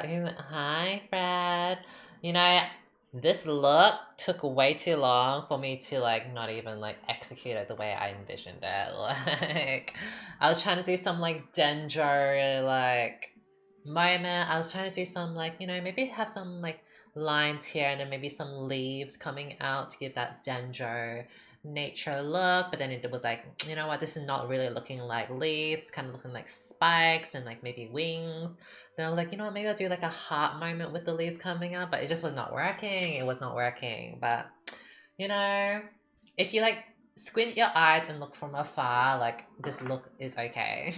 Hi, Fred. You know, this look took way too long for me to like not even like execute it the way I envisioned it. Like, I was trying to do some like Dendro like moment. I was trying to do some like maybe have some like lines here and then maybe some leaves coming out to give that Dendro nature look, but then it was like, you know what, this is not really looking like leaves, kind of looking like spikes and like maybe wings. Then I was like, you know what, maybe I'll do like a heart moment with the leaves coming out, but it just was not working. It was not working. But you know, if you like squint your eyes and look from afar, like this look is okay.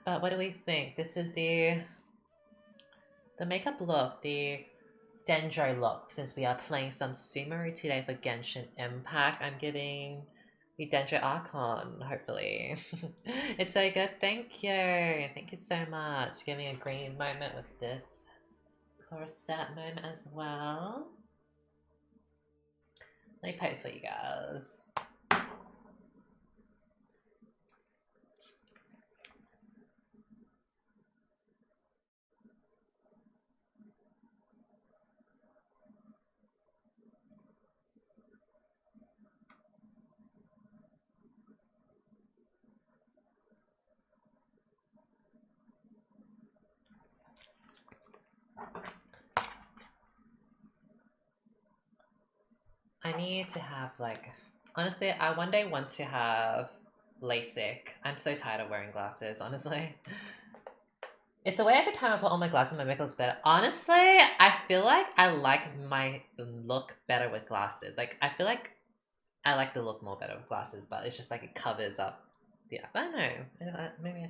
But what do we think? This is the makeup look, the Dendro look, since we are playing some Sumeru today for Genshin Impact. I'm giving the Dendro Archon, hopefully. It's so good, thank you! Thank you so much. Giving a green moment with this corset moment as well. Let me post for you guys. I need to have like, honestly, I one day want to have LASIK. I'm so tired of wearing glasses, honestly. It's the way every time I put on my glasses, my makeup looks better. Honestly, I feel like I like my look better with glasses. Like, I feel like I like the look more better with glasses, but it's just like it covers up. Yeah, I don't know. Maybe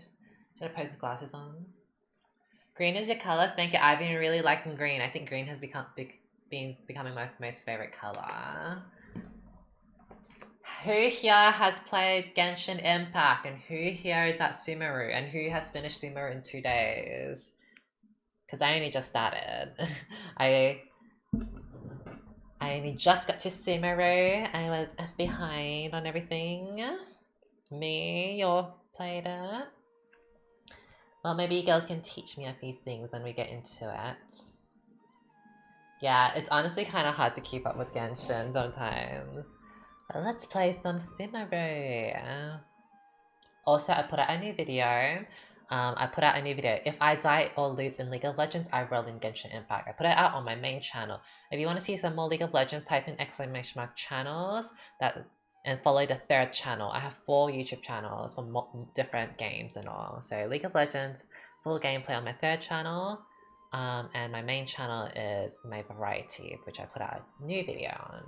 should I put the glasses on? Green is your color. Thank you. I've been really liking green. I think green has becoming my most favorite color. Who here has played Genshin Impact, and who here is at Sumeru, and who has finished Sumeru in 2 days? Because I only just started. I only just got to Sumeru. I was behind on everything. Me, you played it. Well, maybe you girls can teach me a few things when we get into it. Yeah, it's honestly kind of hard to keep up with Genshin sometimes. But let's play some Sumeru. Also, I put out a new video. If I die or lose in League of Legends, I roll in Genshin Impact. I put it out on my main channel. If you want to see some more League of Legends, type in !channels and follow the third channel. I have 4 YouTube channels for different games and all. So League of Legends, full gameplay on my third channel. And my main channel is my variety, which I put out a new video on.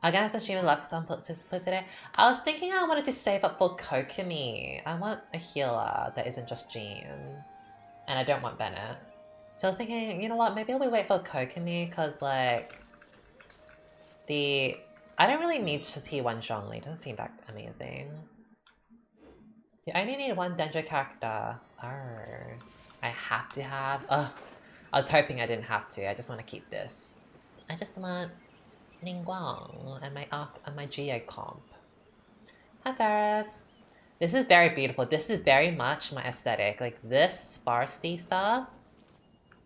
I'm gonna have to stream a luck sample today. I was thinking I wanted to save up for Kokomi. I want a healer that isn't just Jean. And I don't want Bennett. So I was thinking, you know what, maybe we wait for Kokomi, because like I don't really need to see one Zhongli, it doesn't seem that amazing. You only need 1 Dendro character. Arr. I have to have. I was hoping I didn't have to. I just want to keep this. I just want Ningguang and my Geo comp. Hi Ferris. This is very beautiful. This is very much my aesthetic. Like this foresty stuff,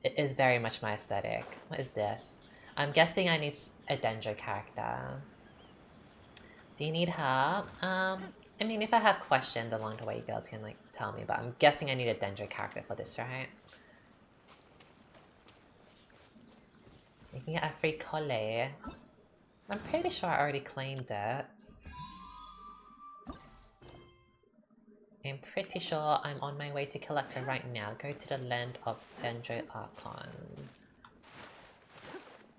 it is very much my aesthetic. What is this? I'm guessing I need a Dendro character. Do you need help? I mean, if I have questions along the way, you girls can like tell me, but I'm guessing I need a Dendro character for this, right? You can get a free Collei. I'm pretty sure I already claimed it. I'm pretty sure I'm on my way to collect it right now. Go to the land of Dendro Archon.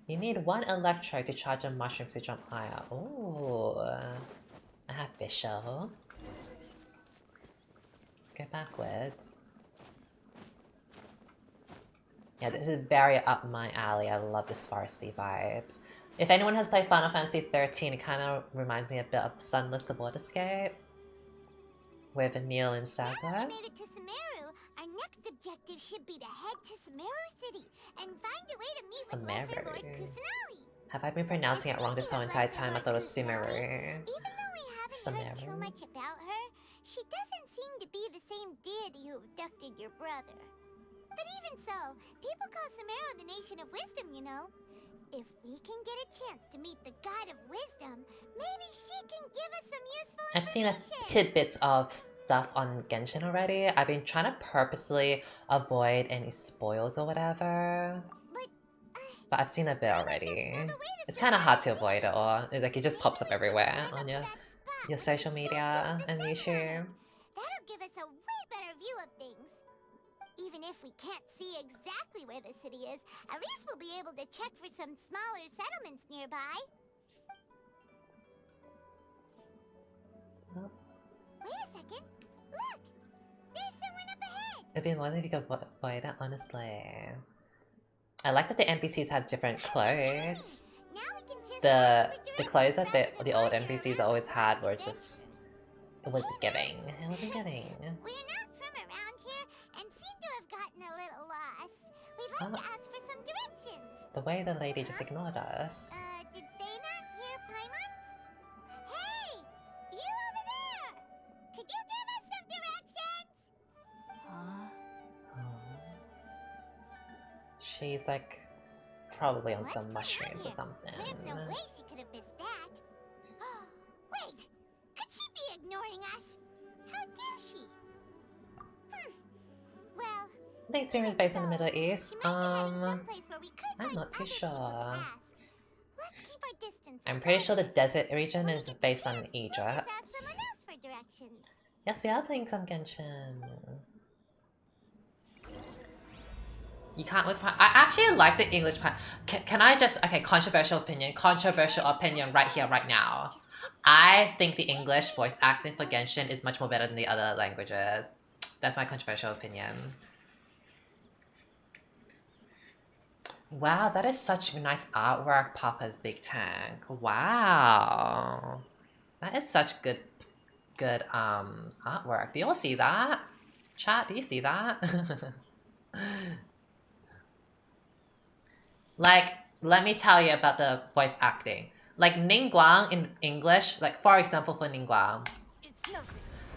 You need 1 electro to charge a mushroom to jump higher. Ooh. I have Bishop. Go backwards. Yeah, this is very up my alley. I love the foresty vibes. If anyone has played Final Fantasy 13, it kind of reminds me a bit of Sunless the Waterscape. With Neil and Sazo. Now that we made it to Sumeru, our next objective should be to head to Sumeru City and find a way to meet with Lesser Lord Kusanali. Have I been pronouncing it wrong this whole entire time? I thought it was Sumeru. Even though we haven't heard too much about her, she doesn't seem to be the same deity who abducted your brother. But even so, people call Sumeru the nation of wisdom, you know. If we can get a chance to meet the god of wisdom, maybe she can give us some useful information. I've seen a tidbits of stuff on Genshin already. I've been trying to purposely avoid any spoils or whatever. But I've seen a bit already. It's kind of hard to avoid it all. Like, it just pops up everywhere on your social media and YouTube. That'll give us a way better view of things. Even if we can't see exactly where the city is, at least we'll be able to check for some smaller settlements nearby. Oh. Wait a second. Look! There's someone up ahead! It'd be more if you could avoid it, honestly. I like that the NPCs have different clothes. The clothes that the old NPCs always had were just... It was giving. It wasn't giving. We're not from around here and seem to have gotten a little lost. We'd like to ask for some directions. The way the lady just ignored us. Did they not hear Paimon? Hey! You over there! Could you give us some directions? Oh. She's like probably on some mushrooms or something. There's no way she could have missed that. Wait! Could she be ignoring us? How dare she? Well, I think Sumeru is based in the Middle East. I'm not too sure. I'm pretty sure the desert region is based on Egypt. Yes, we are playing some Genshin. You can't with I actually like the English part. Can I just... Okay, controversial opinion right here, right now. I think the English voice acting for Genshin is much more better than the other languages. That's my controversial opinion. Wow, that is such nice artwork, Papa's Big Tank. Wow. That is such good artwork. Do you all see that? Chat, do you see that? Like, let me tell you about the voice acting. Like, Ningguang in English, like, for example, for Ningguang.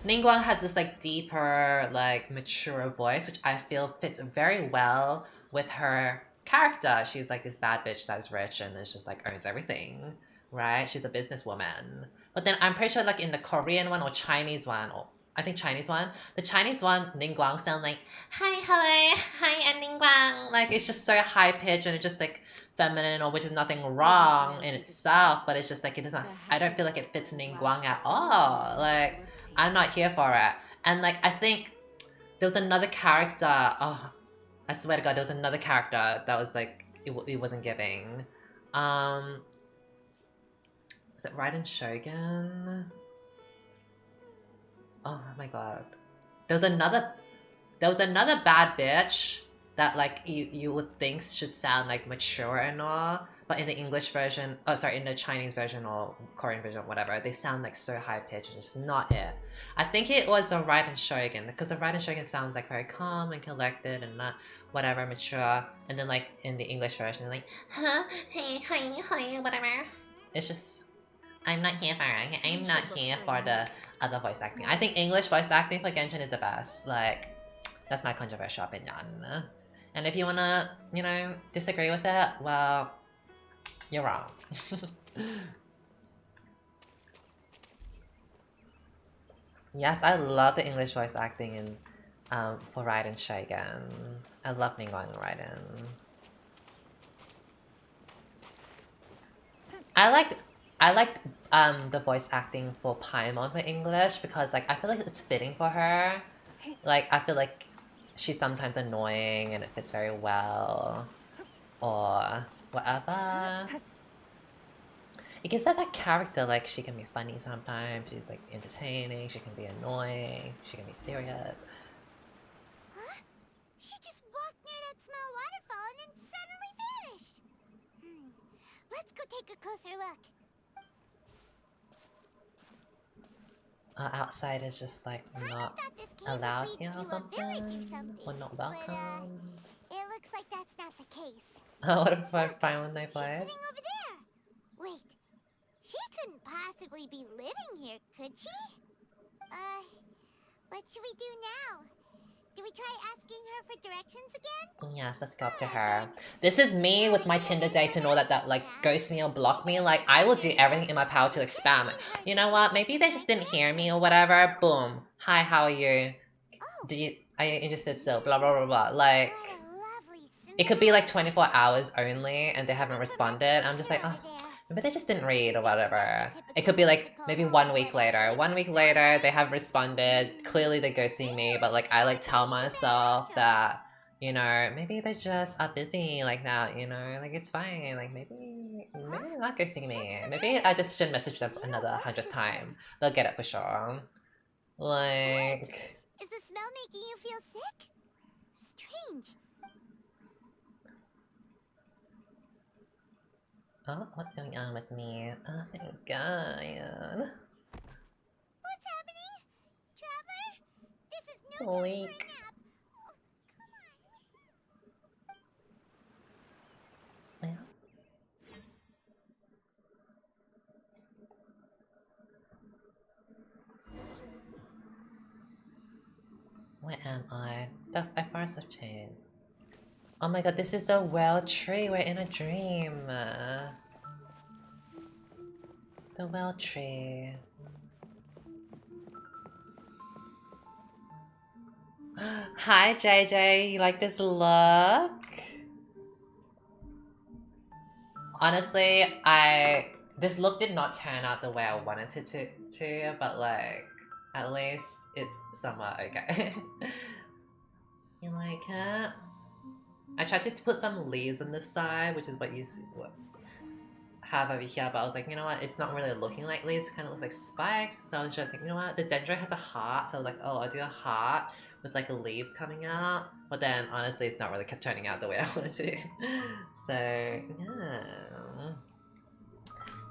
Ningguang has this, like, deeper, like, mature voice, which I feel fits very well with her character. She's, like, this bad bitch that's rich and is just, like, owns everything, right? She's a businesswoman. But then I'm pretty sure, like, in the Korean one or Chinese one, or I think Chinese one, the Chinese one, Ningguang sounds like, hi, hello, hi, I'm Ningguang. Like, it's just so high-pitched and it's just, like, feminine, or which is nothing wrong in itself, but it's just, like, it doesn't, I don't feel like it fits Ningguang at all. Like, I'm not here for it. And, like, I think there was another character, oh, I swear to God, there was another character that was, like, it wasn't giving. Was it Raiden Shogun? Oh my god. There was another bad bitch that, like, you would think should sound, like, mature and all, but in the English version, oh sorry, in the Chinese version or Korean version or whatever, they sound, like, so high pitched and it's not it. I think it was a Raiden Shogun, because the Raiden Shogun sounds, like, very calm and collected and not whatever, mature, and then, like, in the English version, like, huh, hey, hi, whatever. It's just, I'm not here for it. I'm not here for the other voice acting. I think English voice acting for Genshin is the best. Like, that's my controversial opinion. And if you wanna, you know, disagree with it, well, you're wrong. Yes, I love the English voice acting in for Raiden Shogun. I love Ningguang and Raiden. I like the voice acting for Paimon for English because, like, I feel like it's fitting for her. Like, I feel like she's sometimes annoying and it fits very well. Or whatever. It gives her that character, like, she can be funny sometimes, she's, like, entertaining, she can be annoying, she can be serious. Huh? She just walked near that small waterfall and then suddenly vanished. Let's go take a closer look. Outside is just, like, not allowed here or something? Or not welcome? It looks like that's not the case. What if I find when they She's play? sitting over there. Wait, she couldn't possibly be living here, could she? What should we do now? Do we try asking her for directions again? Yes, let's go up to her. This is me with my Tinder dates and all that like ghost me or block me. Like, I will do everything in my power to like spam it. You know what? Maybe they just didn't hear me or whatever. Boom. Hi, how are you? Are you interested still? Blah, blah, blah, blah. Like, it could be like 24 hours only and they haven't responded. I'm just like, oh, maybe they just didn't read or whatever. It could be like maybe 1 week later. 1 week later, they haven't responded. Clearly they're ghosting me, but like I like tell myself that, you know, maybe they just are busy like that, you know, like it's fine. Like maybe they're not ghosting me. Maybe I just should message them another 100th time. They'll get it for sure. Like... Is the smell making you feel sick? Strange. Oh, what's going on with me? Oh, thank God. What's happening? Traveler? This is no time for a nap. Oh, come on. Well. Where am I? The forest of change. Oh my god, this is the well tree. We're in a dream. The well tree. Hi JJ, you like this look? Honestly, this look did not turn out the way I wanted it to, but like, at least it's somewhat okay. You like it? I tried to put some leaves on this side, which is what you see, have over here, but I was like, you know what, it's not really looking like leaves, it kind of looks like spikes. So I was just like, you know what, the Dendro has a heart, so I was like, oh, I'll do a heart with like leaves coming out. But then honestly, it's not really turning out the way I wanted to. So yeah.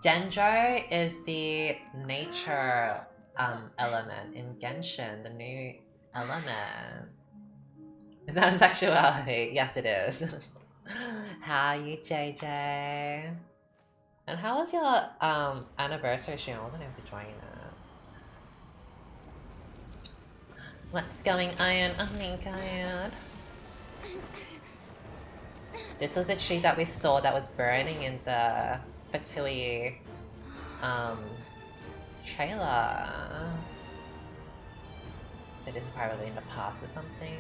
Dendro is the nature element in Genshin, the new element. Is that a sexuality? Yes, it is. How are you, JJ? And how was your anniversary stream? I wasn't able to join it. What's going on? Oh my god. This was the tree that we saw that was burning in the Fatui trailer. So this is probably in the past or something.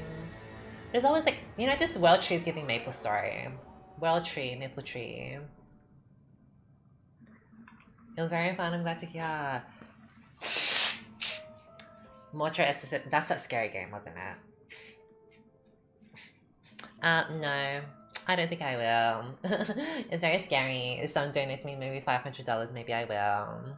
There's always like, you know, this world tree is giving Maple Story. World tree, Maple tree. It was very fun, I'm glad to hear. Motra Assistant, that's that scary game, wasn't it? No. I don't think I will. It's very scary. If someone donates me maybe $500, maybe I will.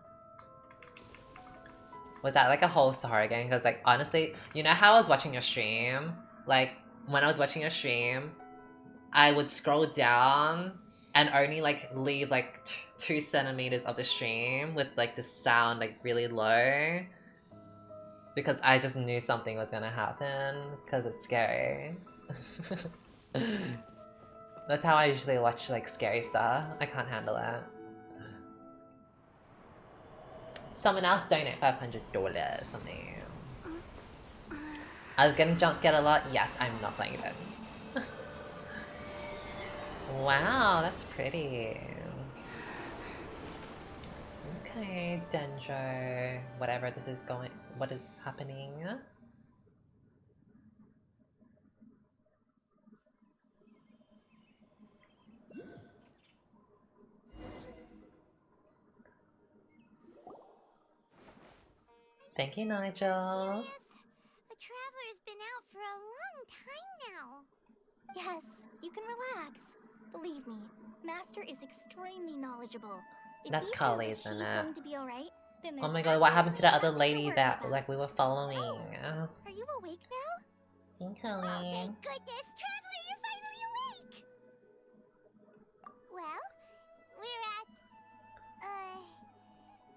Was that like a whole horror game? Because like, honestly, you know how I was watching your stream? Like, when I was watching your stream, I would scroll down and only like leave like 2 centimeters of the stream with like the sound like really low. Because I just knew something was gonna happen, because it's scary. That's how I usually watch like scary stuff. I can't handle it. Someone else donate $500 for me. I was getting jump scared a lot. Yes, I'm not playing it. Wow, that's pretty. Okay, Dendro. Whatever this is going. What is happening? Thank you, Nigel. The Traveler's been out for a long time now. Yes, you can relax. Believe me, Master is extremely knowledgeable. If That's Collei, isn't it? going to be all right, then Oh my god, what happened to the other lady that like we were following? Are you awake now? Hey, Collei. Oh, thank goodness, Traveler, you're finally awake. Well, we're at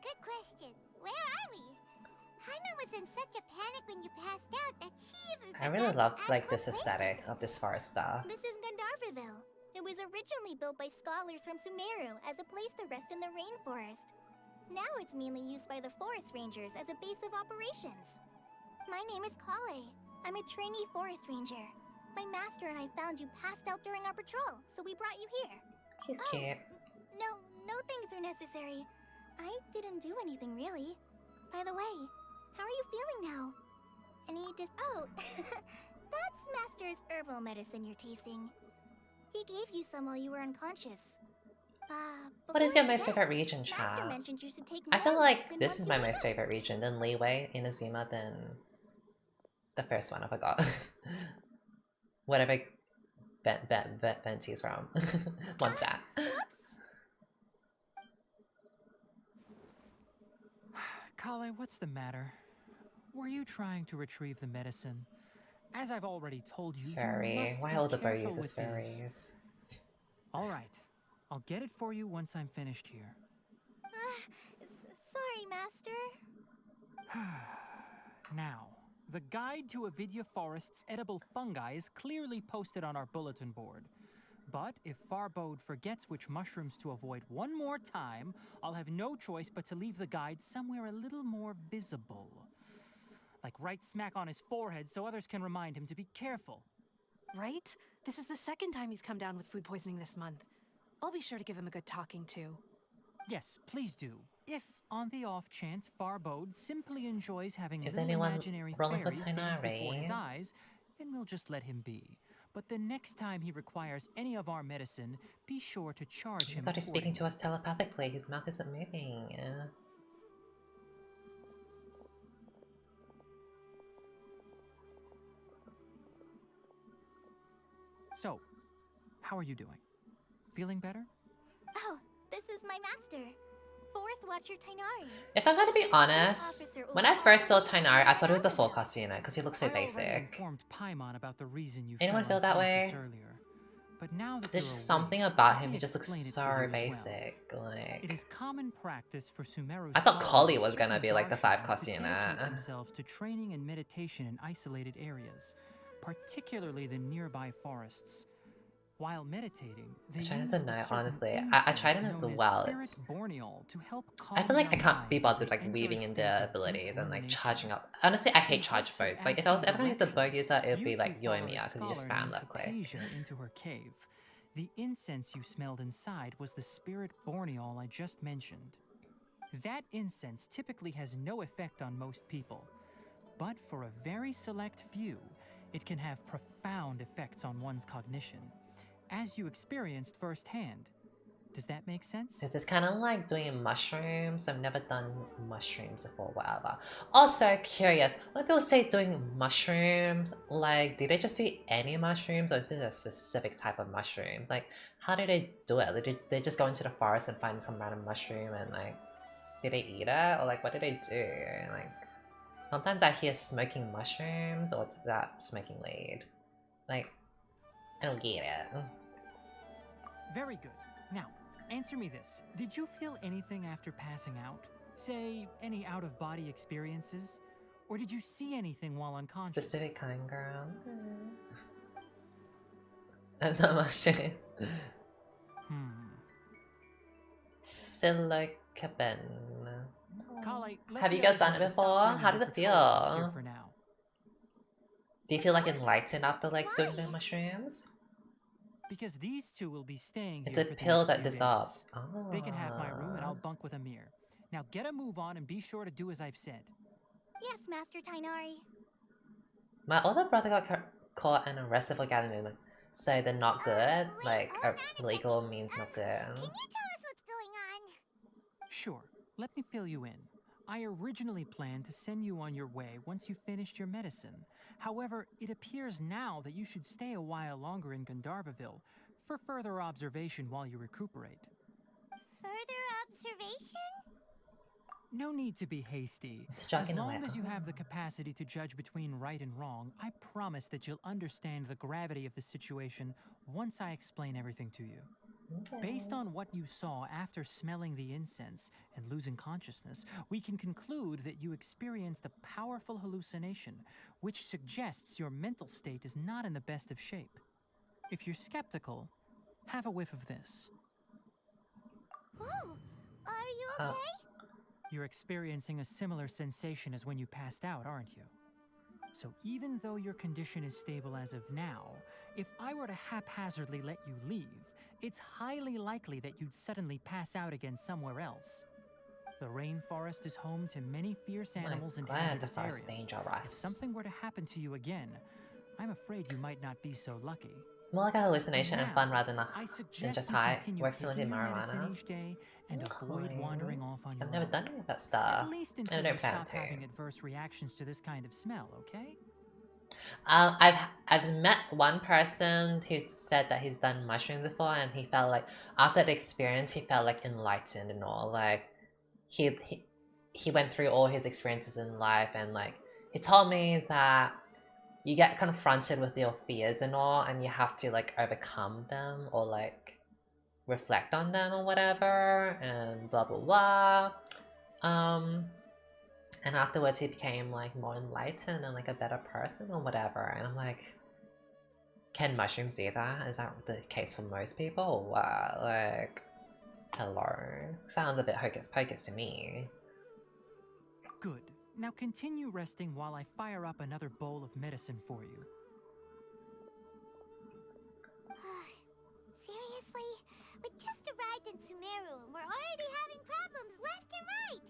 good question. Where are we? Hyma was in such a panic when you passed out that she even I really love like this aesthetic of this forest stuff. This is Gandharva Ville. It was originally built by scholars from Sumeru as a place to rest in the rainforest. Now it's mainly used by the forest rangers as a base of operations. My name is Collei. I'm a trainee forest ranger. My master and I found you passed out during our patrol, so we brought you here. She's cute. No things are necessary. I didn't do anything really. By the way, how are you feeling now? Oh, that's Master's herbal medicine you're tasting. He gave you some while you were unconscious. What is your most favorite region, Master child? mentioned you should take I feel more like medicine this once is you my wake most up. favorite region, then Leeway, Inazuma, then the first one I forgot. Whatever Venti is from. One stat. Collei, what's the matter? Were you trying to retrieve the medicine? As I've already told you, Furry. you must Why be all the careful birdies is with these. furries? All right, I'll get it for you once I'm finished here. Sorry, Master. Now, the guide to Avidya Forest's edible fungi is clearly posted on our bulletin board. But if Farbode forgets which mushrooms to avoid one more time, I'll have no choice but to leave the guide somewhere a little more visible. Like right smack on his forehead so others can remind him to be careful. Right? This is the second time he's come down with food poisoning this month. I'll be sure to give him a good talking to. Yes, please do. If, on the off chance, Farbode simply enjoys having Is little anyone imaginary rolling for fairies dance before his Tighnari? eyes, then we'll just let him be. But the next time he requires any of our medicine, be sure to charge him God, he's speaking to accordingly. us telepathically. His mouth isn't moving. So, how are you doing? Feeling better? Oh, this is my master. Forest Watcher Tighnari. If I'm gonna be honest, when I first saw Tighnari, I thought he was a full cost unit because he looks so I already basic. informed Paimon about the reason you Anyone fell feel that unconscious way? earlier. But now that There's you're just awake, something about let him. me He just looks explain it so for you as well. basic. It Like, is common practice for Sumeru I thought scholars Collei of was gonna certain be like the darshans 5-cost to unit. dedicate themselves to training and meditation in isolated areas, particularly the nearby forests. While meditating, they I tried use him a tonight, certain honestly. I incense tried him as known well. Spirit Borneol to help calm I feel like I their can't be minds as bothered they like enter weaving a in state their of abilities deep and like rumination. charging up. Honestly, I hate In charge hopes of both. Like if I was asking ever gonna use the bow directions, user, it would you be two like follow a Yoimiya because you just scholar spam named left click. Hypasia into her cave. The incense you smelled inside was the Spirit Borneol I just mentioned. That incense typically has no effect on most people, but for a very select few, it can have profound effects on one's cognition, as you experienced firsthand. Does that make sense? Is this kind of like doing mushrooms? I've never done mushrooms before, whatever. Also curious, when people say doing mushrooms, like do they just do any mushrooms or is it a specific type of mushroom? Like how do they do it? Like, they just go into the forest and find some random mushroom and like, do they eat it? Or like what do they do? Like sometimes I hear smoking mushrooms or is that smoking weed? Like, I don't get it. Very good. Now, answer me this. Did you feel anything after passing out? Say, any out-of-body experiences? Or did you see anything while unconscious? Specific kind, girl. I'm not mushroom. Psilocybin. Collei, let Have the you guys others done know it to stop before? bringing How your does it patrol dogs here feel? for now. Do you feel like enlightened after like doing Why? the mushrooms? Because these two will be staying It's here a for the pill next that few dissolves. days. They can have my room and Ah. I'll bunk with Amir. Now get a move on and be sure to do as I've said. Yes, Master Tighnari. My older brother got caught and arrested for gathering, so they're not good. Wait, Like, hold on a illegal second. means not Can good. you tell us what's going on? Sure, let me fill you in. I originally planned to send you on your way once you finished your medicine. However, it appears now that you should stay a while longer in Gandharva for further observation while you recuperate. Further observation? No need to be hasty. It's As jogging long away. as you have the capacity to judge between right and wrong, I promise that you'll understand the gravity of the situation once I explain everything to you. Based on what you saw after smelling the incense and losing consciousness, we can conclude that you experienced a powerful hallucination, which suggests your mental state is not in the best of shape. If you're skeptical, have a whiff of this. Oh, are you Oh. okay? You're experiencing a similar sensation as when you passed out, aren't you? So even though your condition is stable as of now, if I were to haphazardly let you leave, it's highly likely that you'd suddenly pass out again somewhere else. The rainforest is home to many fierce animals and hazardous areas. If something were to happen to you again, I'm afraid you might not be so lucky. It's more like a hallucination and fun rather than just high. Works similar to marijuana. Each day and avoid wandering off on your I've never own. done that stuff. At least and until I you don't plan stop to. having adverse reactions to this kind of smell, okay? I've met one person who said that he's done mushrooms before, and he felt like after the experience, he felt like enlightened and all. Like he went through all his experiences in life, and like he told me that you get confronted with your fears and all, and you have to like overcome them or like reflect on them or whatever, and blah blah blah. And afterwards he became like more enlightened and like a better person or whatever. And I'm like, can mushrooms do that? Is that the case for most people? Wow, like, hello. Sounds a bit hocus pocus to me. Good. Now continue resting while I fire up another bowl of medicine for you. Seriously? We just arrived in Sumeru and we're already having problems left and right!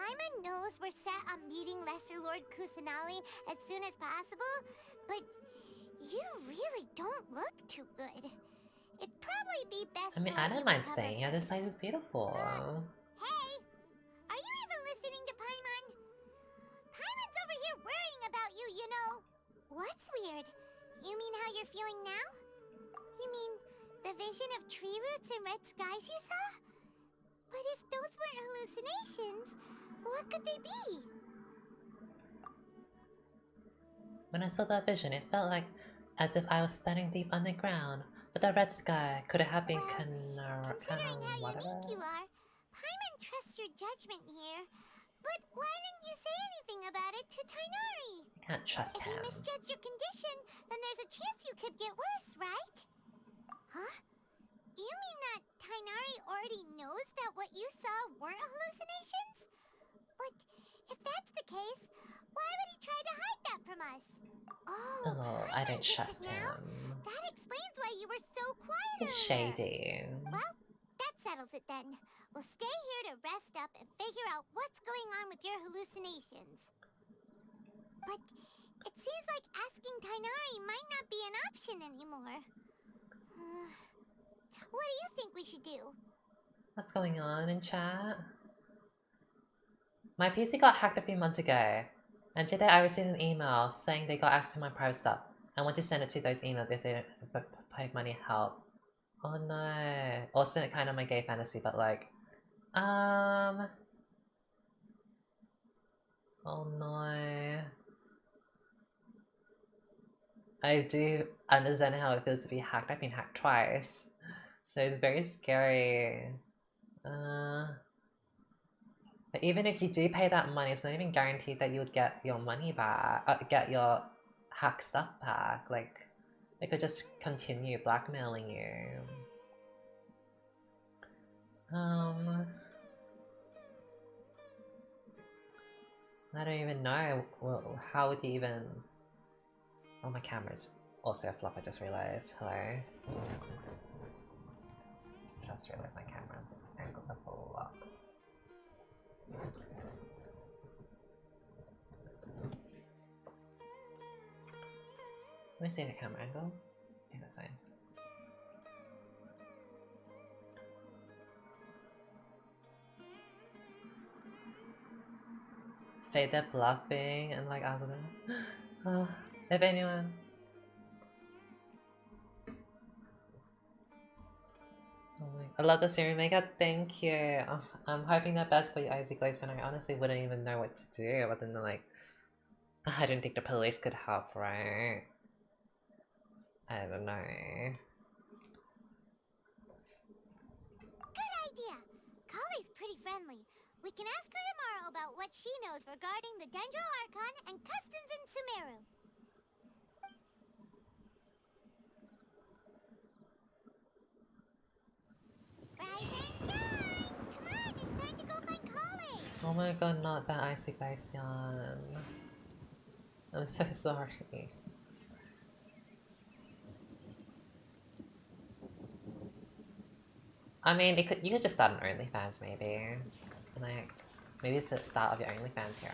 Paimon knows we're set on meeting Lesser Lord Kusanali as soon as possible, but you really don't look too good. It'd probably be best I mean, I don't mind staying here. This place is beautiful. Hey! Are you even listening to Paimon? Paimon's over here worrying about you, you know. What's weird? You mean how you're feeling now? You mean the vision of tree roots and red skies you saw? But if those weren't hallucinations, what could they be? When I saw that vision, it felt like as if I was standing deep underground, but the red sky could have been Considering how unique you are, Paimon trusts your judgment here. But why didn't you say anything about it to Tighnari? I can't trust If him. you misjudge your condition, then there's a chance you could get worse, right? Huh? You mean that Tighnari already knows that what you saw weren't hallucinations? But if that's the case, why would he try to hide that from us? Oh, I don't trust him. That explains why you were so quiet He's earlier. shady. Well, that settles it then. We'll stay here to rest up and figure out what's going on with your hallucinations. But it seems like asking Tighnari might not be an option anymore. What do you think we should do? What's going on in chat? My PC got hacked a few months ago, and today I received an email saying they got access to my private stuff. I want to send it to those emails if they don't pay money help. Oh no. Also kind of my gay fantasy, but like, oh no. I do understand how it feels to be hacked. I've been hacked twice, so it's very scary. But even if you do pay that money, it's not even guaranteed that you would get your money back, get your hacked stuff back. Like, they could just continue blackmailing you. I don't even know. Well, how would you even... Oh, my camera's also a flop, I just realized. Hello? Just realized my camera's angled a flop. Let me see the camera angle. Yeah, that's fine. Say they're bluffing and like other than if anyone. Oh my, I love the serum makeup, thank you. I'm hoping the best for you, Isaac Glaze, when I honestly wouldn't even know what to do other than like, I don't think the police could help, right? I don't know. Good idea! Collei's pretty friendly. We can ask her tomorrow about what she knows regarding the Dendro Archon and customs in Sumeru. Rise and shine! Come on, it's time to go find Collei! Oh my god, not that icy glacian. I'm so sorry. I mean, you could just start an OnlyFans maybe. Like, maybe it's the start of your OnlyFans here.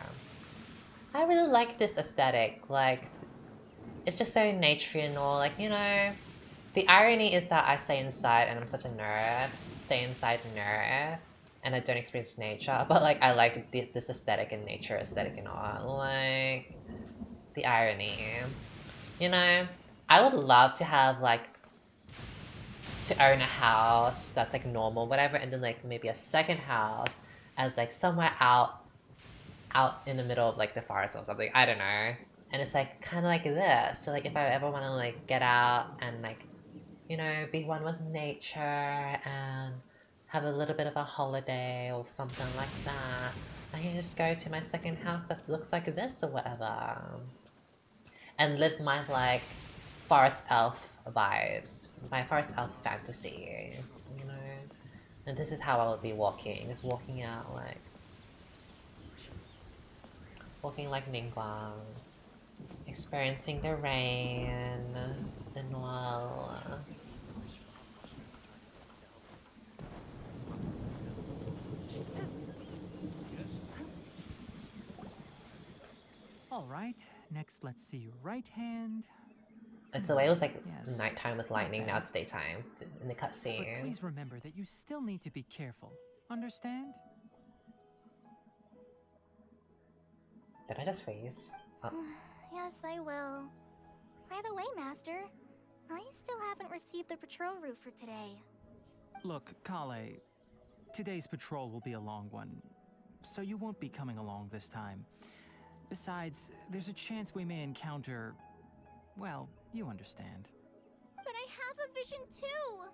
I really like this aesthetic. Like, it's just so naturey and all. Like, you know, the irony is that I stay inside and I'm such a nerd. Stay inside nerd. And I don't experience nature. But, like, I like this aesthetic and nature aesthetic and all. Like, the irony. You know, I would love to have, like, to own a house that's, like, normal, whatever. And then, like, maybe a second house as, like, somewhere out in the middle of, like, the forest or something. I don't know. And it's, like, kind of like this. So, like, if I ever want to, like, get out and, like, you know, be one with nature and have a little bit of a holiday or something like that, I can just go to my second house that looks like this or whatever. And live my, like, forest elf vibes. My forest elf fantasy, you know? And this is how I would be walking. Just walking out, like... walking like Ningguang. Experiencing the rain. The Noel. Alright, next let's see your right hand. It's the way it was like Yes. nighttime with lightning, now it's daytime. It's in the But cutscene. please remember that you still need to be careful. Understand? Did I just freeze? Oh. Yes, I will. By the way, Master, I still haven't received the patrol route for today. Look, Collei, today's patrol will be a long one, so you won't be coming along this time. Besides, there's a chance we may encounter... well, you understand. But I have a vision too!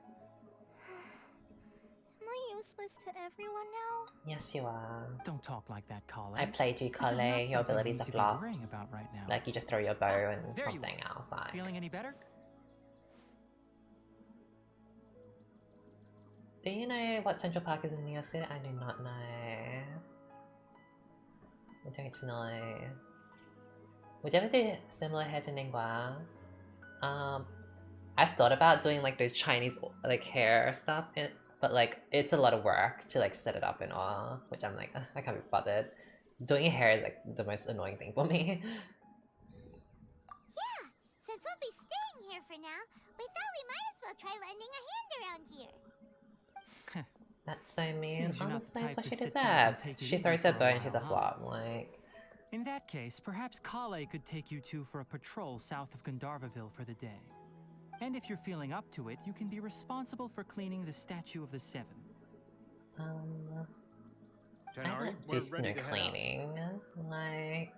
Am I useless to everyone now? Yes, you are. Don't talk like that, Collei. I played you, This is not Collei. Your something abilities you are need to be worrying flops. about right now. Like, you just throw your bow and There you something are. else, like... Feeling any better? Do you know what Central Park is in New York City? I do not know. I don't know. Would you ever do similar hair to Ningguang? I've thought about doing like those Chinese like hair stuff, but like it's a lot of work to like set it up and all, which I'm like, I can't be bothered. Doing your hair is like the most annoying thing for me. Yeah! Since we'll be staying here for now, we thought we might as well try lending a hand around here. That's so mean. Seems you're not the Honestly, that's type what to she sit back and deserves. take it She easy throws her for a bow and she's a while, huh? flop, like... In that case, perhaps Collei could take you two for a patrol south of Gandharva for the day. And if you're feeling up to it, you can be responsible for cleaning the Statue of the Seven. I Tighnari, don't we're do ready no to head out. cleaning, like...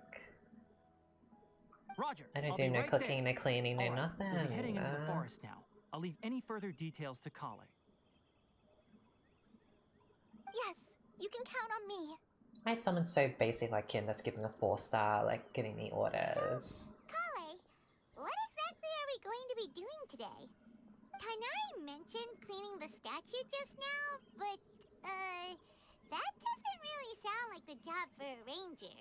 Roger, I don't I'll do be no right cooking, there. no cleaning, no All right, nothing. we'll be heading into the forest now. I'll leave any further details to Collei. Yes, you can count on me. Why is someone so basic like him that's giving a 4-star, like, giving me orders? Collei, what exactly are we going to be doing today? Tighnari mentioned cleaning the statue just now, but, that doesn't really sound like the job for a ranger.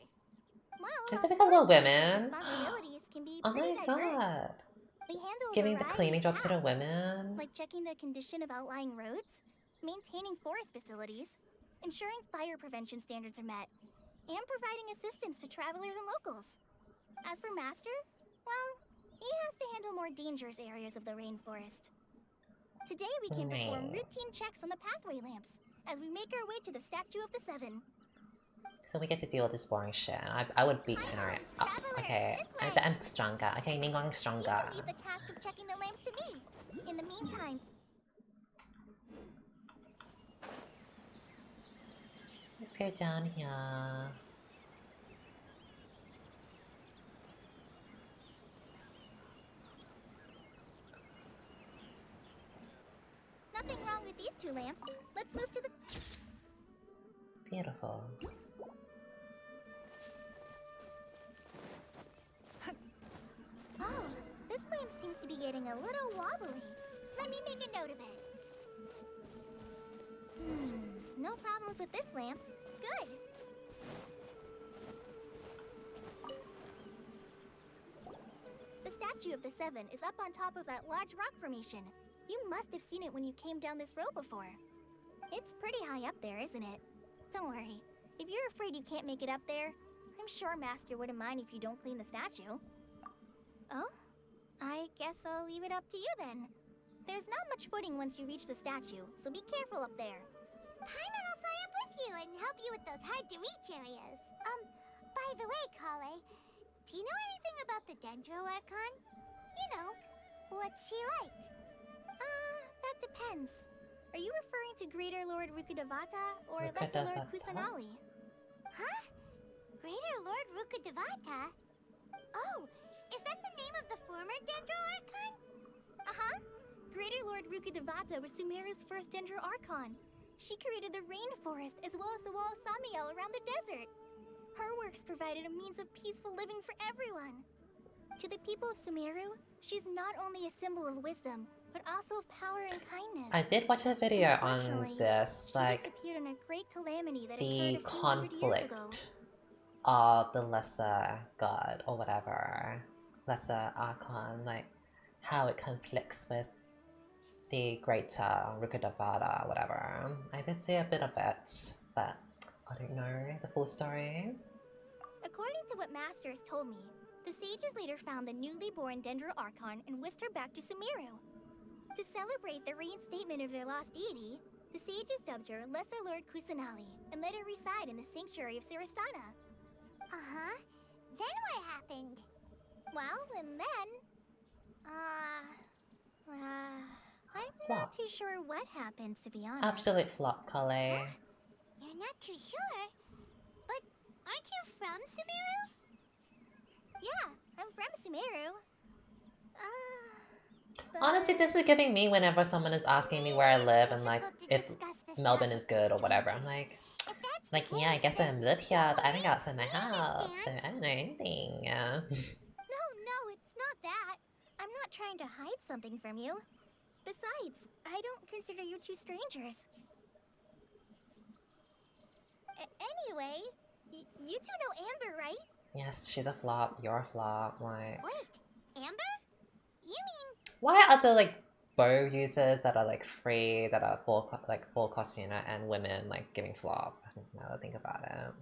Well, Just because we're women? responsibilities can be Oh pretty my diverse. god. We handle a Giving the variety cleaning of job to the tasks, women? like checking the condition of outlying roads, maintaining forest facilities, ensuring fire prevention standards are met, and providing assistance to travelers and locals. As for Master, well, he has to handle more dangerous areas of the rainforest. Today we can perform routine checks on the pathway lamps as we make our way to the Statue of the Seven. So we get to do all this boring shit. I would beat Tighnari up. Okay, I'm stronger. Okay, Ningguang's You stronger. can leave the task of checking the lamps to me. In the meantime, Let's go down here. nothing wrong with these two lamps. Let's move to the... Beautiful. Oh, this lamp seems to be getting a little wobbly. Let me make a note of it. No problems with this lamp. Good. statue of the Seven is up on top of that large rock formation. You must have seen it when you came down this road before. It's pretty high up there, isn't it? Don't worry. If you're afraid you can't make it up there, I'm sure Master wouldn't mind if you don't clean the statue. Oh? I guess I'll leave it up to you then. There's not much footing once you reach the statue, so be careful up there. Paimon will fly up with you and help you with those hard-to-reach areas. By the way, Collei, do you know anything about the Dendro Archon? You know, what's she like? That depends. Are you referring to Greater Lord Rukkhadevata or Lesser Lord Kusanali? Huh? Greater Lord Rukkhadevata? Oh, is that the name of the former Dendro Archon? Uh-huh. Greater Lord Rukkhadevata was Sumeru's first Dendro Archon. She created the rainforest as well as the wall of Samiel around the desert. Her works provided a means of peaceful living for everyone. To the people of Sumeru, she's not only a symbol of wisdom, but also of power and kindness. I did watch a video on this, she like disappeared in a great calamity that the occurred a few hundred years ago. conflict of the lesser god or whatever, lesser archon, like how it conflicts with the greater Rukkhadevata or whatever. I did see a bit of it, but I don't know the full story. According to what Master has told me, the sages later found the newly born Dendro Archon and whisked her back to Sumeru. To celebrate the reinstatement of their lost deity, the sages dubbed her Lesser Lord Kusanali and let her reside in the sanctuary of Siristana. Uh-huh. Then what happened? Well, and then... I'm not too sure what happened, to be honest. Absolute flop, Collei. You're not too sure? But aren't you from Sumeru? Yeah, I'm from Sumeru. Honestly, this is giving me whenever someone is asking me where I live and like if Melbourne is good or whatever. I'm like, yeah, I guess I live here, but I don't go outside my house, so I don't know anything. No, it's not that. I'm not trying to hide something from you. Besides, I don't consider you two strangers. Anyway, you two know Amber, right? Yes, she's a flop, you're a flop, like... Wait, Amber? You mean... Why are there like bow users that are like free, that are full cost unit, and women like giving flop? Now that I think about it.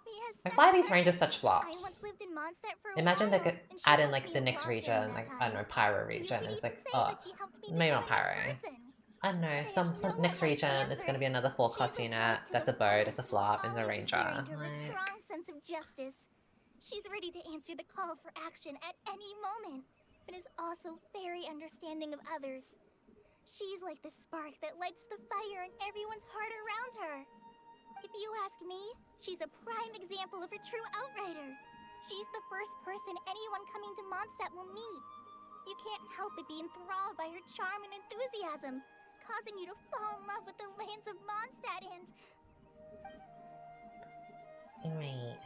Yes, Like, why are these right. ranges such I flops? once lived in Mondstadt for a Imagine they while, could and she add in helped like me the a next lot during region, that like I time. don't know, Pyro You region. could It's even like, say oh, that she helped me maybe become not a good Pyro. person. I don't know, I some have no next one like region, it's Amber. gonna be another full She's cost a unit. slave to That's the a bird, it's a fullest, will flop, and a always ranger. adhering to her Like, strong sense of justice. She's ready to answer the call for action at any moment, but is also very understanding of others. She's like the spark that lights the fire in everyone's heart around her. If you ask me, she's a prime example of a true outrider. She's the first person anyone coming to Mondstadt will meet. You can't help but be enthralled by her charm and enthusiasm, causing you to fall in love with the lands of Mondstadt and... right.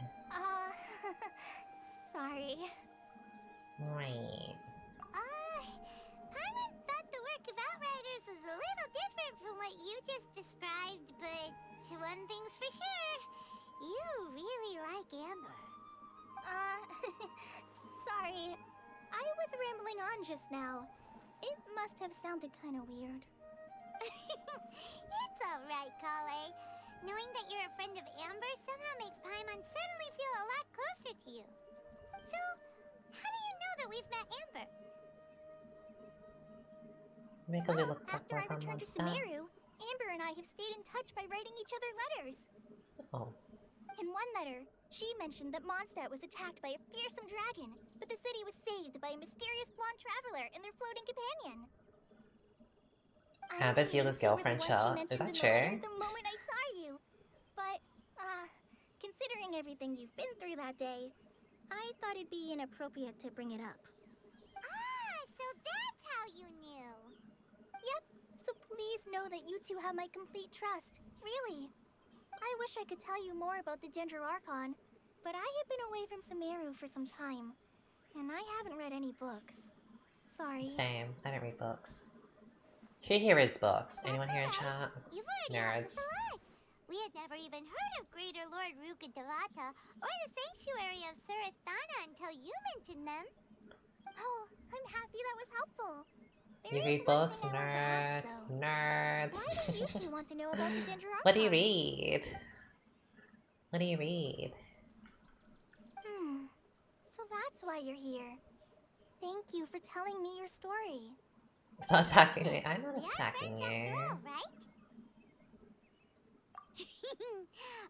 Sorry. Right. Paimon thought the work of Outriders was a little different from what you just described, but one thing's for sure, you really like Amber. Sorry. I was rambling on just now. It must have sounded kind of weird. It's alright, Collei. Knowing that you're a friend of Amber somehow makes Paimon suddenly feel a lot closer to you. So, how do you know that we've met Amber? Because we look like After we're I from returned to Mondstadt. Sumeru, Amber and I have stayed in touch by writing each other letters. Oh. In one letter, she mentioned that Mondstadt was attacked by a fearsome dragon, but the city was saved by a mysterious blonde traveler and their floating companion. Amber's Eula's girlfriend, Shell. Is that true? The moment I saw you, but considering everything you've been through that day, I thought it'd be inappropriate to bring it up. Ah, so that's how you knew. Yep. So please know that you two have my complete trust. Really. I wish I could tell you more about the Dendro Archon, but I have been away from Sumeru for some time, and I haven't read any books. Sorry. Same. I don't read books. Who here reads books? Anyone here in chat? You've already helped Nerds. us a lot. We had never even heard of Greater Lord Rukkhadevata or the Sanctuary of Suristana until you mentioned them. Oh, I'm happy that was helpful. There You is read one books? thing I want to ask, Nerds. though. Nerds. Why do you two want to know about the Dendro Archon? What do you read? What do you read? So that's why you're here. Thank you for telling me your story. Stop attacking me. I'm not We are attacking friends you. after all, right?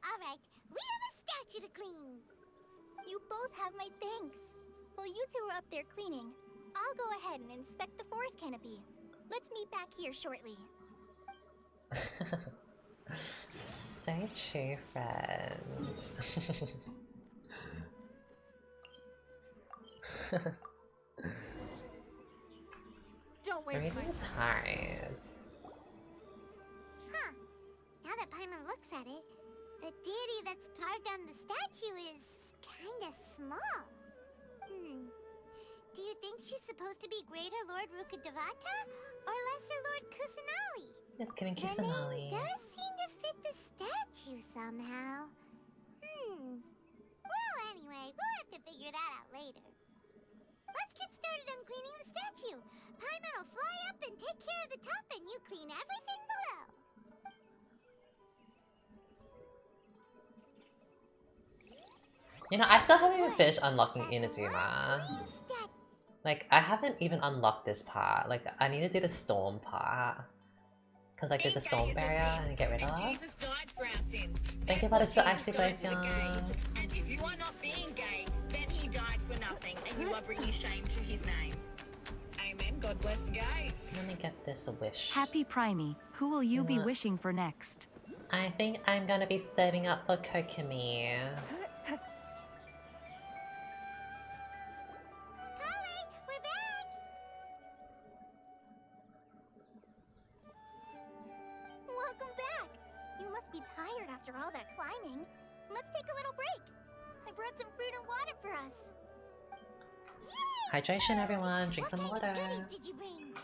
Alright, we have a statue to clean. You both have my thanks. While you two are up there cleaning, I'll go ahead and inspect the forest canopy. Let's meet back here shortly. They're true friends. Don't waste my Everything's time. hard. Huh. Now that Paimon looks at it, the deity that's carved on the statue is kinda small. Do you think she's supposed to be Greater Lord Rukkhadevata or Lesser Lord Kusanali? It's giving The name Kusanali. does seem to fit the statue somehow. Well, anyway, we'll have to figure that out later. Let's get started on cleaning the statue. Paimon will fly up and take care of the top, and you clean everything below. You know, I still haven't even Good. finished unlocking That's one Inazuma. clean stat- Like, I haven't even unlocked this part. Like, I need to do the storm part. Because, like, there's a storm barrier and get rid of. Jesus died for our sins. Thank you for the Therefore, icy Jesus died for the glacier. gays. And if you are not being gay, then he died for nothing, and you are bringing shame to his name. Amen. God bless the gays. Let me get this a wish. Happy Primey, who will you be What? wishing for next? I think I'm gonna be saving up for Kokomi. Collei, we're back! Welcome back. You must be tired after all that climbing. Let's take a little break. I brought some fruit and water for us. Yay! Hydration, everyone. Drink some What kind water. of goodies did you bring?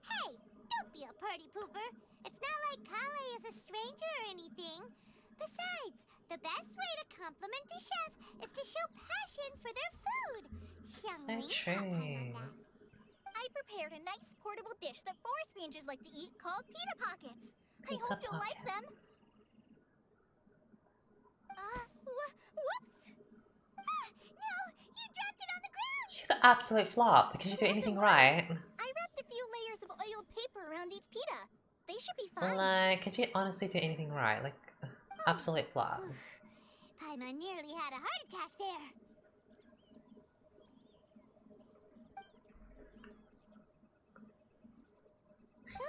Hey, don't be a party pooper. It's not like Collei is a stranger or anything. Besides, the best way to compliment a chef is to show passion for their food. Young So Ling taught Paimon true. that. I prepared a nice portable dish that forest rangers like to eat called Pita Pockets. I Pita hope you'll like them. pockets. Whoops! Ah, no! You dropped it on the ground! She's an absolute flop. Can she do Not to anything worry. right? I wrapped a few layers of oiled paper around each pita. They should be fine. Like, can she honestly do anything right? Like, absolute flop. Paimon nearly had a heart attack there.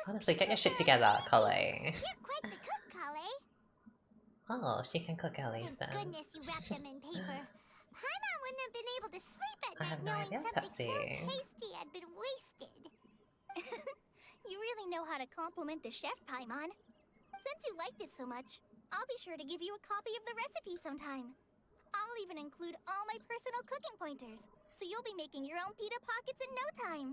Honestly, get your shit together, Collei. You're quite the cook, Collei. Oh, she can cook at least Thank then. goodness you wrapped them in paper. Paimon wouldn't have been able to sleep at I night have no knowing idea, something so Pepsi. tasty had been wasted. You really know how to compliment the chef, Paimon. Since you liked it so much, I'll be sure to give you a copy of the recipe sometime. I'll even include all my personal cooking pointers, so you'll be making your own pita pockets in no time.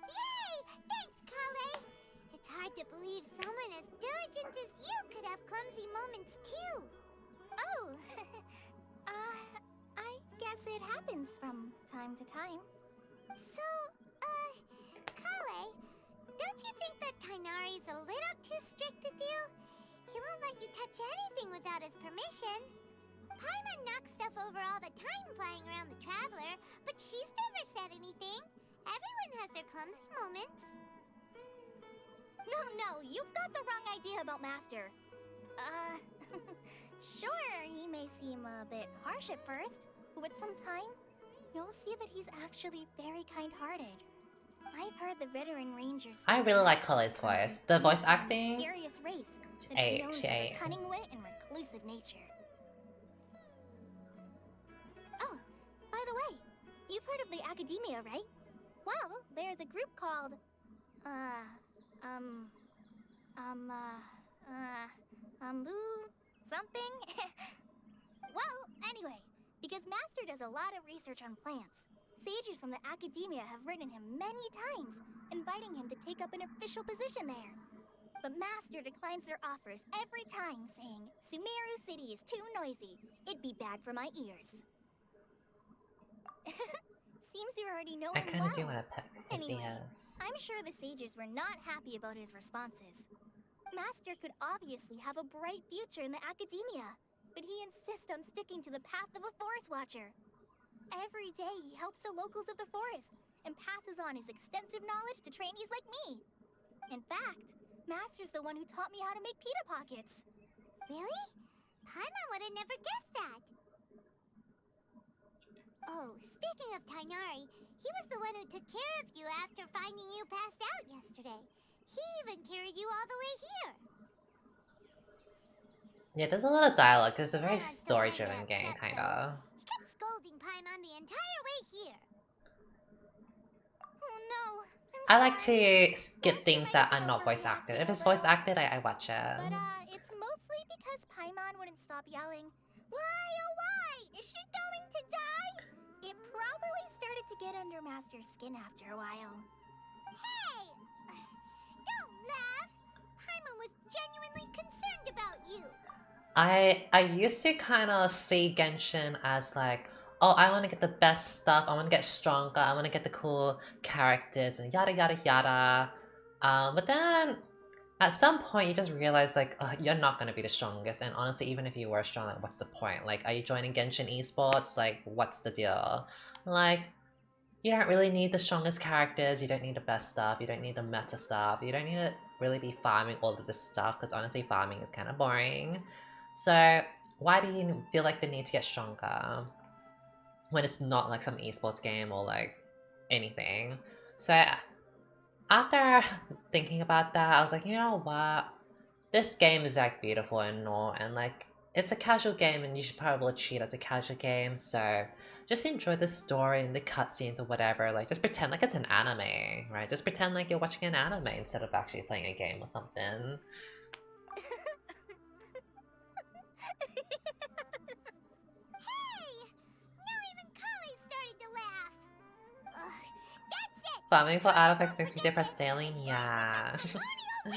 Yay! Thanks, Collei. It's hard to believe someone as diligent as you could have clumsy moments too. Oh, I guess it happens from time to time. So, Collei, don't you think that Tighnari's a little too strict with you? He won't let you touch anything without his permission. Paimon knocks stuff over all the time flying around the Traveler, but she's never said anything. Everyone has their clumsy moments. No, you've got the wrong idea about Master. Sure, he may seem a bit harsh at first, but with some time, you'll see that he's actually very kind-hearted. I've heard the veteran rangers. I really like Collei's voice. The voice acting, Mysterious race that ate, is known she for their ate. cunning wit and reclusive nature. Oh, by the way, you've heard of the Academia, right? Well, there's a group called, something? Well, anyway, because Master does a lot of research on plants. sages from the academia have written him many times, inviting him to take up an official position there. But Master declines their offers every time, saying, Sumeru City is too noisy. It'd be bad for my ears. Seems you already know I him kind of well. do want to pick his Anyway, ears. I'm sure the sages were not happy about his responses. Master could obviously have a bright future in the academia, but he insists on sticking to the path of a forest watcher. Every day he helps the locals of the forest and passes on his extensive knowledge to trainees like me. In fact, Master's the one who taught me how to make pita pockets. Really? Paimon would have never guessed that. Oh, speaking of Tighnari, he was the one who took care of you after finding you passed out yesterday. He even carried you all the way here. Yeah, there's a lot of dialogue. It's a very Paimon's so story-driven kinda game, upset, kind though. of. He kept scolding Paimon the entire way here. Oh no, I'm I like sorry. to skip things that are not voice acted. If it's voice acted, I watch it. But it's mostly because Paimon wouldn't stop yelling, why oh why? Is she going to die? It probably started to get under Master's skin after a while. Hey! Don't laugh! Paimon was genuinely concerned about you. I used to kind of see Genshin as like, oh, I want to get the best stuff, I want to get stronger, I want to get the cool characters and yada yada yada. But then at some point you just realize like, you're not going to be the strongest, and honestly even if you were strong, like what's the point? Like, are you joining Genshin esports? Like, what's the deal? Like, you don't really need the strongest characters, you don't need the best stuff, you don't need the meta stuff, you don't need to really be farming all of this stuff, because honestly farming is kind of boring. So why do you feel like the need to get stronger when it's not like some esports game or like anything? So after thinking about that, I was like, you know what? This game is like beautiful and all, and like it's a casual game and you should probably treat it as a casual game, so just enjoy the story and the cutscenes or whatever. Like, just pretend like it's an anime, right? Just pretend like you're watching an anime instead of actually playing a game or something. Hey! Now even Collei started to laugh. Ugh, that's it! Farming for artifacts makes me depressed daily? Yeah. No!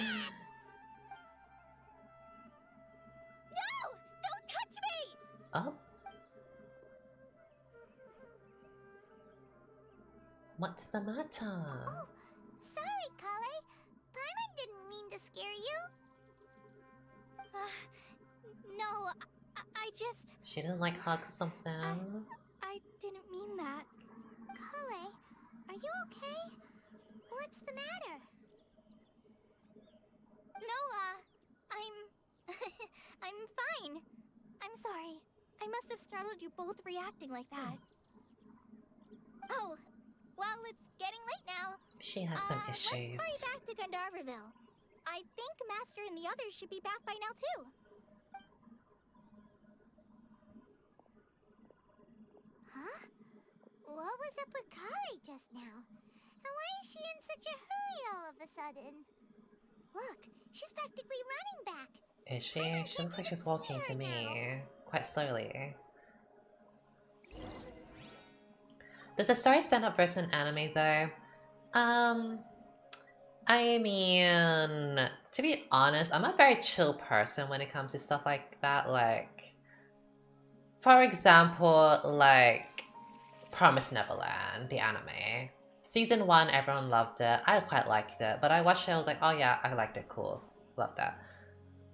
Don't touch me! Oh? What's the matter? Oh, sorry, Collei. Paimon didn't mean to scare you. No, I just... She didn't like hugs or something? I didn't mean that. Collei, are you okay? What's the matter? No, I'm fine. I'm sorry. I must have startled you both reacting like that. Oh, well, it's getting late now. She has some issues. Let's hurry back to Gandharva. I think Master and the others should be back by now, too. Huh? What was up with Collei just now? And why is she in such a hurry all of a sudden? Look, she's practically running back. Is she? She looks like she's walking to me. Quite slowly. Does the story stand up versus an anime though? I mean, to be honest, I'm a very chill person when it comes to stuff like that. Like, for example, like Promised Neverland, the anime. Season 1, everyone loved it. I quite liked it, but I watched it, I was like, oh yeah, I liked it, cool. Love that.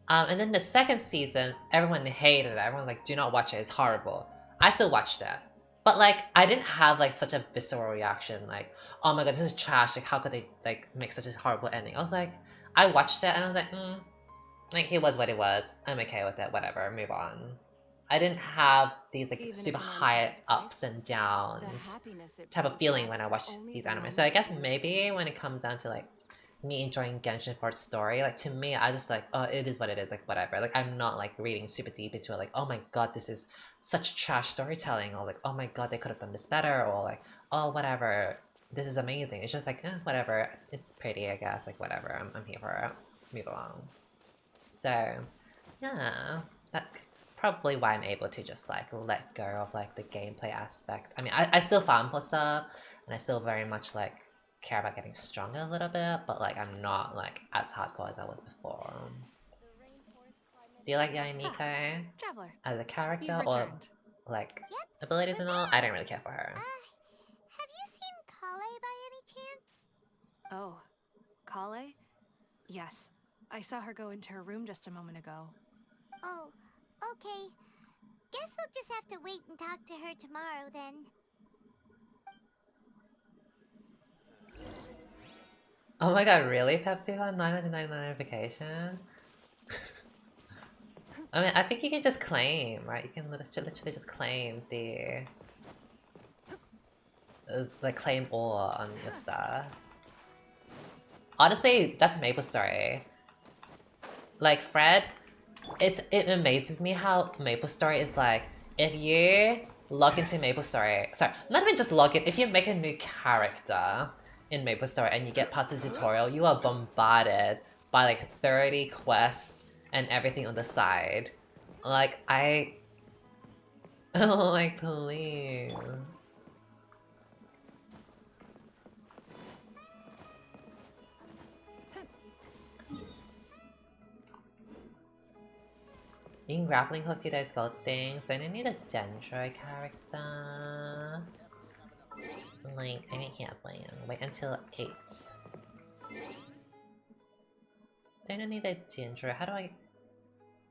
And then the second season, everyone hated it. Everyone like, do not watch it, it's horrible. I still watched it. But like, I didn't have like such a visceral reaction, like, oh my god, this is trash, like how could they like make such a horrible ending? I was like, I watched it and I was like, like it was what it was. I'm okay with it, whatever, move on. I didn't have these like Even super if no one high tries ups and priceless, downs the type of brings feeling when lasts I for watch only these the anime. moment So I guess it maybe when it comes down to like me enjoying Genshin for its story, like to me, I just like, oh, it is what it is, like whatever. Like I'm not like reading super deep into it, like, oh my god, this is such trash storytelling, or like, oh my god, they could have done this better, or like, oh whatever, this is amazing. It's just like, whatever, it's pretty, I guess, like whatever, I'm here for it. Move along. So, yeah, that's probably why I'm able to just like let go of like the gameplay aspect. I mean, I still farm for stuff, and I still very much like care about getting stronger a little bit, but like I'm not like as hardcore as I was before. Do you like Yaimiko Traveler, as a character you've or returned. like abilities and all? I don't really care for her. Have you seen Collei by any chance? Oh, Collei? Yes. I saw her go into her room just a moment ago. Oh, okay. Guess we'll just have to wait and talk to her tomorrow then. Oh my god, really? Pepsi on 999 notification? I mean, I think you can just claim, right? You can literally just claim the like claim ore on your stuff. Honestly, that's Maple Story. Like Fred, it amazes me how Maple Story is like, if you log into Maple Story, sorry, not even just log in, if you make a new character in Maple Story and you get past the tutorial, you are bombarded by like 30 quests and everything on the side. Like, like, please. Being grappling hook today's gold things. Don't I need a Dendro character? Like, I can't plan. Wait until 8. Don't I need a Dendro? How do I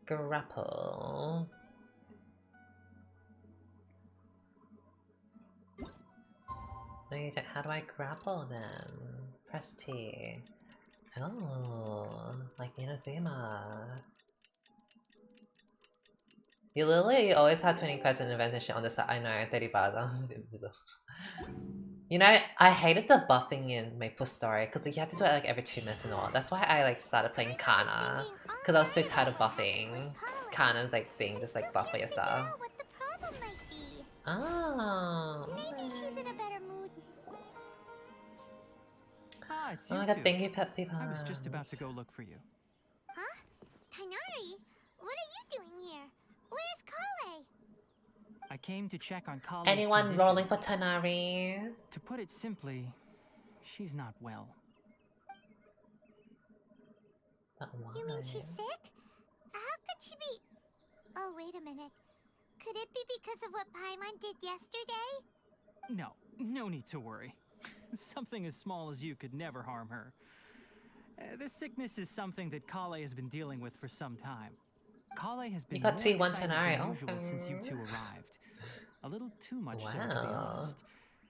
grapple? No, you don't. How do I grapple them? Press T. Oh, like Inazuma. You literally always have 20 quests and events and shit on the side. I know, 30 bars. You know, I hated the buffing in Maple Story because you have to do it like every 2 minutes and all. That's why I like started playing Kana, because I was so tired of buffing. Kana's like being just like buff for yourself. What the problem might be. Oh. Maybe she's in a better mood. Ah, it's Oh you my god, two. thank you, Pepsi Pants. I was just about to go look for you. Huh? Tighnari? What are you doing here? Where's Collei? I came to check on Collei's Anyone condition. rolling for Tighnari? To put it simply, she's not well. But why? You mean she's sick? How could she be... Oh, wait a minute. Could it be because of what Paimon did yesterday? No need to worry. Something as small as you could never harm her. This sickness is something that Collei has been dealing with for some time. Collei has been got to see more one excited Tighnari, than usual since you okay. two arrived. A little too much so, to be Wow. honest.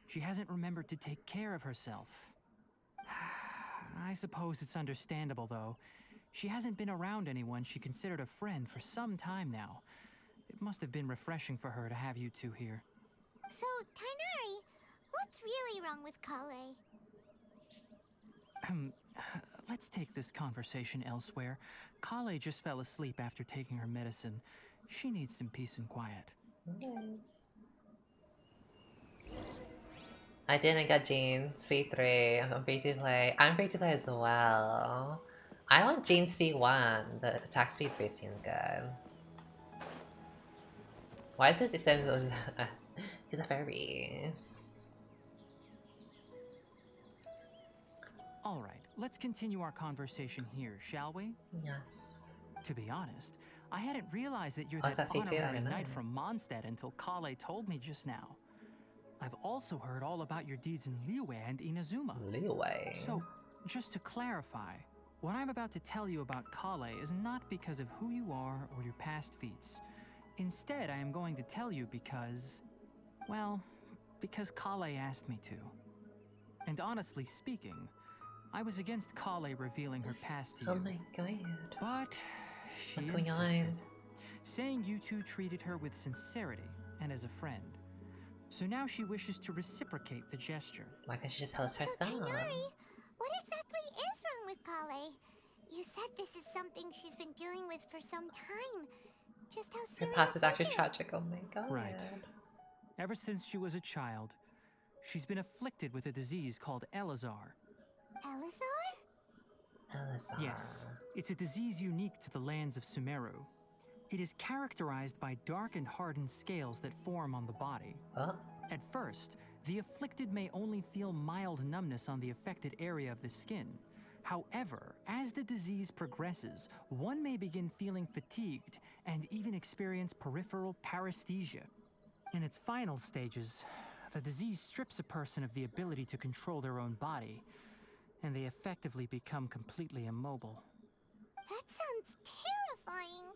She hasn't remembered to take care of herself. I suppose it's understandable, though. She hasn't been around anyone she considered a friend for some time now. It must have been refreshing for her to have you two here. So, Tighnari, what's really wrong with Collei? Let's take this conversation elsewhere. Collei just fell asleep after taking her medicine. She needs some peace and quiet. Okay. I didn't get Jean C3. I'm free to play. I'm free to play as well. I want Jean C1. The attack speed boost seems good. Why is this extended? He's a fairy. Alright, let's continue our conversation here, shall we? Yes. To be honest, I hadn't realized that you're Oh, is that that C2? I honorary didn't know. knight from Mondstadt until Collei told me just now. I've also heard all about your deeds in Liyue and Inazuma. Liyue. So, just to clarify, what I'm about to tell you about Collei is not because of who you are or your past feats. Instead, I am going to tell you because... well, because Collei asked me to. And honestly speaking, I was against Collei revealing her past to you. Oh my god. But she What's going insisted, on? saying you two treated her with sincerity and as a friend. So now she wishes to reciprocate the gesture. Why can't she just tell us So, herself? Tighnari, what exactly is wrong with Collei? You said this is something she's been dealing with for some time. Just how Her serious past is actually it? tragic. Oh my god. Right. Ever since she was a child, she's been afflicted with a disease called Elazar. Elazar? Elazar. Yes, it's a disease unique to the lands of Sumeru. It is characterized by dark and hardened scales that form on the body. At first, the afflicted may only feel mild numbness on the affected area of the skin. However, as the disease progresses, one may begin feeling fatigued and even experience peripheral paresthesia. In its final stages, the disease strips a person of the ability to control their own body, and they effectively become completely immobile. That sounds terrifying.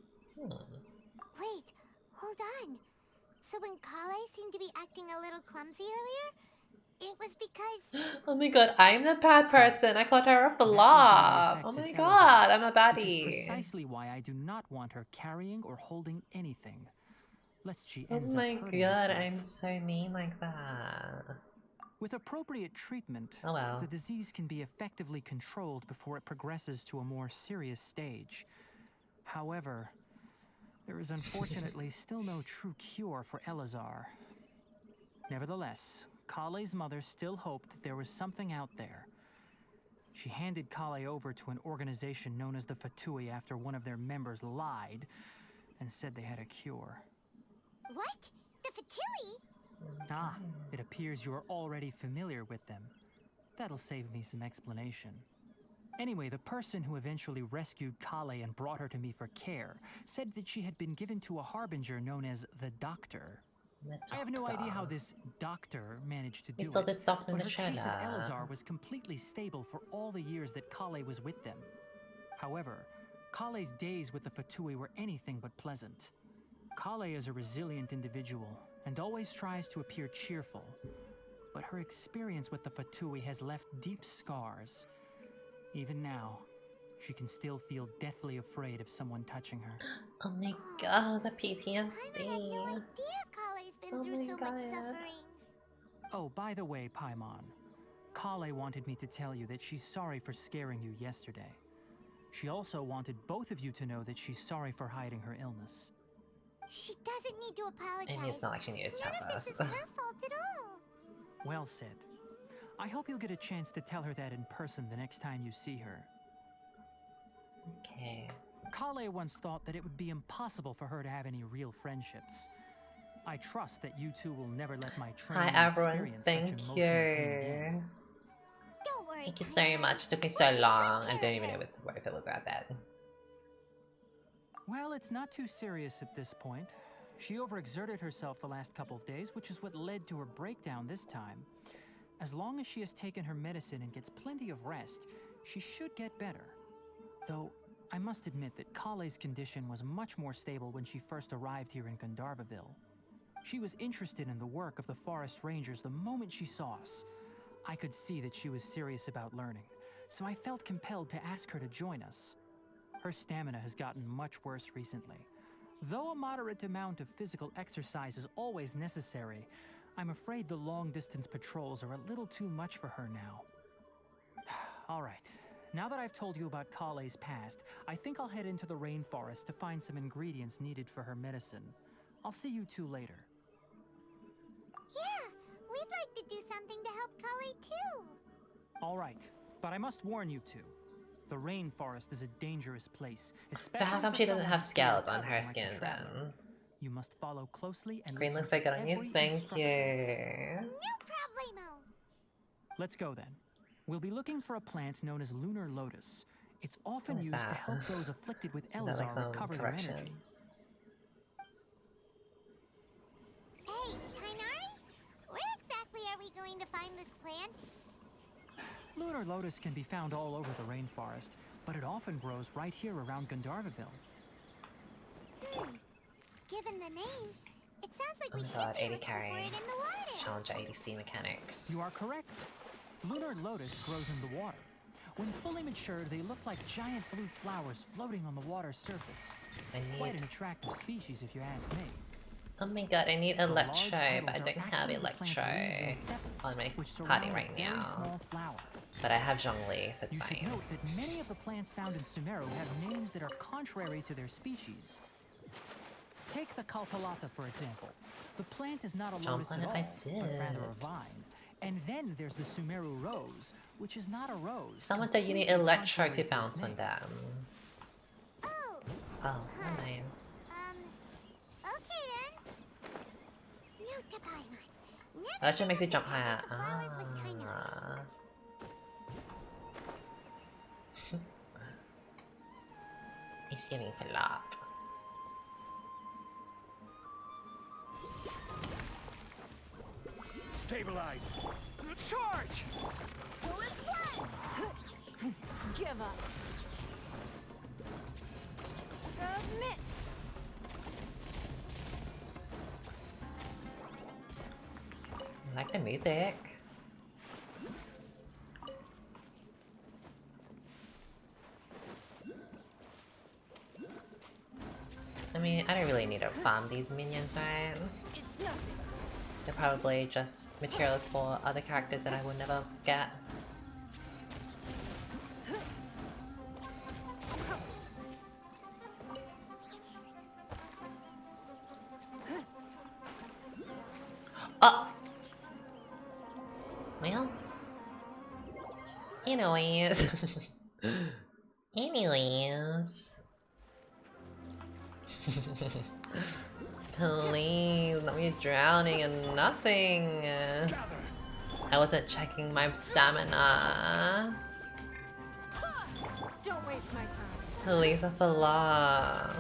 Wait, hold on. So when Collei seemed to be acting a little clumsy earlier, it was because... Oh my god, I'm the bad person. I called her a flop. Oh my god, I'm a baddie. Which is precisely why I do not want her carrying or holding anything, lest she Oh ends my up hurting god, herself. I'm so mean like that. With appropriate treatment, Oh well. the disease can be effectively controlled before it progresses to a more serious stage. However, there is unfortunately still no true cure for Elazar. Nevertheless, Collei's mother still hoped that there was something out there. She handed Collei over to an organization known as the Fatui after one of their members lied and said they had a cure. What? The Fatui? Ah, it appears you are already familiar with them. That'll save me some explanation. Anyway, the person who eventually rescued Collei and brought her to me for care said that she had been given to a harbinger known as the Doctor. I have no idea how this doctor managed to do It's all it, this doctor in but the her case of trailer. Elazar was completely stable for all the years that Collei was with them. However, Collei's days with the Fatui were anything but pleasant. Collei is a resilient individual and always tries to appear cheerful, but her experience with the Fatui has left deep scars. Even now, she can still feel deathly afraid of someone touching her. Oh my god, the PTSD. I had no idea Collei's been Oh through my so much God. suffering. Oh, by the way, Paimon, Collei wanted me to tell you that she's sorry for scaring you yesterday. She also wanted both of you to know that she's sorry for hiding her illness. She doesn't need to apologize. I mean, it's not like she needed to None tell of us. this is her fault at all. Well said. I hope you'll get a chance to tell her that in person the next time you see her. Okay. Collei once thought that it would be impossible for her to have any real friendships. I trust that you two will never let my training Hi everyone, experience thank such emotional pain again. you. Don't worry, Thank you Tighnari. so much. It took me so We'll take long. good I care don't of even know her. if it was worth it. Well, it's not too serious at this point. She overexerted herself the last couple of days, which is what led to her breakdown this time. As long as she has taken her medicine and gets plenty of rest, she should get better. Though, I must admit that Collei's condition was much more stable when she first arrived here in Gandharva Ville. She was interested in the work of the forest rangers the moment she saw us. I could see that she was serious about learning, so I felt compelled to ask her to join us. Her stamina has gotten much worse recently. Though a moderate amount of physical exercise is always necessary, I'm afraid the long-distance patrols are a little too much for her now. All right, now that I've told you about Collei's past, I think I'll head into the rainforest to find some ingredients needed for her medicine. I'll see you two later. Yeah, we'd like to do something to help Collei too. All right, but I must warn you two. The rainforest is a dangerous place, So especially how come for she doesn't someone have who's still scales on her recovering like a skin traveler. then? You must follow closely and Green listen looks like to good on you. every Thank instruction. you. No problemo. Let's go then. We'll be looking for a plant known as Lunar lotus. It's often What is used to that? help those afflicted with Is that like Elazar some recover their correction? energy. Hey, Tighnari, where exactly are we going to find this plant? Lunar lotus can be found all over the rainforest, but it often grows right here around Gandharva Ville. Given the name, it sounds like Oh we my should god, be 80 looking for carry. it in the water. Challenge ADC mechanics. You are correct. Lunar lotus grows in the water. When fully matured, they look like giant blue flowers floating on the water's surface. I Quite need. an attractive species, if you ask me. Oh my god, I need The large electro, but I petals are don't have actually the plant's electro leaves and sepals, on my which party surround a right very now. small flower. But I have Zhongli, so it's You should fine. note that many of the plants found in Sumeru have names that are contrary to their species. Take the Kalpalata, for example. The plant is not a Jump lotus on at it, all, I but rather a did. vine. And then there's the Sumeru rose, which is not a rose. Someone said you need completely electro contrary to its bounce on name. them. Oh, Oh, never mind. to Paimon. That actually makes you jump higher. Flowers with Tighnari. He's giving for love. Stabilize. Charge. Pull his flag. Give up. Submit. I like the music. I mean, I don't really need to farm these minions, right? It's nothing. They're probably just materials for other characters that I would never get. Oh! Well... Anyways... Anyways... Please, not me drowning and nothing. I wasn't checking my stamina. Don't waste my time. Please, for love.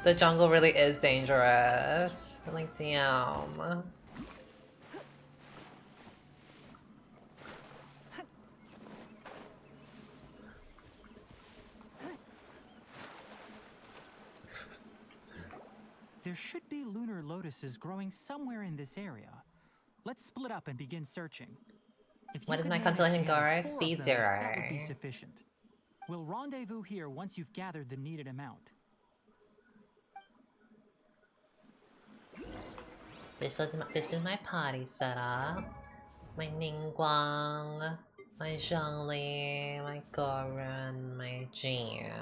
The jungle really is dangerous. Like, damn. There should be lunar lotuses growing somewhere in this area. Let's split up and begin searching. If What you is could my manage to constellation, gather Gara? 4 of Seed them, 0. that would be sufficient. We'll rendezvous here once you've gathered the needed amount. This is my party setup. My Ningguang, my Zhongli, my Goran, my Jin.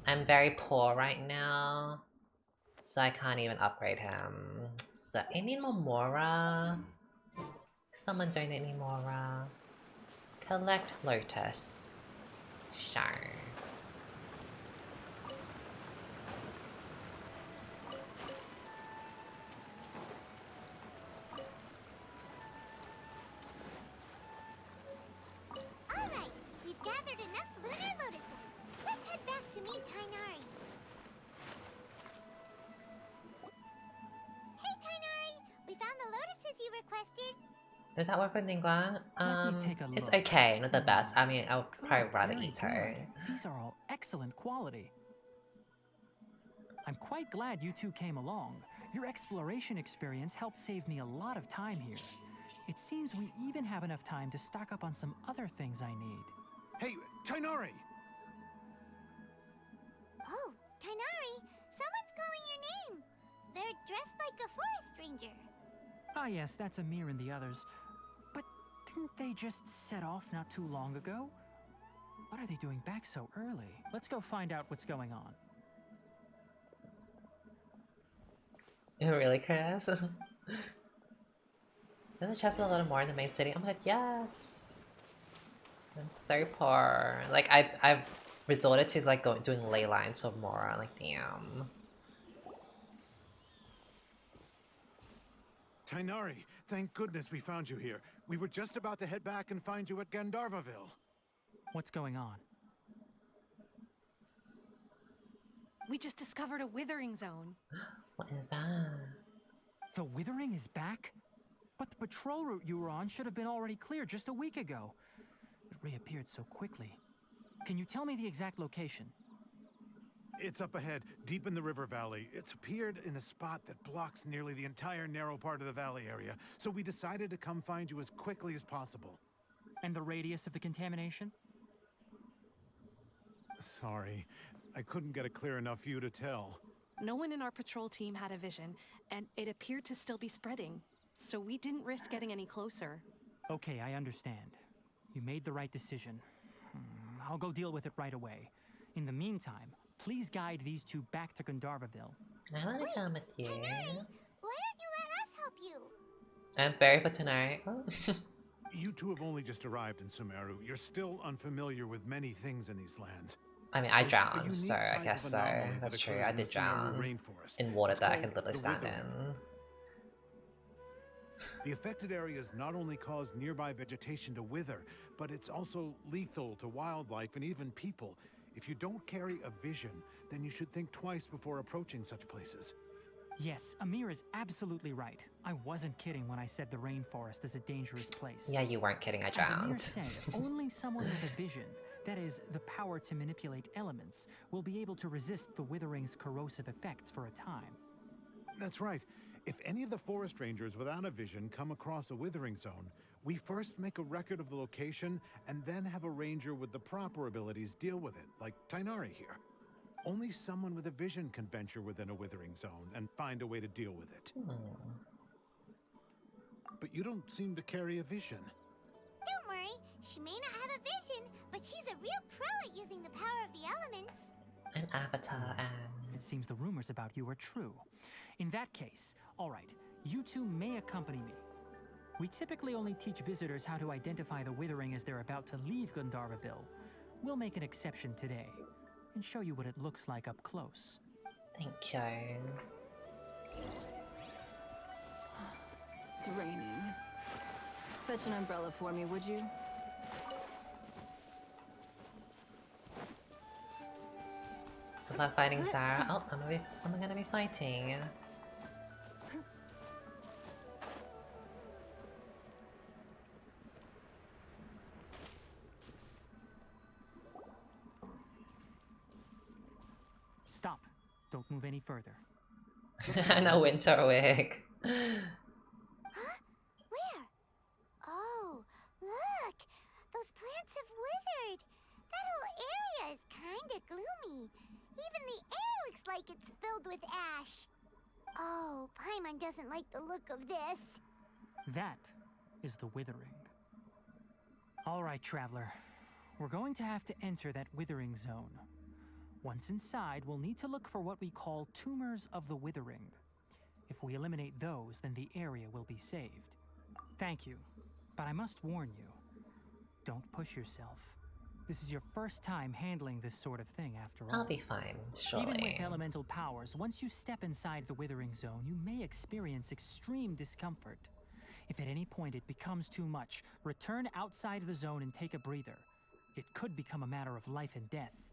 I'm very poor right now, so I can't even upgrade him. So I need more Mora. Someone donate me Mora. Collect lotus. Sure. Alright, we've gathered enough lunar lotuses. Let's head back to meet Tighnari. Hey Tighnari, we found the lotuses you requested. Does that work with Ningguang? Let me take a It's look. okay, not the best. I mean, I would probably Good, rather very eat her. good. These are all excellent quality. I'm quite glad you two came along. Your exploration experience helped save me a lot of time here. It seems we even have enough time to stock up on some other things I need. Hey, Tighnari! Oh, Tighnari, someone's calling your name. They're dressed like a forest ranger. Ah yes, that's Amir and the others. But didn't they just set off not too long ago? What are they doing back so early? Let's go find out what's going on. Really, Chris? There's a chest a little more in the main city. I'm like, yes. I'm so poor. Like I've resorted to like doing ley lines of Mora. Like damn. Tighnari, thank goodness we found you here. We were just about to head back and find you at Gandharva Ville. What's going on? We just discovered a withering zone. What is that? The Withering is back? But the patrol route you were on should have been already clear just a week ago. It reappeared so quickly. Can you tell me the exact location? It's up ahead, deep in the river valley. It's appeared in a spot that blocks nearly the entire narrow part of the valley area, so we decided to come find you as quickly as possible. And the radius of the contamination? Sorry, I couldn't get a clear enough view to tell. No one in our patrol team had a vision, and it appeared to still be spreading. So we didn't risk getting any closer. Okay, I understand. You made the right decision. I'll go deal with it right away. In the meantime, please guide these two back to Gandharvaville. I want to come with you. Tighnari, why don't you let us help you? I'm very for tonight. You two have only just arrived in Sumeru. You're still unfamiliar with many things in these lands. I mean, I There's a drowned, unique so I type guess of so. anomaly that That's true. occurs I in the did Sumeru drown rainforest. in water It's that I called could literally the stand Withering. in. The affected areas not only cause nearby vegetation to wither, but it's also lethal to wildlife and even people. If you don't carry a vision, then you should think twice before approaching such places. Yes, Amir is absolutely right. I wasn't kidding when I said the rainforest is a dangerous place. Yeah, you weren't kidding, I As Amir drowned. said, only someone with a vision, that is, the power to manipulate elements, will be able to resist the Withering's corrosive effects for a time. That's right. If any of the forest rangers without a vision come across a withering zone, we first make a record of the location and then have a ranger with the proper abilities deal with it, like Tighnari here. Only someone with a vision can venture within a withering zone and find a way to deal with it. But you don't seem to carry a vision. Don't worry, she may not have a vision, but she's a real pro at using the power of the elements. An avatar and... It seems the rumors about you are true. In that case, all right, you two may accompany me. We typically only teach visitors how to identify the Withering as they're about to leave Gandharva Ville. We'll make an exception today and show you what it looks like up close. Thank you. It's raining. Fetch an umbrella for me, would you? Good luck fighting Zara. Oh, I'm gonna be fighting. Stop. Don't move any further. And a winter wig. Huh? Where? Oh, look! Those plants have withered! That whole area is kinda gloomy. Even the air looks like it's filled with ash. Oh, Paimon doesn't like the look of this. That is the Withering. All right, traveler. We're going to have to enter that Withering zone. Once inside, we'll need to look for what we call tumors of the Withering. If we eliminate those, then the area will be saved. Thank you, but I must warn you. Don't push yourself. This is your first time handling this sort of thing, after all. I'll be fine, surely. Even with elemental powers, once you step inside the Withering zone, you may experience extreme discomfort. If at any point it becomes too much, return outside the zone and take a breather. It could become a matter of life and death.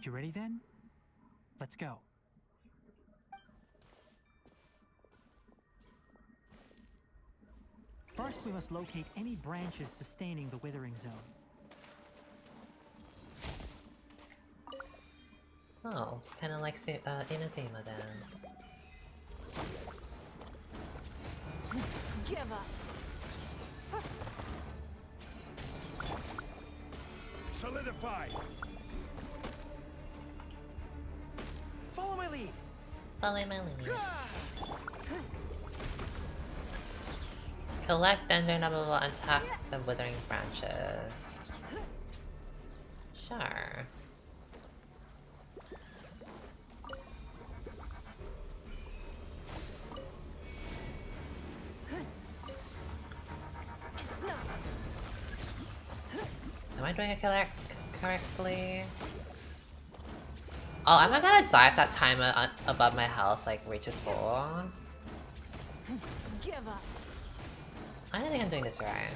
You ready then? Let's go. First, we must locate any branches sustaining the Withering zone. Oh, it's kind of like Inazuma then. Give up. Solidify. Follow my lead. Follow my lead. Collect Dendro Archon and tap the withering branches. Sure. It's not. Am I doing it correctly? Oh, am I gonna die if that timer above my health like reaches 4? Give up. I don't think I'm doing this right.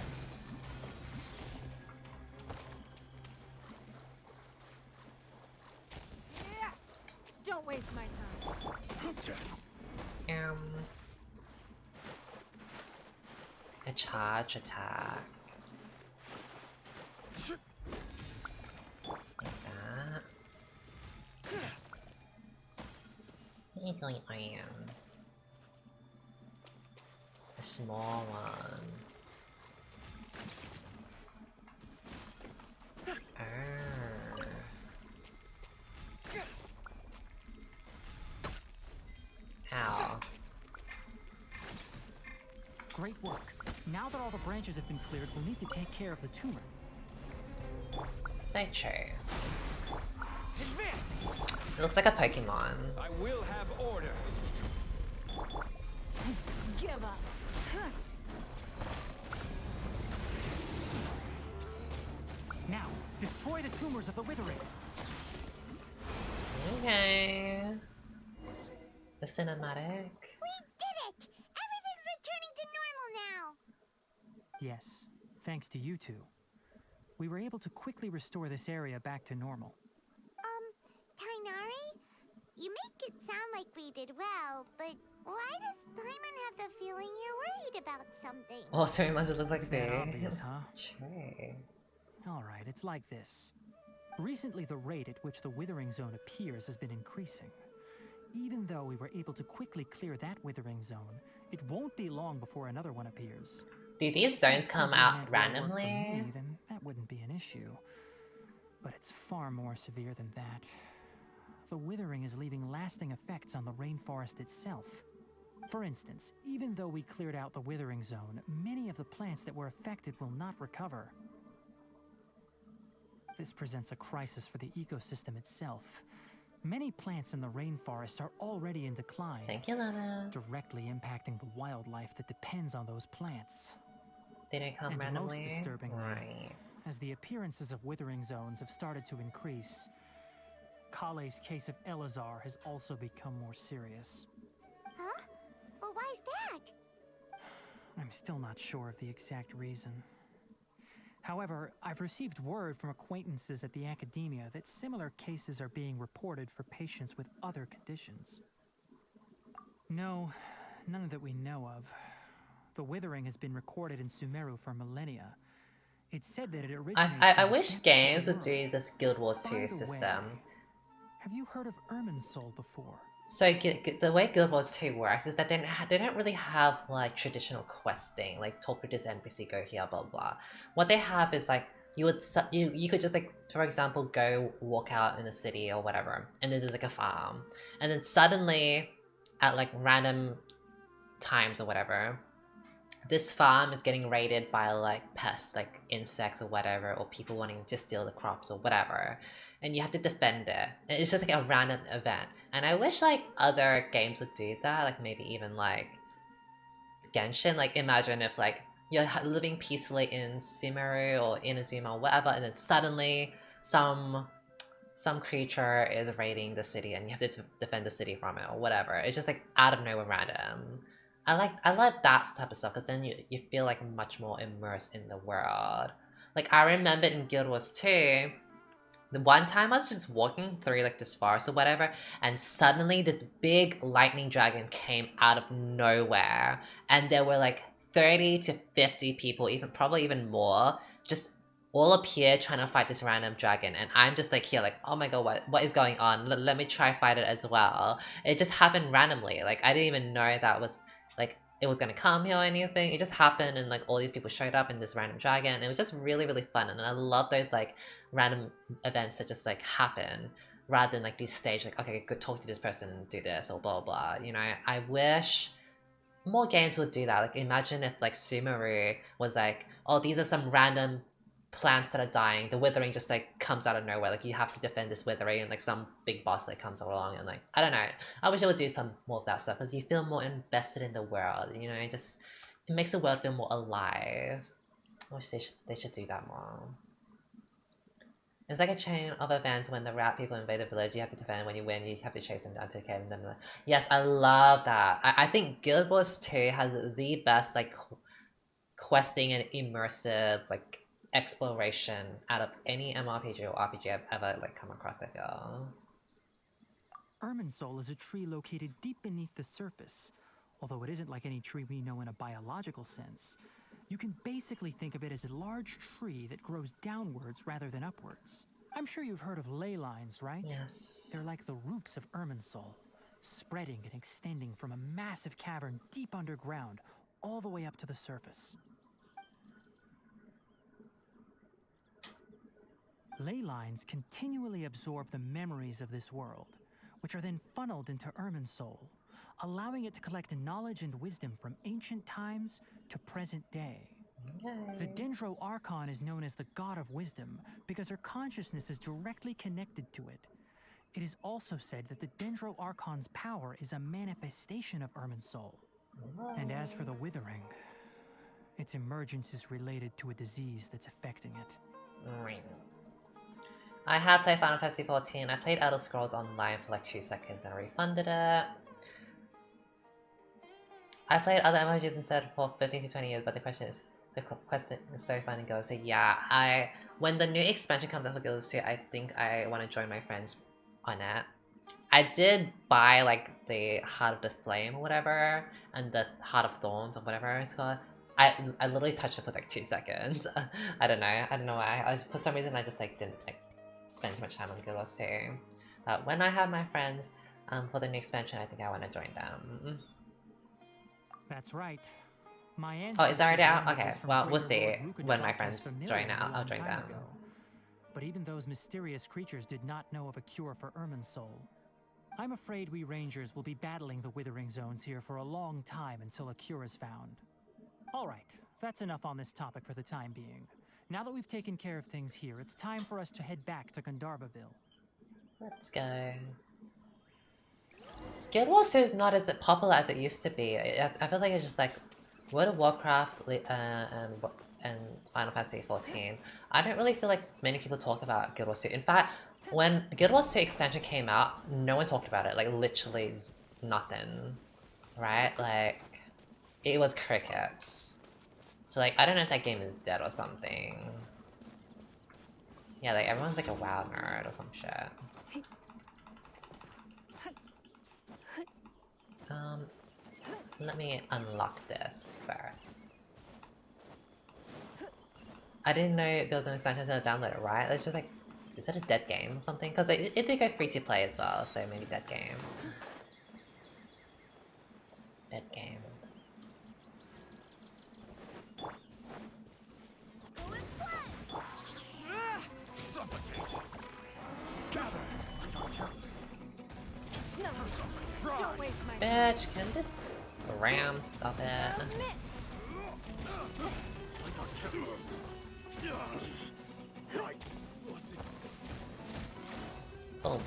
Don't waste my time. A charge attack. Like that. What is going on? A small one. Ow. Great work. Now that all the branches have been cleared, we'll need to take care of the tumor. So true. Advance. It looks like a Pokemon. I will have order. Give up. Now, destroy the tumors of the Withering. Okay. The cinematic. We did it! Everything's returning to normal Yes, thanks to you two. We were able to quickly restore this area back to normal. Tighnari? You make it sound like we did well, but why does Paimon have the feeling you're worried about something? Oh, 3 months it look like It's that they. obvious, huh? True. Alright, it's like this. Recently, the rate at which the Withering Zone appears has been increasing. Even though we were able to quickly clear that Withering Zone, it won't be long before another one appears. Do these zones come out randomly? Me, then that wouldn't be an issue. But it's far more severe than that. The Withering is leaving lasting effects on the rainforest itself. For instance, even though we cleared out the Withering Zone, many of the plants that were affected will not recover. This presents a crisis for the ecosystem itself. Many plants in the rainforest are already in decline. Thank you, Lunar. Directly impacting the wildlife that depends on those plants. They didn't come And randomly? most disturbingly, Right. as the appearances of Withering Zones have started to increase, Collei's case of Elazar has also become more serious. Huh? Well, why's that? I'm still not sure of the exact reason. However, I've received word from acquaintances at the academia that similar cases are being reported for patients with other conditions. No, none that we know of. The Withering has been recorded in Sumeru for millennia. It's said that it originated. I wish games would do this Guild Wars 2 system. Have you heard of Irminsul before? So the way Guild Wars 2 works is that they don't really have like traditional questing, like talk with this NPC, go here, blah blah. What they have is like you could just like, for example, go walk out in a city or whatever, and then there's like a farm, and then suddenly at like random times or whatever, this farm is getting raided by like pests, like insects or whatever, or people wanting to steal the crops or whatever, and you have to defend it. And it's just like a random event. And I wish like other games would do that, like maybe even like Genshin. Like imagine if like you're living peacefully in Sumeru or Inazuma or whatever, and then suddenly some creature is raiding the city and you have to defend the city from it or whatever. It's just like out of nowhere random. I like that type of stuff, because then you feel like much more immersed in the world. Like I remember in Guild Wars 2, the one time I was just walking through like this forest or whatever, and suddenly this big lightning dragon came out of nowhere, and there were like 30 to 50 people, probably even more, just all appear trying to fight this random dragon, and I'm just like here like, oh my god, what is going on? Let me try fight it as well. It just happened randomly. Like I didn't even know that was like it was gonna come here or anything. It just happened, and like all these people showed up in this random dragon. It was just really, really fun, and I love those like random events that just like happen rather than like these stage like, okay, go talk to this person, do this or blah blah. You know, I wish more games would do that. Like imagine if like Sumeru was like, oh, these are some random plants that are dying. The Withering just like comes out of nowhere. Like you have to defend this Withering, and like some big boss like comes along, and like I don't know. I wish I would do some more of that stuff, because you feel more invested in the world. You know, it makes the world feel more alive. I wish they should do that more. It's like a chain of events. When the rat people invade the village, you have to defend. When you win, you have to chase them down to the cave. And then, yes, I love that. I think Guild Wars 2 has the best like questing and immersive like exploration out of any MMORPG or RPG I've ever like come across. I feel. Irminsul is a tree located deep beneath the surface. Although it isn't like any tree we know in a biological sense, you can basically think of it as a large tree that grows downwards rather than upwards. I'm sure you've heard of ley lines, right? Yes. They're like the roots of Irminsul, spreading and extending from a massive cavern deep underground all the way up to the surface. Ley lines continually absorb the memories of this world, which are then funneled into Irminsul, allowing it to collect knowledge and wisdom from ancient times to present day. Okay. The Dendro Archon is known as the God of Wisdom because her consciousness is directly connected to it. It is also said that the Dendro Archon's power is a manifestation of Irminsul. And as for the Withering, its emergence is related to a disease that's affecting it. I have played Final Fantasy XIV. I played Elder Scrolls Online for like 2 seconds and refunded it. I played other MMORPGs instead for 15 to 20 years, but the question is, The question is so fun and goes, so yeah, when the new expansion comes out for Guild Wars 2, I think I want to join my friends on it. I did buy like the Heart of the Flame or whatever, and the Heart of Thorns or whatever it's called. I literally touched it for like 2 seconds. I don't know why. For some reason I just like didn't like spend too much time on Guild Wars 2. When I have my friends for the new expansion, I think I want to join them. That's right. My Oh, it's already out? learned Okay, this from well, we'll Greater see Lord when my Rukadevaka's friends join familiars a out. I'll long join time them. ago. But even those mysterious creatures did not know of a cure for Irminsul. I'm afraid we Rangers will be battling the Withering Zones here for a long time until a cure is found. Alright, that's enough on this topic for the time being. Now that we've taken care of things here, it's time for us to head back to Gandharvaville. Let's go. Guild Wars 2 is not as popular as it used to be. I feel like it's just like World of Warcraft and Final Fantasy 14. I don't really feel like many people talk about Guild Wars 2. In fact, when Guild Wars 2 expansion came out, no one talked about it. Like literally nothing, right? Like it was crickets. So like I don't know if that game is dead or something. Yeah, like everyone's like a WoW nerd or some shit. Let me unlock this first. I didn't know there was an expansion to download it, right? It's just like, is that a dead game or something? Because it did go free to play as well, so maybe dead game. Dead game. Don't waste my Bitch, can this ram stop it? Boom.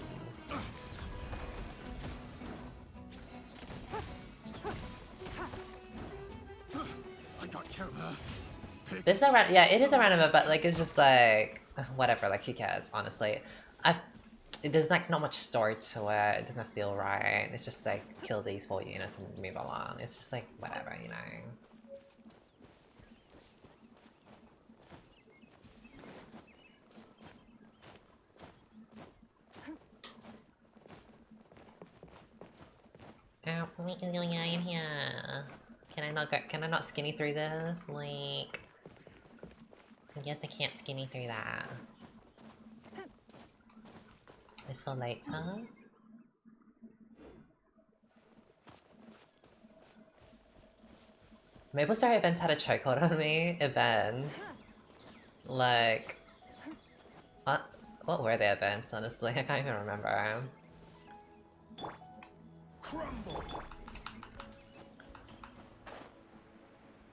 This is a random, yeah, it is a random, but like it's just like whatever, like who cares, honestly. There's like not much story to it. It doesn't feel right. It's just like kill these 4 units and move along. It's just like whatever, you know. What is going on in here? Can I not skinny through this? Like, I guess I can't skinny through that. It's for later. Maple Story events had a chokehold on me. Events. Like, what were the events, honestly? I can't even remember. Crumble.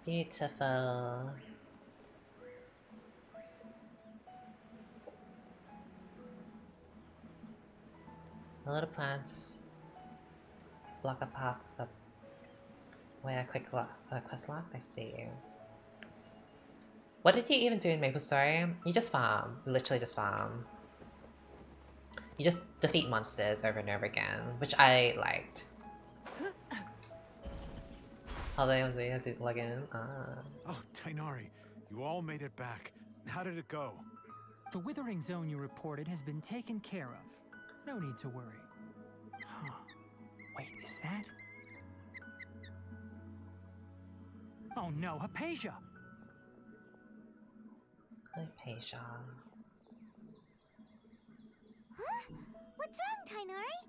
Beautiful. A lot of plants. Block a path. Wait, a quick quest log? I see. What did you even do in Maple Story? You just farm. You literally just farm. You just defeat monsters over and over again, which I liked. Oh, they have to log in? Ah. Oh, Tighnari, you all made it back. How did it go? The Withering Zone you reported has been taken care of. No need to worry. Huh. Wait, is that? Oh no, Hypasia! Hypasia. Huh? What's wrong, Tighnari?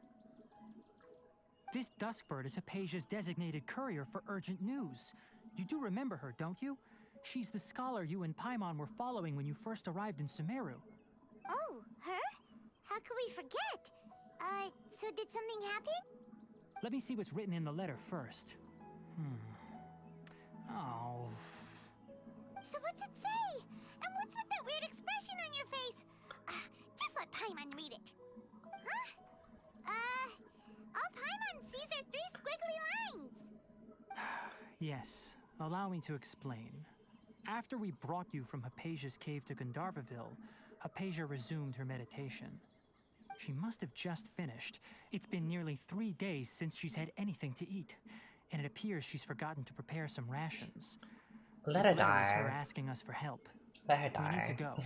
This Duskbird is Hypasia's designated courier for urgent news. You do remember her, don't you? She's the scholar you and Paimon were following when you first arrived in Sumeru. Oh, her? How could we forget? So did something happen? Let me see what's written in the letter first. Oh. So what's it say? And what's with that weird expression on your face? Just let Paimon read it. Huh? All Paimon sees are 3 squiggly lines. Yes, allow me to explain. After we brought you from Hypasia's cave to Gandharvaville, Hypasia resumed her meditation. She must have just finished. It's been nearly 3 days since she's had anything to eat, and it appears she's forgotten to prepare some rations. Let This her letter was her die. asking us for help. Let her We need to die. go.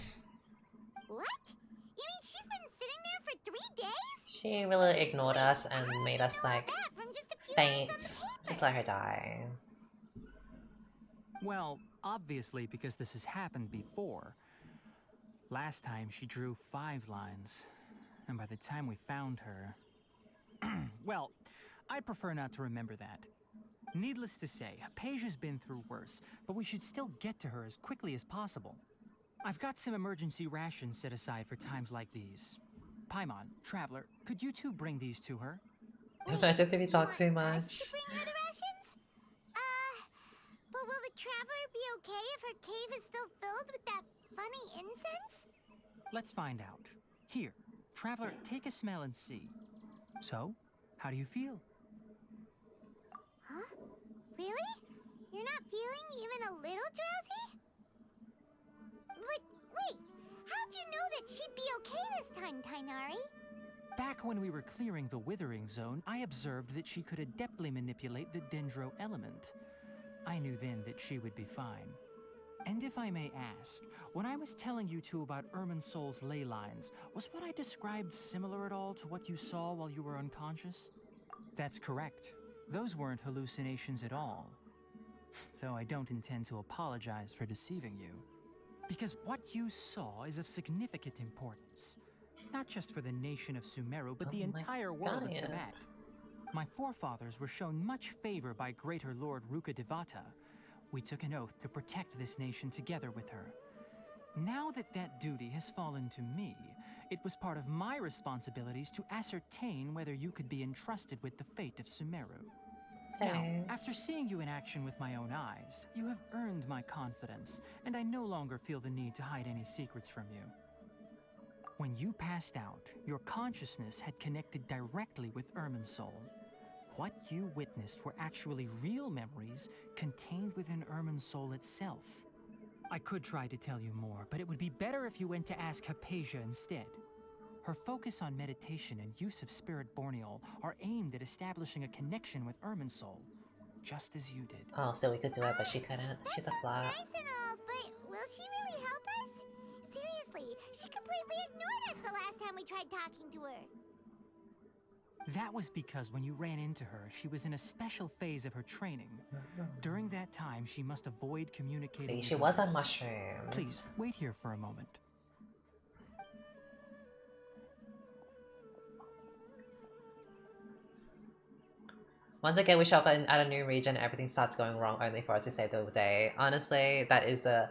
What? You mean she's been sitting there for 3 days? She really ignored us and How made did you us know all like that from just a few lines on the faint. paper? Just let her die. Well, obviously because this has happened before. Last time she drew 5 lines, and by the time we found her... well, I'd prefer not to remember that. Needless to say, Hypasia's been through worse, but we should still get to her as quickly as possible. I've got some emergency rations set aside for times like these. Paimon, Traveler, could you two bring these to her? Imagine if we You talk want too us much. to bring her the rations? But will the Traveler be okay if her cave is still filled with that funny incense? Let's find out. Here, Traveler, take a smell and see. So, how do you feel? Huh? Really? You're not feeling even a little drowsy? But wait, how'd you know that she'd be okay this time, Tighnari? Back when we were clearing the Withering zone, I observed that she could adeptly manipulate the Dendro element. I knew then that she would be fine. And if I may ask, when I was telling you two about Irminsul's ley lines, was what I described similar at all to what you saw while you were unconscious? That's correct. Those weren't hallucinations at all. Though I don't intend to apologize for deceiving you. Because what you saw is of significant importance. Not just for the nation of Sumeru, but the entire world of Tibet. My forefathers were shown much favor by Greater Lord Rukkhadevata. We took an oath to protect this nation together with her. Now that that duty has fallen to me, it was part of my responsibilities to ascertain whether you could be entrusted with the fate of Sumeru. Now, after seeing you in action with my own eyes, you have earned my confidence, and I no longer feel the need to hide any secrets from you. When you passed out, your consciousness had connected directly with Irminsul. What you witnessed were actually real memories contained within Irminsul itself. I could try to tell you more, but it would be better if you went to ask Hypasia instead. Her focus on meditation and use of Spirit Borneal are aimed at establishing a connection with Irminsul, just as you did. Oh, so we could do it, but she couldn't. She's a flop. Nice and all, but will she really help us? Seriously, she completely ignored us the last time we tried talking to her. That was because when you ran into her, she was in a special phase of her training. During that time, she must avoid communicating. See, she with was on others. mushrooms. Please, wait here for a moment. Once again, we show up at a new region, everything starts going wrong only for us to save the day. Honestly, that is the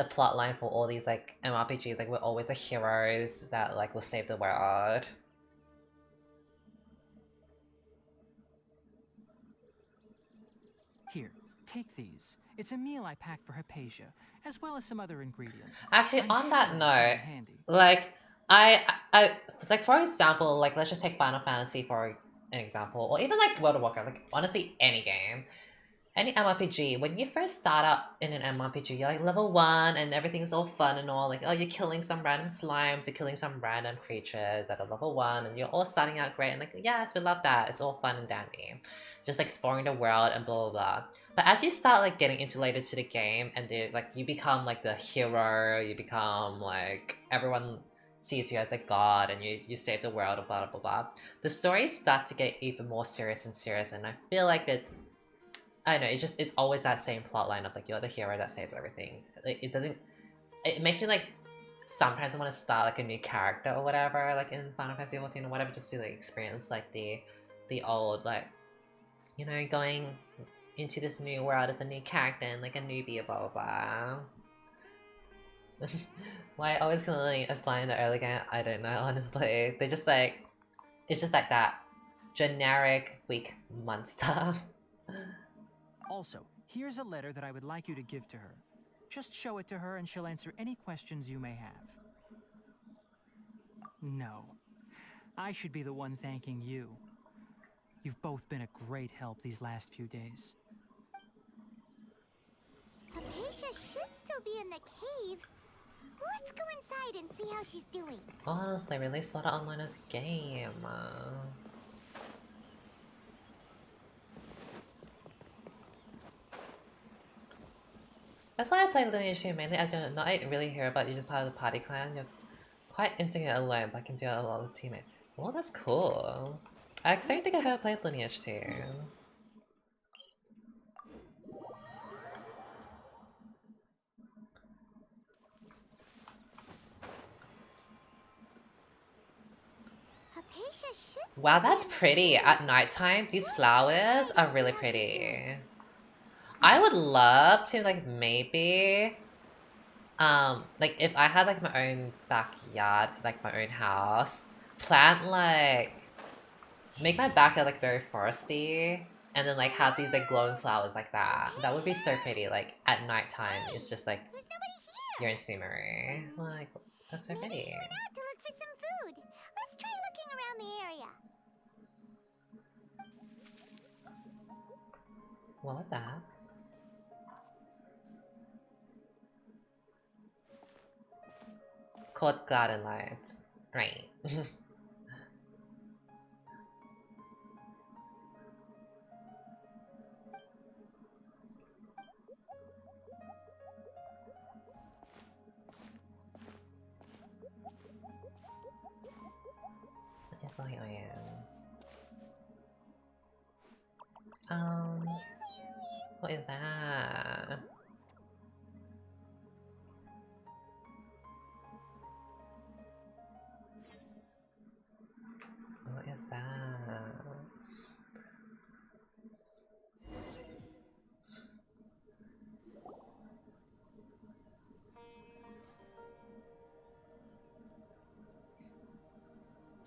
plot line for all these like MMORPGs. Like, we're always the heroes that like will save the world. Here, take these. It's a meal I packed for Hypasia, as well as some other ingredients. Actually, I'm on sure that they'll note, come in handy. like I like, for example, like let's just take Final Fantasy for an example, or even like World of Warcraft. Like, honestly, any game, any MMORPG, when you first start out in an MMORPG, you're like level 1 and everything's all fun and all, like, oh, you're killing some random slimes, you're killing some random creatures that are level 1, and you're all starting out great, and like, yes, we love that, it's all fun and dandy. Just like exploring the world and blah blah blah. But as you start like getting into later to the game, and like you become like the hero, you become like, everyone sees you as a god, and you save the world, blah blah blah. The stories start to get even more serious and serious, and I feel like it's, I don't know, it's always that same plot line of like, you're the hero that saves everything. Like, it makes me like, sometimes I want to start like a new character or whatever, like in Final Fantasy 14 or whatever, just to like experience like the old, like, you know, going into this new world as a new character and like a newbie, blah blah blah. Why I always calling a slime in the early game, I don't know, honestly. They just like, it's just like that generic weak monster. Also, here's a letter that I would like you to give to her. Just show it to her and she'll answer any questions you may have. No. I should be the one thanking you. You've both been a great help these last few days. Hypatia should still be in the cave. Let's go inside and see how she's doing. Honestly, really sort of online of the game. That's why I play Lineage 2 mainly, as you're not really hear about, you're just part of the party clan. You're quite intimate alone, but can do a lot with teammates. Well, that's cool. I don't think I've ever played Lineage 2. Wow, that's pretty at nighttime. These flowers are really pretty. I would love to, like, maybe, like, if I had, like, my own backyard, like, my own house, plant, like, make my backyard, like, very foresty, and then, like, have these, like, glowing flowers like that. That would be so pretty, like, at nighttime, it's just, like, you're in Sumeru. Like, that's so pretty. Maybe she went out to look for some food. Let's try looking around the area. What was that? Cold garden lights. Right. What is going on? What is that? What is that?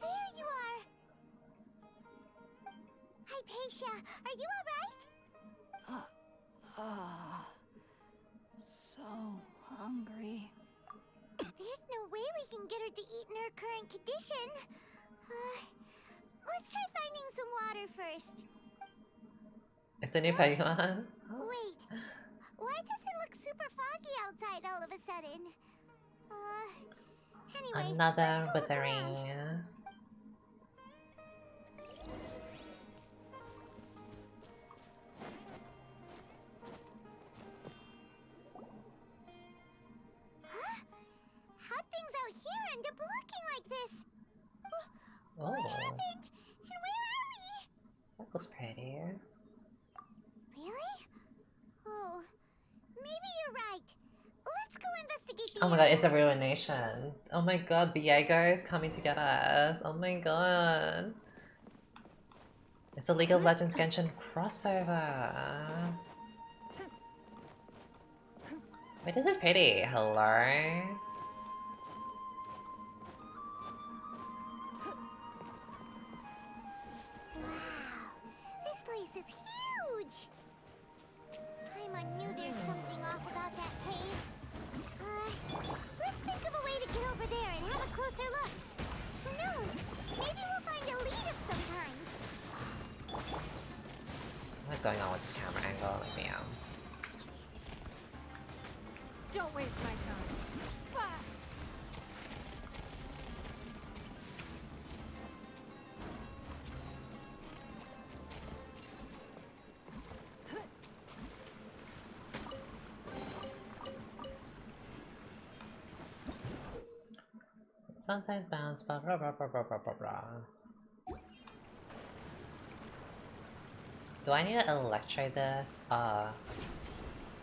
There you are! Hypasia, are you alright? So hungry. There's no way we can get her to eat in her current condition. Let's try finding some water first. It's a new Pokemon? Wait, why does it look super foggy outside all of a sudden? Anyway, Another Withering. How'd things out here end up looking like this? Oh, What happened? And where are we? that looks pretty. Really? Oh, maybe you're right. Let's go investigate the Oh my god, area. it's a ruination. Oh my god, Diego is coming to get us. Oh my god. It's a League of Legends Genshin crossover. Wait, this is pretty. Hello? Wow, this place is huge! Paimon knew there's something off about that cave. Let's think of a way to get over there and have a closer look. Who knows? Maybe we'll find a lead of some kind. What's going on with this camera angle? Like, damn. Don't waste my time. Sunset bounce, blah blah blah blah blah blah blah blah. Do I need to electrode this?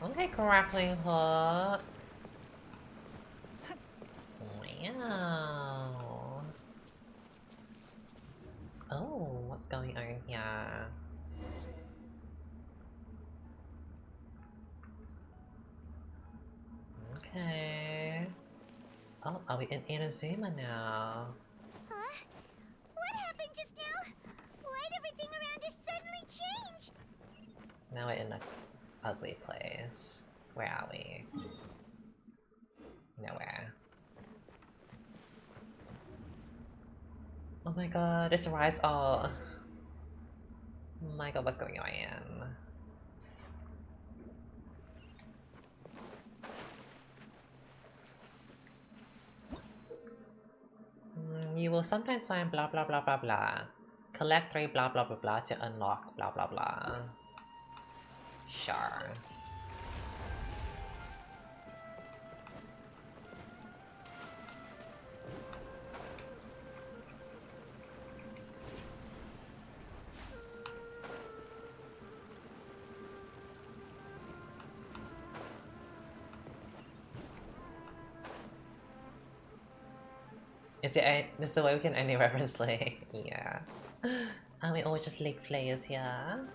Okay, grappling hook. Wow. Oh, what's going on here? Okay. Oh, are we in Inazuma now? Huh? What happened just now? Why'd everything around us suddenly change? Now we're in an ugly place. Where are we? Nowhere. Oh my god, it's Rise Oh my god, what's going on? You will sometimes find blah blah blah blah blah. Collect 3 blah blah blah blah to unlock blah blah blah. Sure. Is the way we can only reference League? Yeah. And we all just League players here.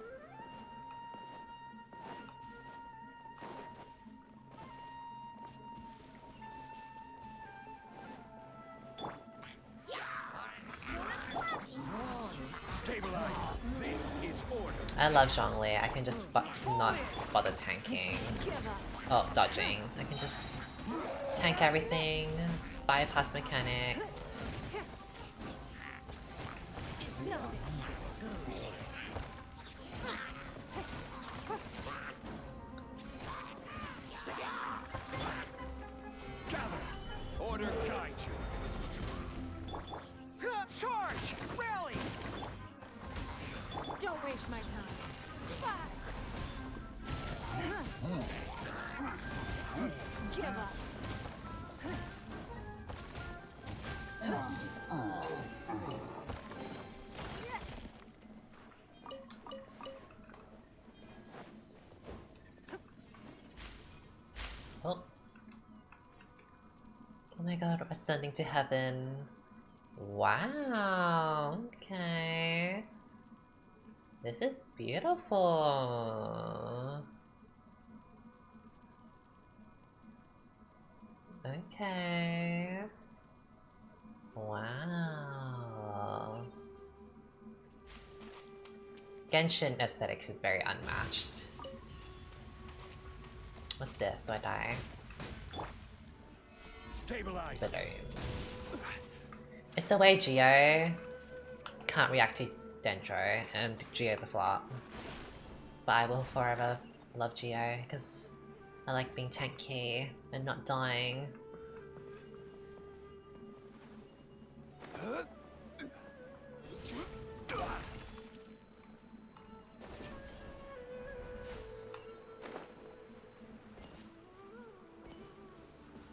Stabilize. This is order. I love Zhongli. I can just not bother tanking. Oh, dodging. I can just tank everything, bypass mechanics. Gather. Order guide you. Charge! Rally! Don't waste my time. Give up. Oh. Oh my god, we're ascending to heaven. Wow, okay. This is beautiful. Okay. Wow. Genshin aesthetics is very unmatched. What's this? Do I die? Stabilize. Balloon. It's the way Geo can't react to Dendro and Geo the flop. But I will forever love Geo because I like being tanky and not dying.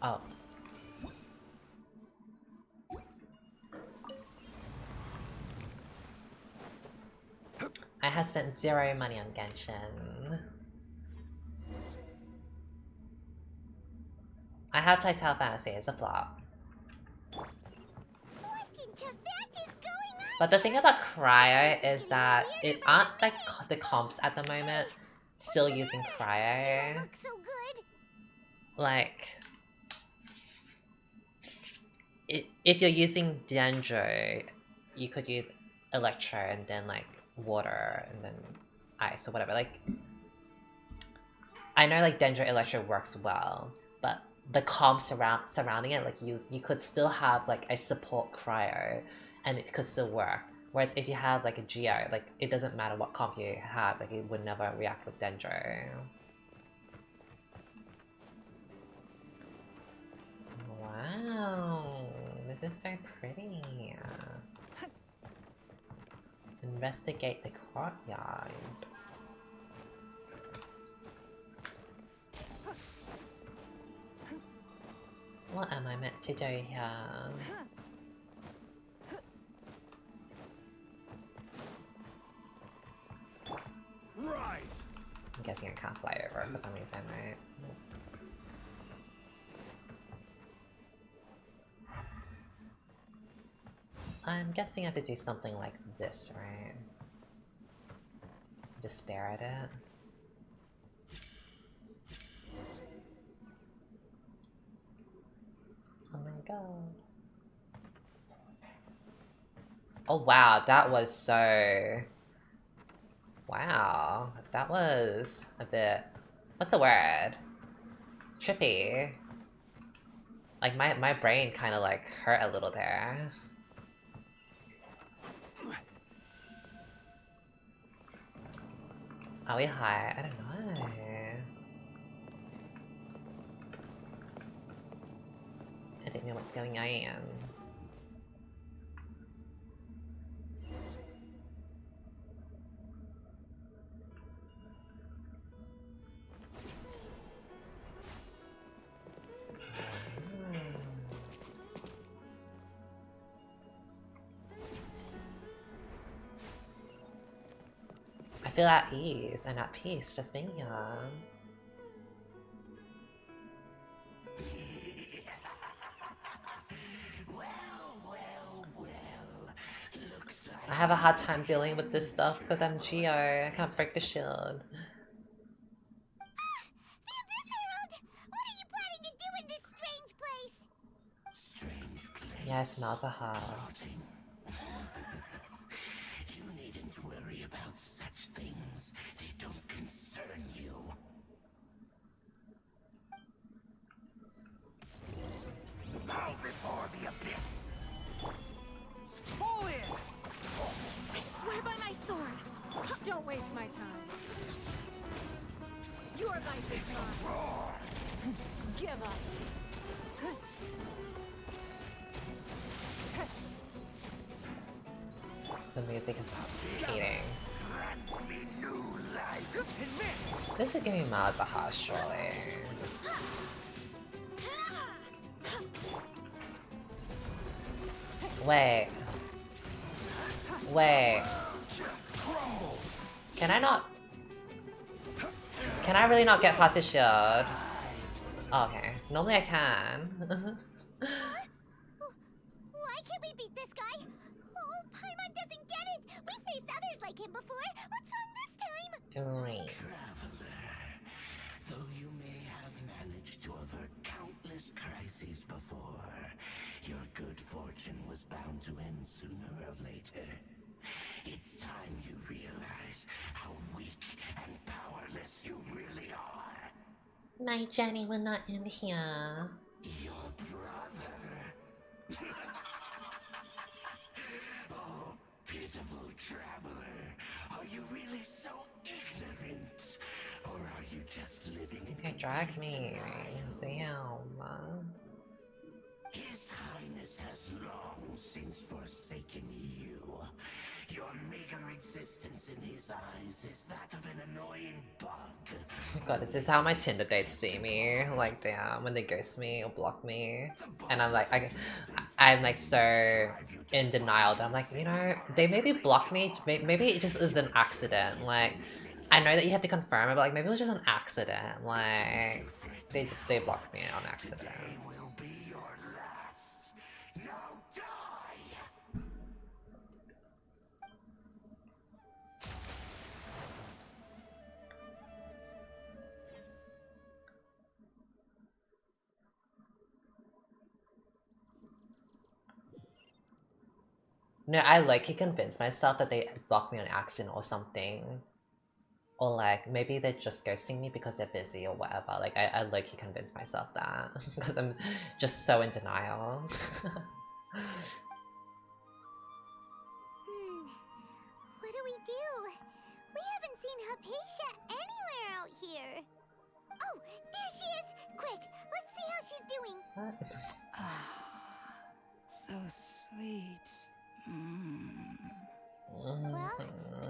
Oh. I have spent 0 money on Genshin. I have Title Fantasy, it's a flop. But the thing about Cryo is that it aren't like the comps at the moment still using Cryo. Like, if you're using Dendro, you could use Electro and then like water and then ice or whatever. Like, I know like Dendro Electro works well, but the comps surrounding it, like you could still have like a support Cryo and it could still work. Whereas if you have like a Geo, like it doesn't matter what comp you have, like it would never react with Dendro. Wow, this is so pretty. Investigate the courtyard. What am I meant to do here? Rise. I'm guessing I can't fly over for some reason, right? I'm guessing I have to do something like this, right? Just stare at it. Oh my god. Oh wow, that was so... Wow, that was a bit... What's the word? Trippy. Like my brain kind of like hurt a little there. Are we high? I don't know. I don't know what's going on. I feel at ease and at peace just being here. have a hard time dealing with this stuff because I'm Geo. I can't break the shield. Yeah, it smells a heart. You needn't worry about such things. They don't concern you. Bow before the abyss. Fall in! I swear by my sword! Don't waste my time. Your life is mine. Give up. The music is hating. This is giving Maz a heart, surely. Wait. Wait. Can I not? Can I really not get past his shield? Oh, okay. Normally I can. Why can't we beat this guy? Oh, Paimon doesn't get it! We faced others like him before! What's wrong this time? Right. Traveler, though you may have managed to avert countless crises before, your good fortune was bound to end sooner or later. It's time you realize how weak and powerless you really are. My journey will not end here. Your brother. Oh, pitiful traveler. Are you really so ignorant? Or are you just living in Okay, drag me. Damn. His Highness has long since forsaken you. Your meager existence in his eyes is that of an annoying bug. God, this is how my Tinder dates see me. Like, damn, when they ghost me or block me, and I'm like, I'm like so in denial that I'm like, you know, they maybe blocked me. Maybe it just is an accident. Like, I know that you have to confirm it, but like maybe it was just an accident. Like, they blocked me on accident. Will be your last. Now die. No, I like he convinced myself that they blocked me on accident or something. Or like maybe they're just ghosting me because they're busy or whatever. Like I like he convinced myself that because I'm just so in denial. What do we do? We haven't seen Hypasia anywhere out here. Oh, there she is! Quick, let's see how she's doing. What? So sweet. Well, the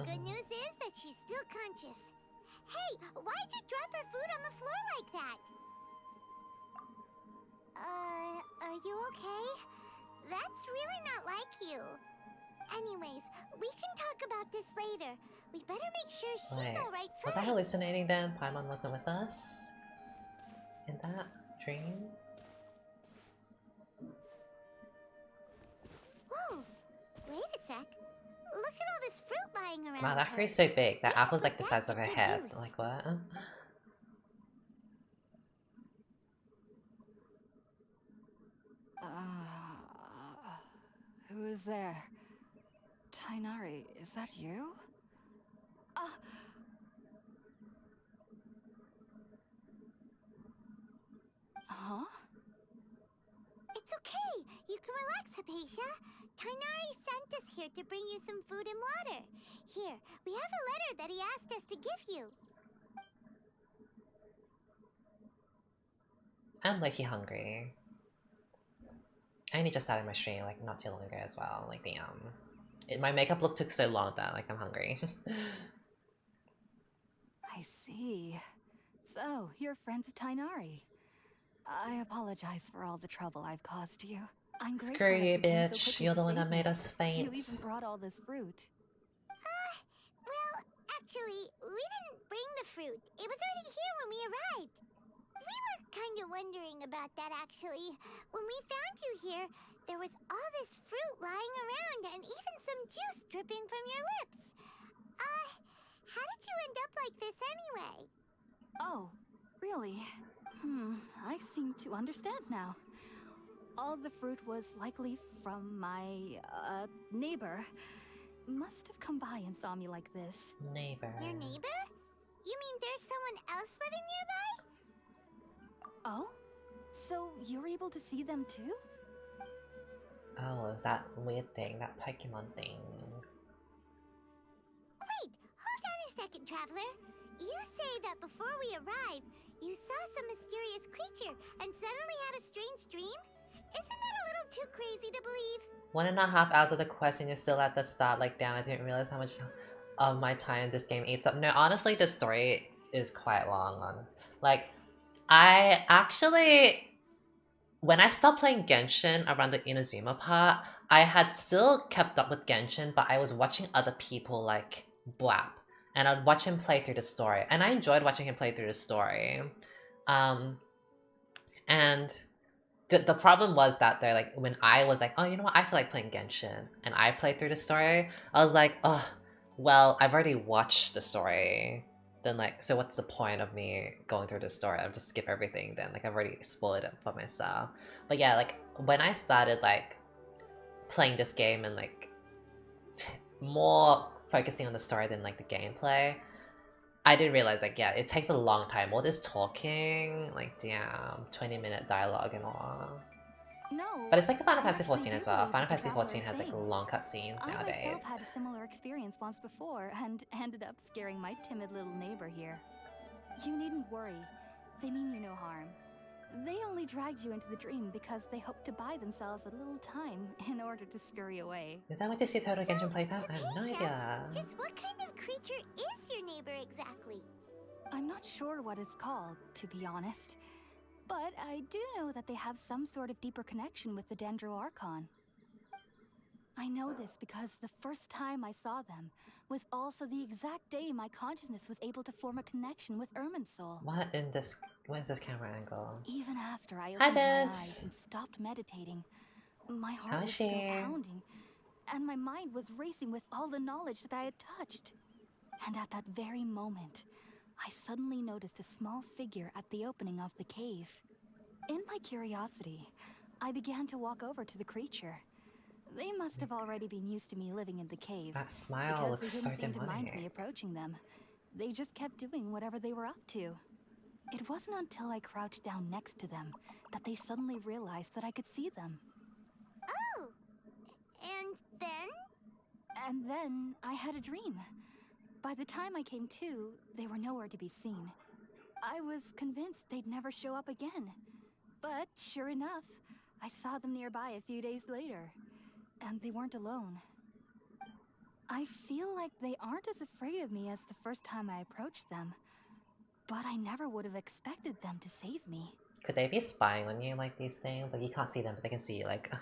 good news is that she's still conscious. Hey, why'd you drop her food on the floor like that? Are you okay? That's really not like you. Anyways, we can talk about this later. We better make sure she's Wait, alright was first. I hallucinating then? Paimon wasn't with us? In that dream? Whoa, wait a sec. Look at all this fruit lying around. Wow, that her. fruit's so big. That We apple's could like the put size that of her to good head. use. Like what? Who is there? Tighnari, is that you? Huh? It's okay. You can relax, Hypasia. Tighnari sent us here to bring you some food and water. Here, we have a letter that he asked us to give you. I'm lucky hungry. I only just started my stream like not too long ago as well. Like damn. My makeup look took so long that like I'm hungry. I see. So, you're friends of Tighnari. I apologize for all the trouble I've caused you. I'm grateful Screw that you, came so bitch. quickly You're to the one save that made me. us faint. You even brought all this fruit. Well, actually, we didn't bring the fruit. It was already here when we arrived. We were kind of wondering about that, actually. When we found you here, there was all this fruit lying around and even some juice dripping from your lips. How did you end up like this anyway? Oh, really? I seem to understand now. All the fruit was likely from my, neighbor. Must have come by and saw me like this. Neighbor. Your neighbor? You mean there's someone else living nearby? Oh? So you're able to see them too? Oh, that weird thing, that Pokemon thing. Wait, hold on a second, Traveler. You say that before we arrived, you saw some mysterious creature and suddenly had a strange dream? Isn't that a little too crazy to believe? 1.5 hours of the quest and you're still at the start. Like, damn, I didn't realize how much of my time this game eats up. No, honestly, the story is quite long. Like, I actually... When I stopped playing Genshin around the Inazuma part, I had still kept up with Genshin, but I was watching other people, like, Bwap. And I'd watch him play through the story. And I enjoyed watching him play through the story. And the problem was that they're like, when I was like, oh, you know what, I feel like playing Genshin, and I played through the story, I was like, oh, well, I've already watched the story. Then like, so what's the point of me going through the story? I'll just skip everything then. Like, I've already spoiled it for myself. But yeah, like, when I started like playing this game and like more focusing on the story than like the gameplay, I didn't realize, like, yeah, it takes a long time. All this talking, like, damn, 20-minute dialogue and all. No. But it's like the Final I Fantasy actually 14 do as well. believe Final what the Fantasy 14 has traveler is like saying. long cutscenes I nowadays. myself had a similar experience once before and ended up scaring my timid little neighbor here. You needn't worry. They mean you no harm. They only dragged you into the dream because they hoped to buy themselves a little time in order to scurry away. Is that what this is Total Genshin playtime? I have no Hypatia, idea. just what kind of creature is your neighbor exactly? I'm not sure what it's called, to be honest. But I do know that they have some sort of deeper connection with the Dendro Archon. I know this because the first time I saw them was also the exact day my consciousness was able to form a connection with Irminsul. What is this camera angle? Even after I Hi, opened my Dad. eyes and stopped meditating, my heart How's was still she? pounding, and my mind was racing with all the knowledge that I had touched. And at that very moment, I suddenly noticed a small figure at the opening of the cave. In my curiosity, I began to walk over to the creature. They must have already been used to me living in the cave. That smile because looks they so didn't seem to mind me demonic. approaching them. They just kept doing whatever they were up to. It wasn't until I crouched down next to them that they suddenly realized that I could see them. Oh, and then? And then I had a dream. By the time I came to, they were nowhere to be seen. I was convinced they'd never show up again. But sure enough, I saw them nearby a few days later. And they weren't alone. I feel like they aren't as afraid of me as the first time I approached them. But I never would have expected them to save me. Could they be spying on you like these things? Like, you can't see them, but they can see you. Like,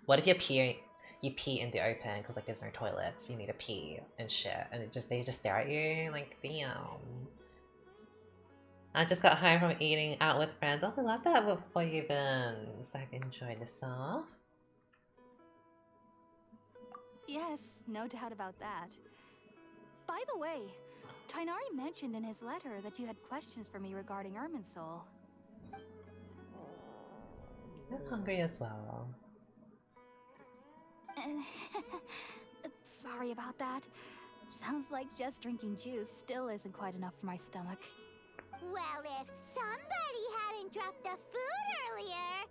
what if you pee in the open because like there's no toilets, you need to pee and shit, and they just stare at you like, damn. I just got home from eating out with friends. Oh, I love that before you been. So I've enjoyed yourself. Yes, no doubt about that. By the way, Tighnari mentioned in his letter that you had questions for me regarding Irminsul. I'm hungry as well. Sorry about that. Sounds like just drinking juice still isn't quite enough for my stomach. Well, if somebody hadn't dropped the food earlier...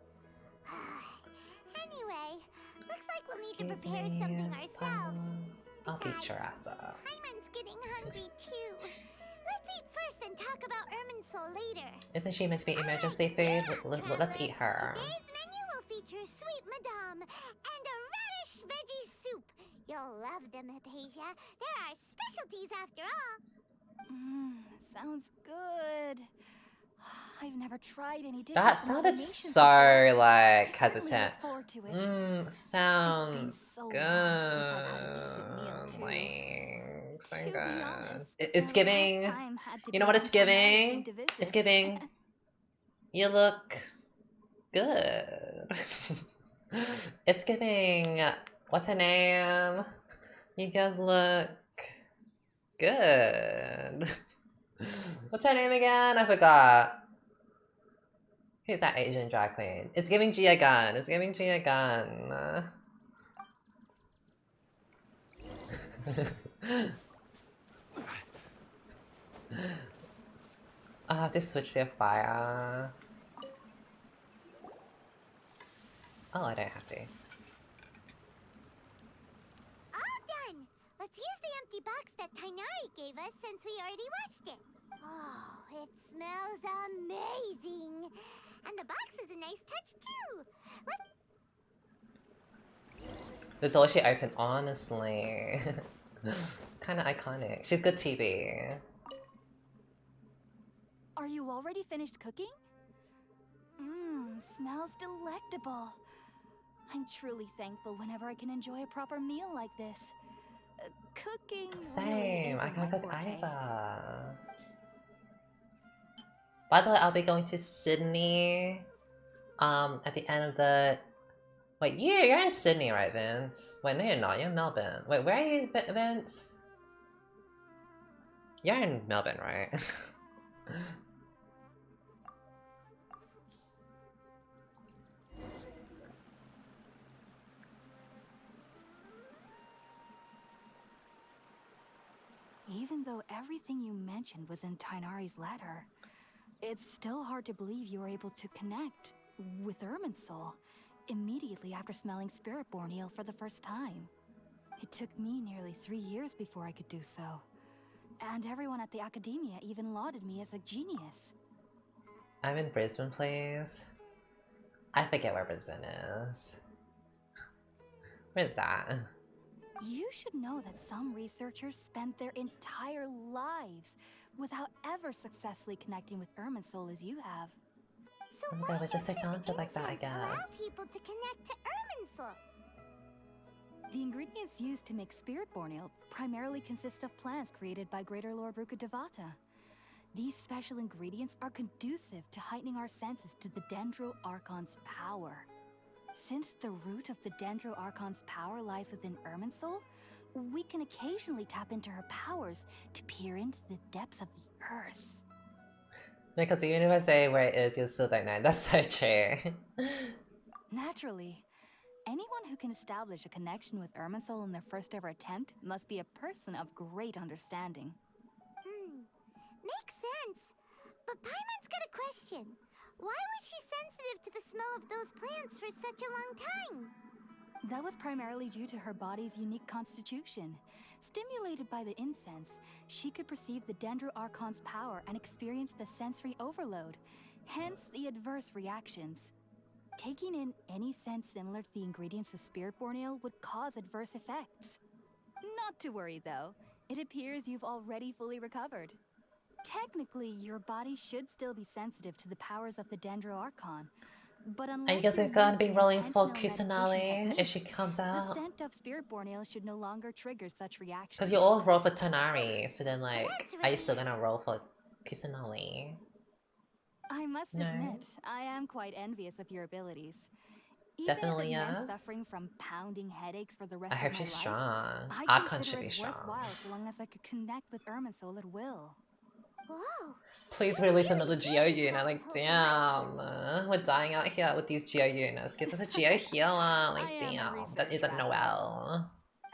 Anyway, looks like we'll need to prepare something ourselves. I'll beat your ass up. Hyman's getting hungry too. Let's eat first and talk about Irminsul later. Isn't she meant to be emergency food? Let's eat her. Today's menu will feature sweet madame and a radish veggie soup. You'll love them, Hypasia. They're our specialties after all. Sounds good. I've never tried any dishes. That from sounded other nations so before. like I certainly hesitant. look forward to it. Sounds It's been so good. long since I've had a decent meal, too. Like, so To be good. honest, It's the giving. last time had to You know be what when it's Tighnari giving? came to visit. It's giving. You look good. It's giving. What's her name? You guys look good. What's her name again? I forgot. Who's that Asian drag queen? It's giving Gia Gun. It's giving Gia Gun. I have to switch to fire. Oh, I don't have to. All done! Let's use the empty box that Tighnari gave us since we already washed it. Oh, it smells amazing! And the box is a nice touch too! The door she opened, honestly. Kinda iconic. She's good TV. Are you already finished cooking? Mmm, smells delectable. I'm truly thankful whenever I can enjoy a proper meal like this. Cooking Same, really I isn't can't my cook forte. either. By the way, I'll be going to Sydney at the end of the... Wait, you're in Sydney, right, Vince? Wait, no you're not, you're in Melbourne. Wait, where are you, Vince? You're in Melbourne, right? Even though everything you mentioned was in Tighnari's letter, it's still hard to believe you were able to connect with Irminsul immediately after smelling Spiritborn eel for the first time. It took me nearly 3 years before I could do so. And everyone at the Academia even lauded me as a genius. I'm in Brisbane, please. I forget where Brisbane is. Where's that? You should know that some researchers spend their entire lives without ever successfully connecting with Irminsul as you have. So Oh my why god, we're just so does talented like that, I incense allow guess. people to connect to Irminsul? The ingredients used to make Spiritborn ale primarily consist of plants created by Greater Lord Rukkhadevata. These special ingredients are conducive to heightening our senses to the Dendro Archon's power. Since the root of the Dendro Archon's power lies within Irminsul, we can occasionally tap into her powers to peer into the depths of the earth. No, because even if I say where it is, you'll still don't know. That's so true. Naturally, anyone who can establish a connection with Irminsul in their first ever attempt must be a person of great understanding. Makes sense. But Paimon's got a question. Why was she sensitive to the smell of those plants for such a long time? That was primarily due to her body's unique constitution. Stimulated by the incense, she could perceive the Dendro Archon's power and experience the sensory overload, hence the adverse reactions. Taking in any scent similar to the ingredients of Spiritborn ale would cause adverse effects. Not to worry though, it appears you've already fully recovered. Technically, your body should still be sensitive to the powers of the Dendro Archon, but unless Are you guys gonna be rolling for Kusanali if she comes the out? scent of Spiritborn ale should no longer trigger such reactions. Because you all roll for Tighnari, so then like, are you still gonna roll for Kusanali? I must No. admit, I am quite envious of your abilities. Even Definitely, if it meant yes. suffering from pounding headaches for the rest I of hope my she's life, strong. I'd Archon consider should be it strong. worthwhile so long as I could connect with Irminsul at will. Whoa. Please release another Geo unit, like damn. We're dying out here with these Geo units. Give us a Geo healer, like I am a damn. researcher That isn't after Noelle.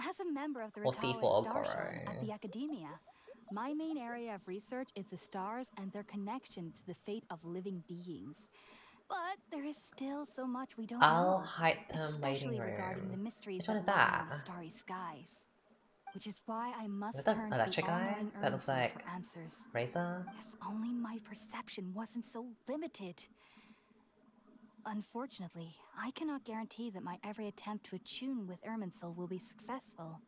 As a member of the Or Ritalis C4 Star Shard Goro. at the Academia, my main area of research is the stars and their connection to the fate of living beings. But there is still so much we don't I'll know, hide them especially waiting regarding the room. mysteries Which one is that lie in the that? starry skies. Which is why I must Is that turn the to electric the guy? all-knowing That looks Irminsul like for answers. Razor? If only my perception wasn't so limited. Unfortunately, I cannot guarantee that my every attempt to attune with Irminsul will be successful,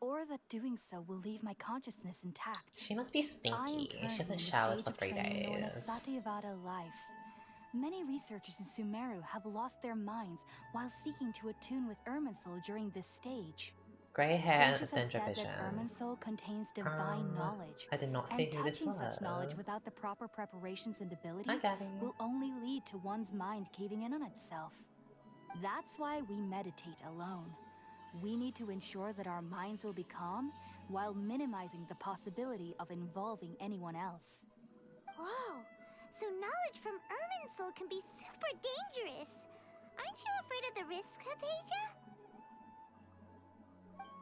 or that doing so will leave my consciousness intact. She must be I am stinky. She currently hasn't in the showered stage for of 3 training known as days. Satyavada life. Many researchers in Sumeru have lost their minds while seeking to attune with Irminsul during this stage. Grey hair and Sages have Dendro said vision. that Irminsul contains divine knowledge, I did not see and who this touching was. such knowledge without the proper preparations and abilities Gabby. will only lead to one's mind caving in on itself. That's why we meditate alone. We need to ensure that our minds will be calm while minimizing the possibility of involving anyone else. Whoa! So knowledge from Irminsul can be super dangerous. Aren't you afraid of the risks, Hypasia?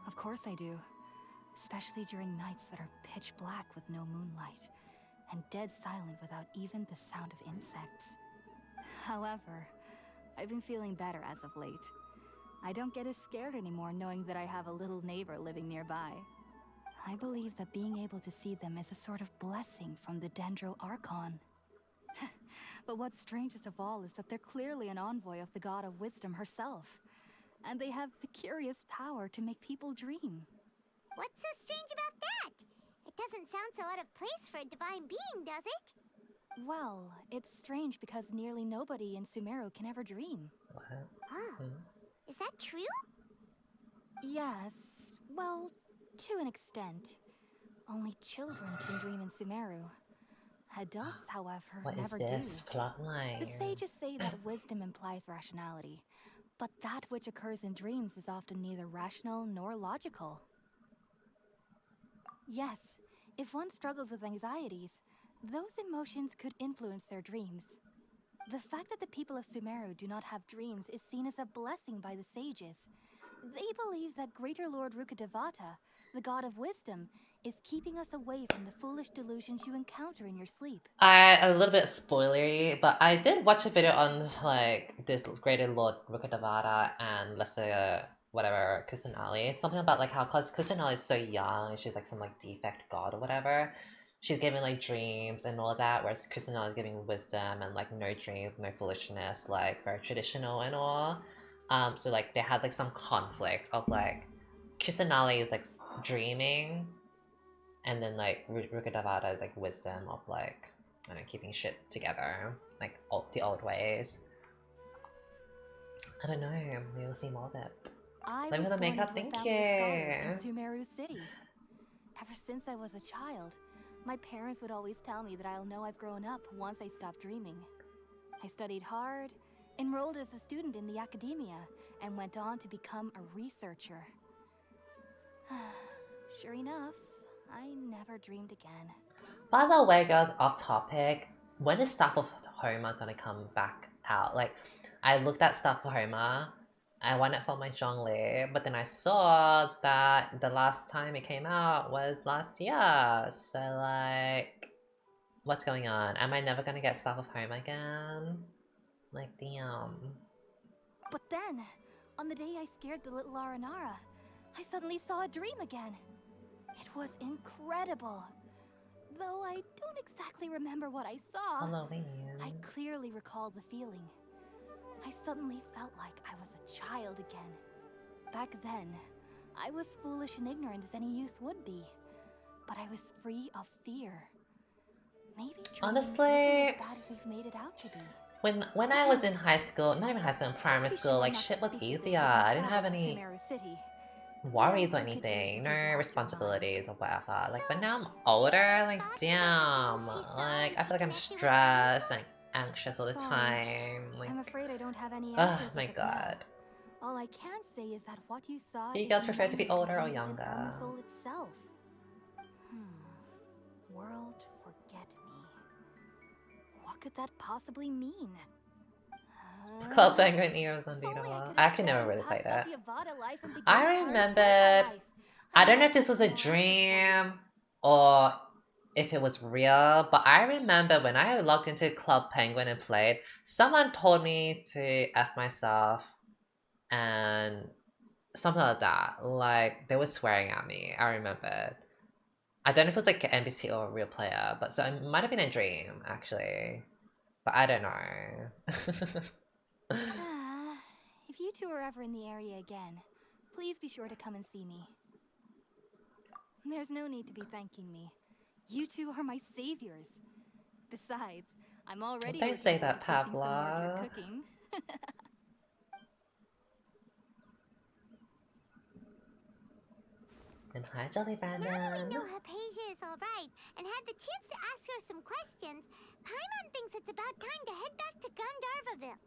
Of course I do. Especially during nights that are pitch black with no moonlight, and dead silent without even the sound of insects. However, I've been feeling better as of late. I don't get as scared anymore knowing that I have a little neighbor living nearby. I believe that being able to see them is a sort of blessing from the Dendro Archon. But what's strangest of all is that they're clearly an envoy of the God of Wisdom herself. And they have the curious power to make people dream. What's so strange about that? It doesn't sound so out of place for a divine being, does it? Well, it's strange because nearly nobody in Sumeru can ever dream. What? Oh, is that true? Yes, well, to an extent. Only children can dream in Sumeru. Adults, however, What is never this do. plotline? The sages say that wisdom implies rationality, but that which occurs in dreams is often neither rational nor logical. Yes, if one struggles with anxieties, those emotions could influence their dreams. The fact that the people of Sumeru do not have dreams is seen as a blessing by the sages. They believe that Greater Lord Rukkhadevata, the god of wisdom, is keeping us away from the foolish delusions you encounter in your sleep. A little bit spoilery, but I did watch a video on like this Greater Lord Rukkhadevata and let's say whatever Kusanali. Something about like how cause Kusanali is so young and she's like some like defect god or whatever. She's giving like dreams and all that, whereas Kusanali is giving wisdom and like no dreams, no foolishness, like very traditional and all. So like they had like some conflict of like Kusanali is like dreaming, and then like Rukkhadevata is like wisdom of like, I don't know, keeping shit together, like the old ways. I don't know, maybe we'll see more of it. Let me know the makeup, thank you. In Sumeru City. Ever since I was a child, my parents would always tell me that I'll know I've grown up once I stop dreaming. I studied hard, enrolled as a student in the academia, and went on to become a researcher. Sure enough, I never dreamed again. By the way, girls, off topic, when is Stuff of Homer gonna come back out? Like, I looked at Stuff of Homer, I wanted for my Zhongli, but then I saw that the last time it came out was last year. So like, what's going on? Am I never gonna get Stuff of Homer again? Like, damn. But then, on the day I scared the little Aranara, I suddenly saw a dream again. It was incredible. Though I don't exactly remember what I saw, Halloween. I clearly recall the feeling. I suddenly felt like I was a child again. Back then, I was foolish and ignorant as any youth would be, but I was free of fear. Maybe honestly, isn't as bad as we've made it out to be. When I was in high school, not even high school, in primary school, like shit was easier. I didn't have any worries or anything, no responsibilities or whatever. Like, but now I'm older, like damn, like I feel like I'm stressed and anxious all the time. Like, I'm afraid I don't have any oh answers my god. Now. All I can say is that what you saw. Do you guys prefer to be older or younger? Soul itself. World forget me. What could that possibly mean? Club Penguin Eros Unbeatable. I actually never really played it. I remembered, I don't know if this was a dream or if it was real, but I remember when I logged into Club Penguin and played, someone told me to F myself and something like that. Like, they were swearing at me, I remembered. I don't know if it was like an NPC or a real player, but so it might have been a dream, actually. But I don't know. If you two are ever in the area again, please be sure to come and see me. There's no need to be thanking me. You two are my saviors. Besides, I'm already. Don't say that, Pavla. And hi, Jolly Brandon. Now that we know Hypasia is alright and had the chance to ask her some questions, Paimon thinks it's about time to head back to Gandharva Ville.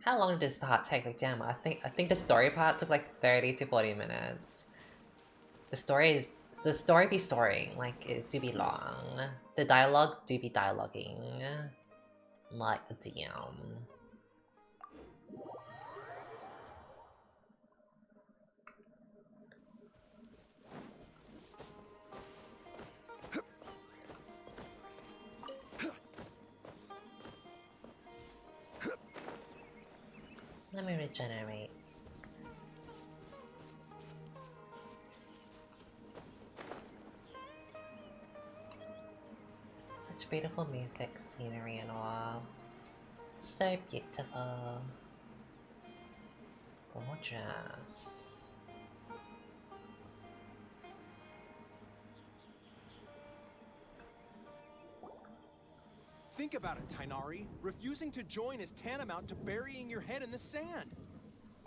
How long did this part take? Like, damn, I think the story part took like 30 to 40 minutes. The story be storying, like it do be long. The dialogue do be dialoguing. Like damn. Let me regenerate. Such beautiful music, scenery and all. So beautiful. Gorgeous. Think about it, Tighnari. Refusing to join is tantamount to burying your head in the sand.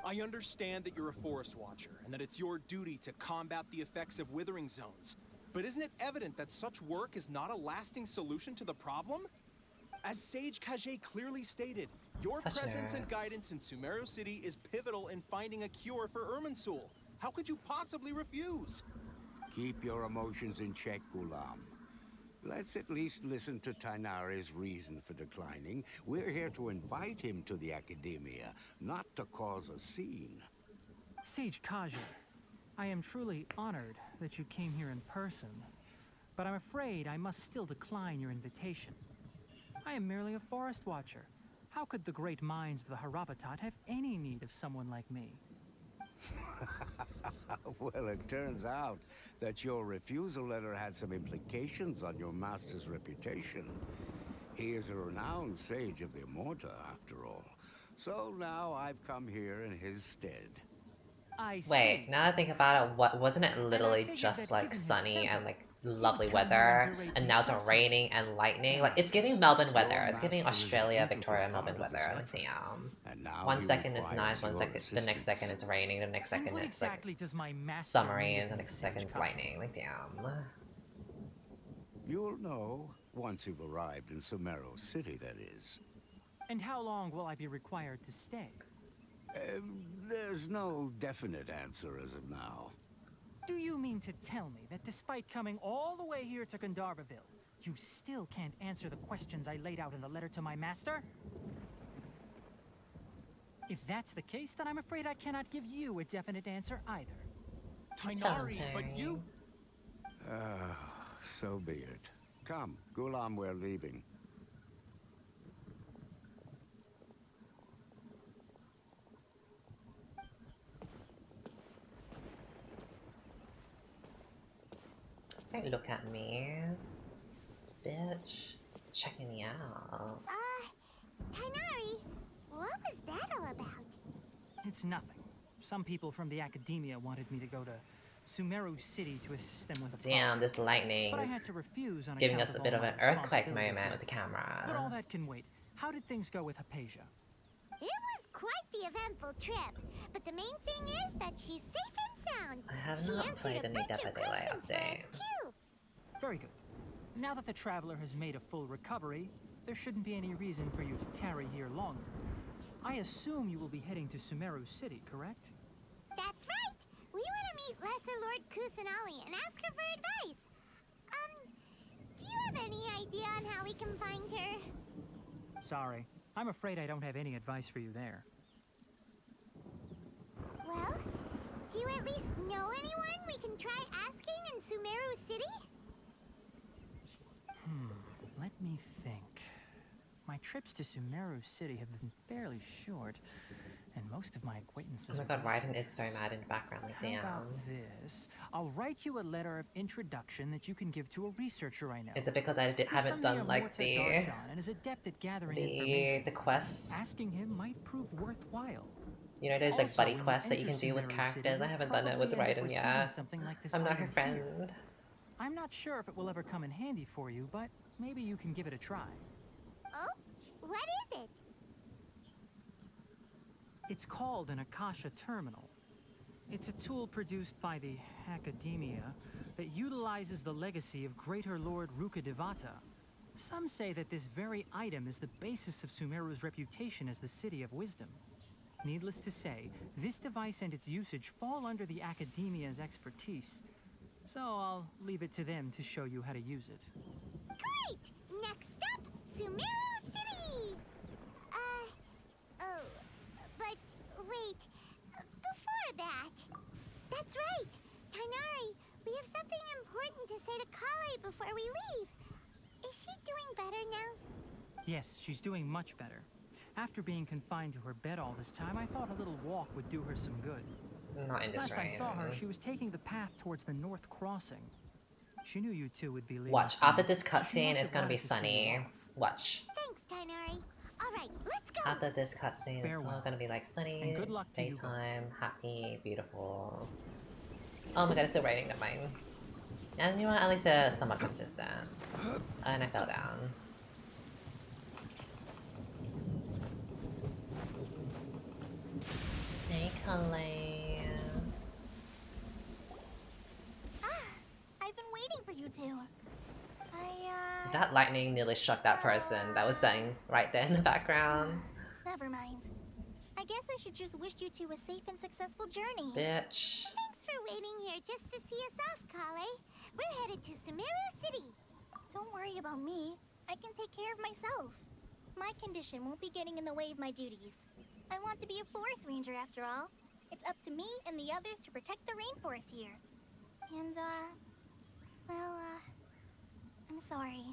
I understand that you're a forest watcher, and that it's your duty to combat the effects of withering zones. But isn't it evident that such work is not a lasting solution to the problem? As Sage Kage clearly stated, your presence and guidance in Sumeru City is pivotal in finding a cure for Irminsul. How could you possibly refuse? Keep your emotions in check, Ghulam. Let's at least listen to Tighnari's reason for declining. We're here to invite him to the Academia, not to cause a scene. Sage Kage, I am truly honored that you came here in person, but I'm afraid I must still decline your invitation. I am merely a forest watcher. How could the great minds of the Haravatat have any need of someone like me? Well, it turns out that your refusal letter had some implications on your master's reputation. He is a renowned sage of the Immorta, after all. So now I've come here in his stead. Wait, now I think about it, what wasn't it literally just like sunny and like lovely weather, and now it's raining and lightning? Like, it's giving Melbourne weather. It's giving Australia, Victoria, Melbourne weather. Like, damn. 1 second it's nice, the next second it's raining, the next second it's like summery, and the next second it's lightning. Like, damn. You'll know once you've arrived in Sumeru City, that is. And how long will I be required to stay? There's no definite answer as of now. Do you mean to tell me that despite coming all the way here to Gandharva, you still can't answer the questions I laid out in the letter to my master? If that's the case, then I'm afraid I cannot give you a definite answer either. Tighnari, but you... So be it. Come, Ghulam, we're leaving. Don't look at me, bitch. Checking me out. Tighnari, what was that all about? It's nothing. Some people from the Academia wanted me to go to Sumeru City to assist them with a Damn, project. this lightning But I had to refuse on giving account us a of bit all of an my earthquake responsibilities moment here. with the camera. But all that can wait. How did things go with Hypasia? It was quite the eventful trip, but the main thing is that she's safe and sound. I have She not answered played a any bunch Dead by of Daylight questions for us, update. too. Very good. Now that the traveler has made a full recovery, there shouldn't be any reason for you to tarry here longer. I assume you will be heading to Sumeru City, correct? That's right. We want to meet Lesser Lord Kusanali and ask her for advice. Do you have any idea on how we can find her? Sorry. I'm afraid I don't have any advice for you there. Well, do you at least know anyone we can try asking in Sumeru City? Let me think. My trips to Sumeru City have been fairly short, and most of my acquaintances Oh my god, are Raiden is so mad in the background. Like, How damn. about this? I'll write you a letter of introduction that you can give to a researcher I know. Is it because I haven't done like the and is adept at gathering information. the quests? Asking him might prove worthwhile. You know, there's like Also, buddy when you quests that you enter can do with Sumeru characters. City, I haven't done it with probably end up Raiden receiving yet. something like this I'm not her item here. friend. I'm not sure if it will ever come in handy for you, but maybe you can give it a try. Oh? What is it? It's called an Akasha terminal. It's a tool produced by the Academia that utilizes the legacy of Greater Lord Rukkhadevata. Some say that this very item is the basis of Sumeru's reputation as the City of Wisdom. Needless to say, this device and its usage fall under the Academia's expertise. So I'll leave it to them to show you how to use it. Great! Next up, Sumeru City! Oh, but wait, before that... That's right! Tighnari, we have something important to say to Collei before we leave. Is she doing better now? Yes, she's doing much better. After being confined to her bed all this time, I thought a little walk would do her some good. Not in this Last I saw her, she was taking the path towards the North Crossing. She knew you two would be leaving. Watch, soon, after this so she cutscene, must it's have gonna be wanted to see you sunny. off. Watch. Thanks, Tighnari. Alright, let's go! After this cutscene, it's all Farewell. gonna be like sunny, And good luck to you both. daytime, happy, beautiful. Oh my god, it's still raining, never mind. And you know what, at least they're somewhat consistent. And I fell down. Hey, Collei. I've been waiting for you two. That lightning nearly struck that person that was standing right there in the background. Never mind. I guess I should just wish you two a safe and successful journey. Bitch. Thanks for waiting here just to see us off, Collei. We're headed to Sumeru City. Don't worry about me. I can take care of myself. My condition won't be getting in the way of my duties. I want to be a forest ranger after all. It's up to me and the others to protect the rainforest here. And, I'm sorry.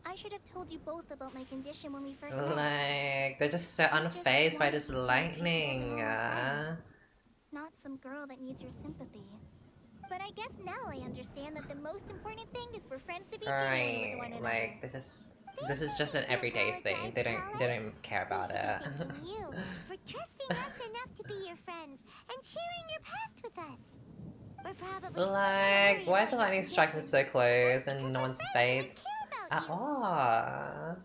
I should have told you both about my condition when we first met. Like, they're just so unfazed by this lightning. Not some girl that needs your sympathy. But I guess now I understand that the most important thing is for friends to be genuine with one another. Like, they just... This is just an everyday thing. They don't care about it. You for trusting us enough to be your friends and sharing your past with us. We're probably Like, why is the lightning striking so close and no one's bathed at all?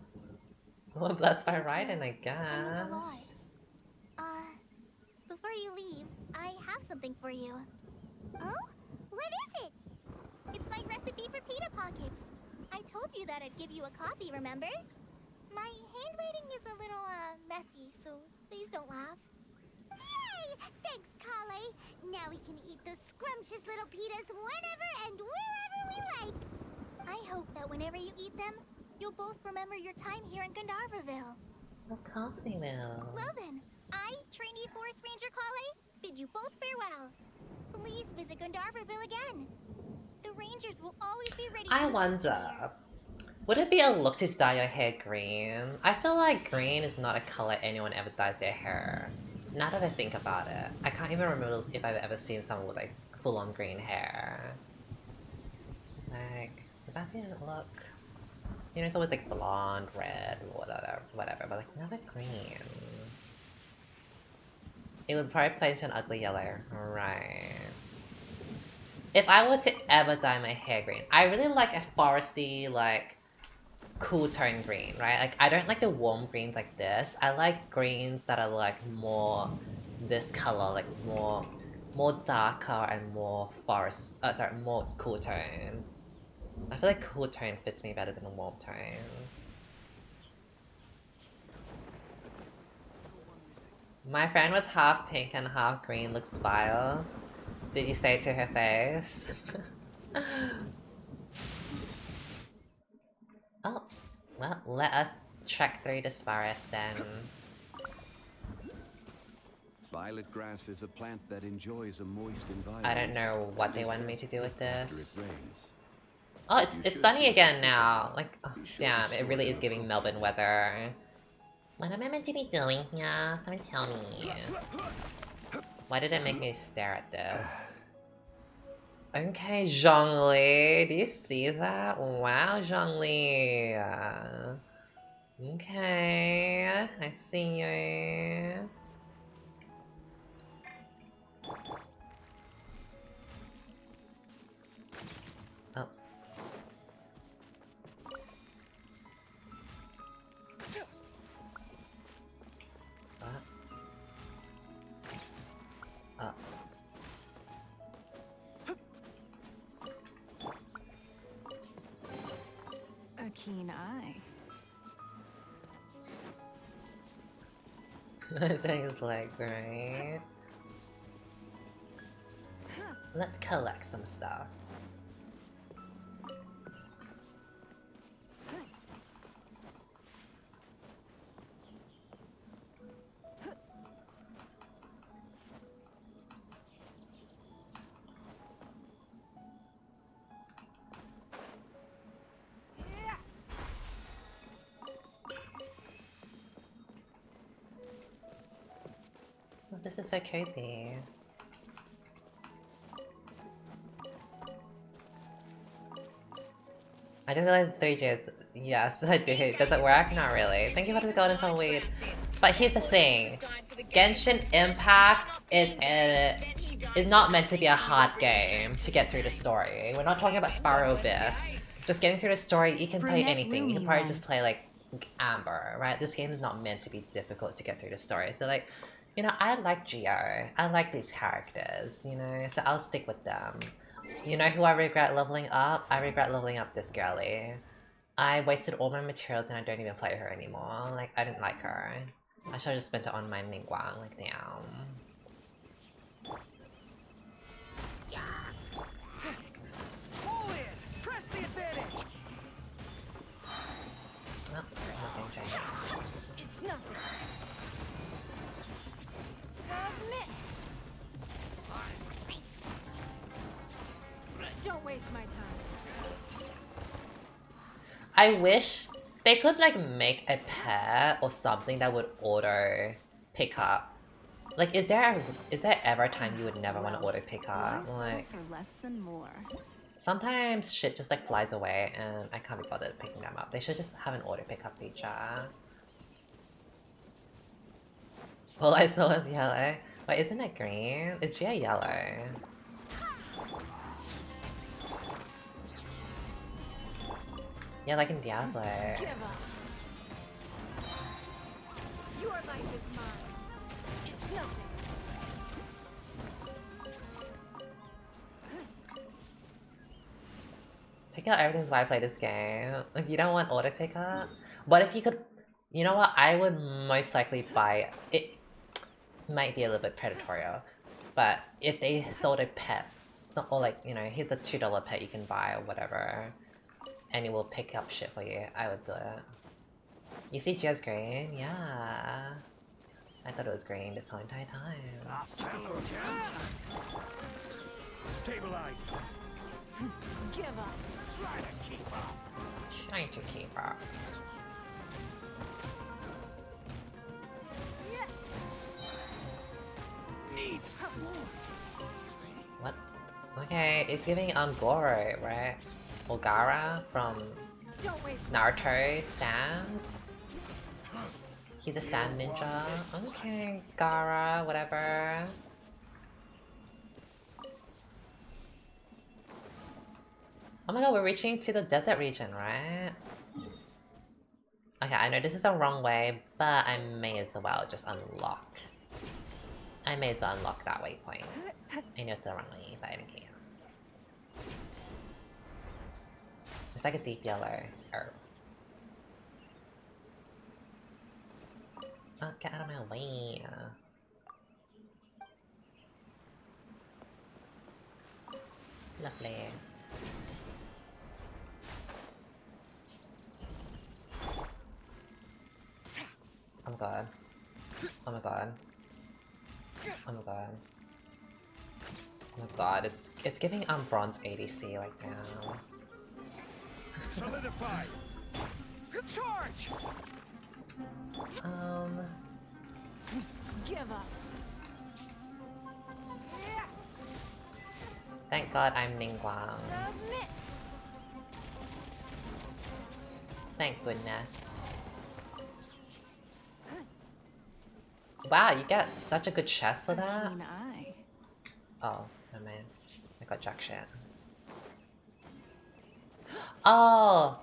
We're blessed by Raiden, I guess. Before you leave, I have something for you. Oh? What is it? It's my recipe for pita pockets. I told you that I'd give you a copy, remember? My handwriting is a little, messy, so please don't laugh. Yay! Thanks, Collei. Now we can eat those scrumptious little pitas whenever and wherever we like. I hope that whenever you eat them, you'll both remember your time here in Gandharva. Of course we will. Well then, I, trainee Forest Ranger Collei, bid you both farewell. Please visit Gandharva again. The Rangers will always be ready to I wonder, would it be a look to dye your hair green? I feel like green is not a color anyone ever dyes their hair. Now that I think about it, I can't even remember if I've ever seen someone with like full-on green hair. Like, would that be a look? You know, it's always like blonde, red, whatever, but like never green. It would probably play into an ugly yellow, right? If I were to ever dye my hair green, I really like a foresty, like, cool tone green, right? Like, I don't like the warm greens like this. I like greens that are, like, more this color, like, more darker and more more cool tone. I feel like cool tone fits me better than warm tones. My friend was half pink and half green, looks vile. Did you say it to her face? Oh, well, let us trek through this forest then. Violet grass is a plant that enjoys a moist environment. I don't know what they wanted me to do with this. It rains. Oh, it's sunny again now. Like, oh, damn, it really is giving Melbourne weather. What am I meant to be doing here? Someone tell me. Why did it make me stare at this? Okay, Zhongli. Do you see that? Wow, Zhongli. Okay, I see you. Oh. keen eye. Showing his legs, right? Let's collect some stuff. Oh, this is so cozy. I just realized 3G. Yes, I do. Does it work? Not really. Thank you for the golden phone weed. But here's the thing. Genshin Impact is not meant to be a hard game to get through the story. We're not talking about Sparrow Abyss. Just getting through the story, you can play anything. You can probably just play like Amber, right? This game is not meant to be difficult to get through the story. So like, you know, I like Geo. I like these characters, you know, so I'll stick with them. You know who I regret leveling up? I regret leveling up this girlie. I wasted all my materials and I don't even play her anymore. Like, I didn't like her. I should have just spent it on my Ningguang, like, damn. Pull in! Press the advantage! Oh, nothing changed. It's nothing. Submit. Don't waste my time. I wish they could like make a pair or something that would auto pick up. Like, is there ever a time you would never want to auto pick up? Like, for less than more. sometimes shit just like flies away and I can't be bothered picking them up. They should just have an auto pickup feature. All I saw was yellow. Wait, isn't it green? It's Gia yellow. Yeah, like in Diablo. Give up. Your life is mine. It's nothing. Pick out everything's why I play this game. Like, you don't want auto pickup? What if you could... You know what? I would most likely buy... It might be a little bit predatory, but if they sold a pet, so, or like, you know, here's a $2 pet you can buy or whatever, and it will pick up shit for you, I would do it. You see Gia's green? Yeah. I thought it was green this whole entire time. Stabilize. Give up. Try to keep up. Trying to keep up. Need. What? Okay, it's giving Goro, right? Or Gara from Naruto Sands. He's a sand ninja. Okay, Gara, whatever. Oh my god, we're reaching to the desert region, right? Okay, I know this is the wrong way, but I may as well just unlock. I may as well unlock that waypoint. I know it's the wrong way, but I don't care. It's like a deep yellow herb. Oh, get out of my way. Lovely. Oh my god. Oh my god. Oh my god. Oh my god, it's giving bronze ADC like now. Solidify. Charge. Give up. Thank god I'm Ningguang. Submit. Thank goodness. Wow, you get such a good chest for that? Keen eye. Oh, no man. I got jack shit. Oh!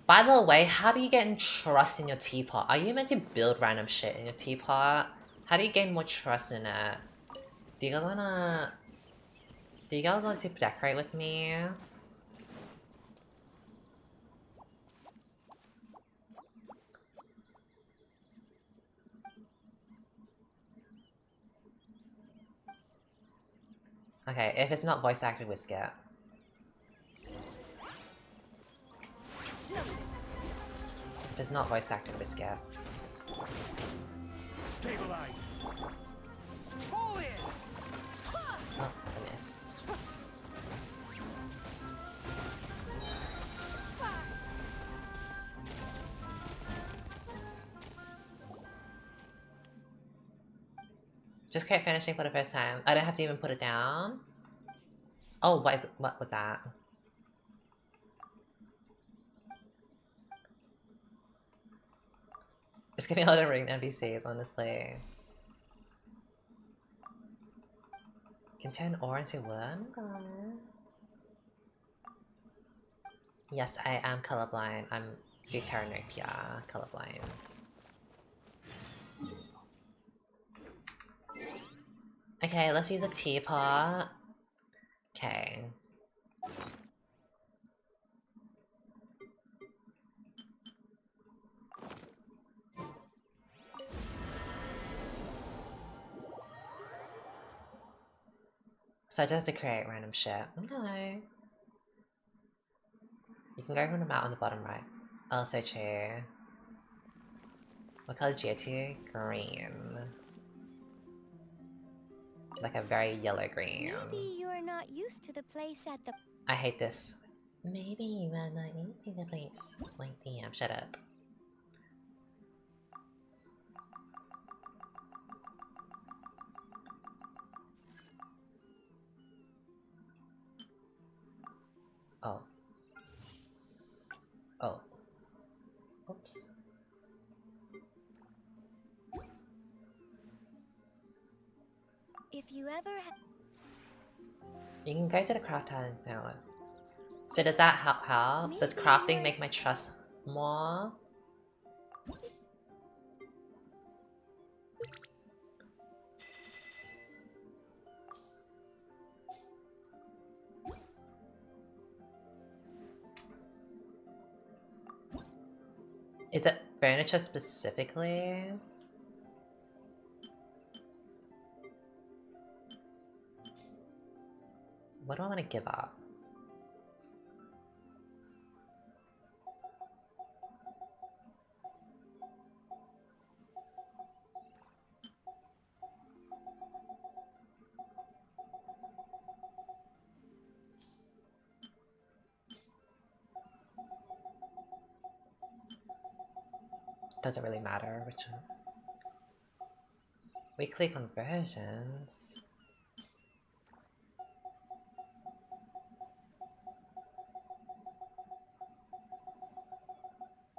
By the way, how do you get trust in your teapot? Are you meant to build random shit in your teapot? How do you gain more trust in it? Do you guys want to decorate with me? Okay, if it's not voice acted, we skip. If it's not voice acted, we skip. Stabilize. Oh, I miss. Just create finishing for the first time. I don't have to even put it down. Oh, what was that? It's giving a lot of ring NPCs, honestly. Can turn ore into wood? Yes, I am colorblind. I'm Deuteranopia colorblind. Okay, let's use a teapot. Okay. So I just have to create random shit. Okay. You can go from the map on the bottom right. Also true. What color is GO2? Green. Like a very yellow green. Maybe you're not used to the place at the... I hate this. Maybe you are not used to the place. Like, damn, shut up. Oh. Oh. Oops. If you ever You can go to the craft hut and fail it. So does that help? Does crafting make my trust more? Is it furniture specifically? What do I want to give up? Doesn't really matter which one. Weekly conversions.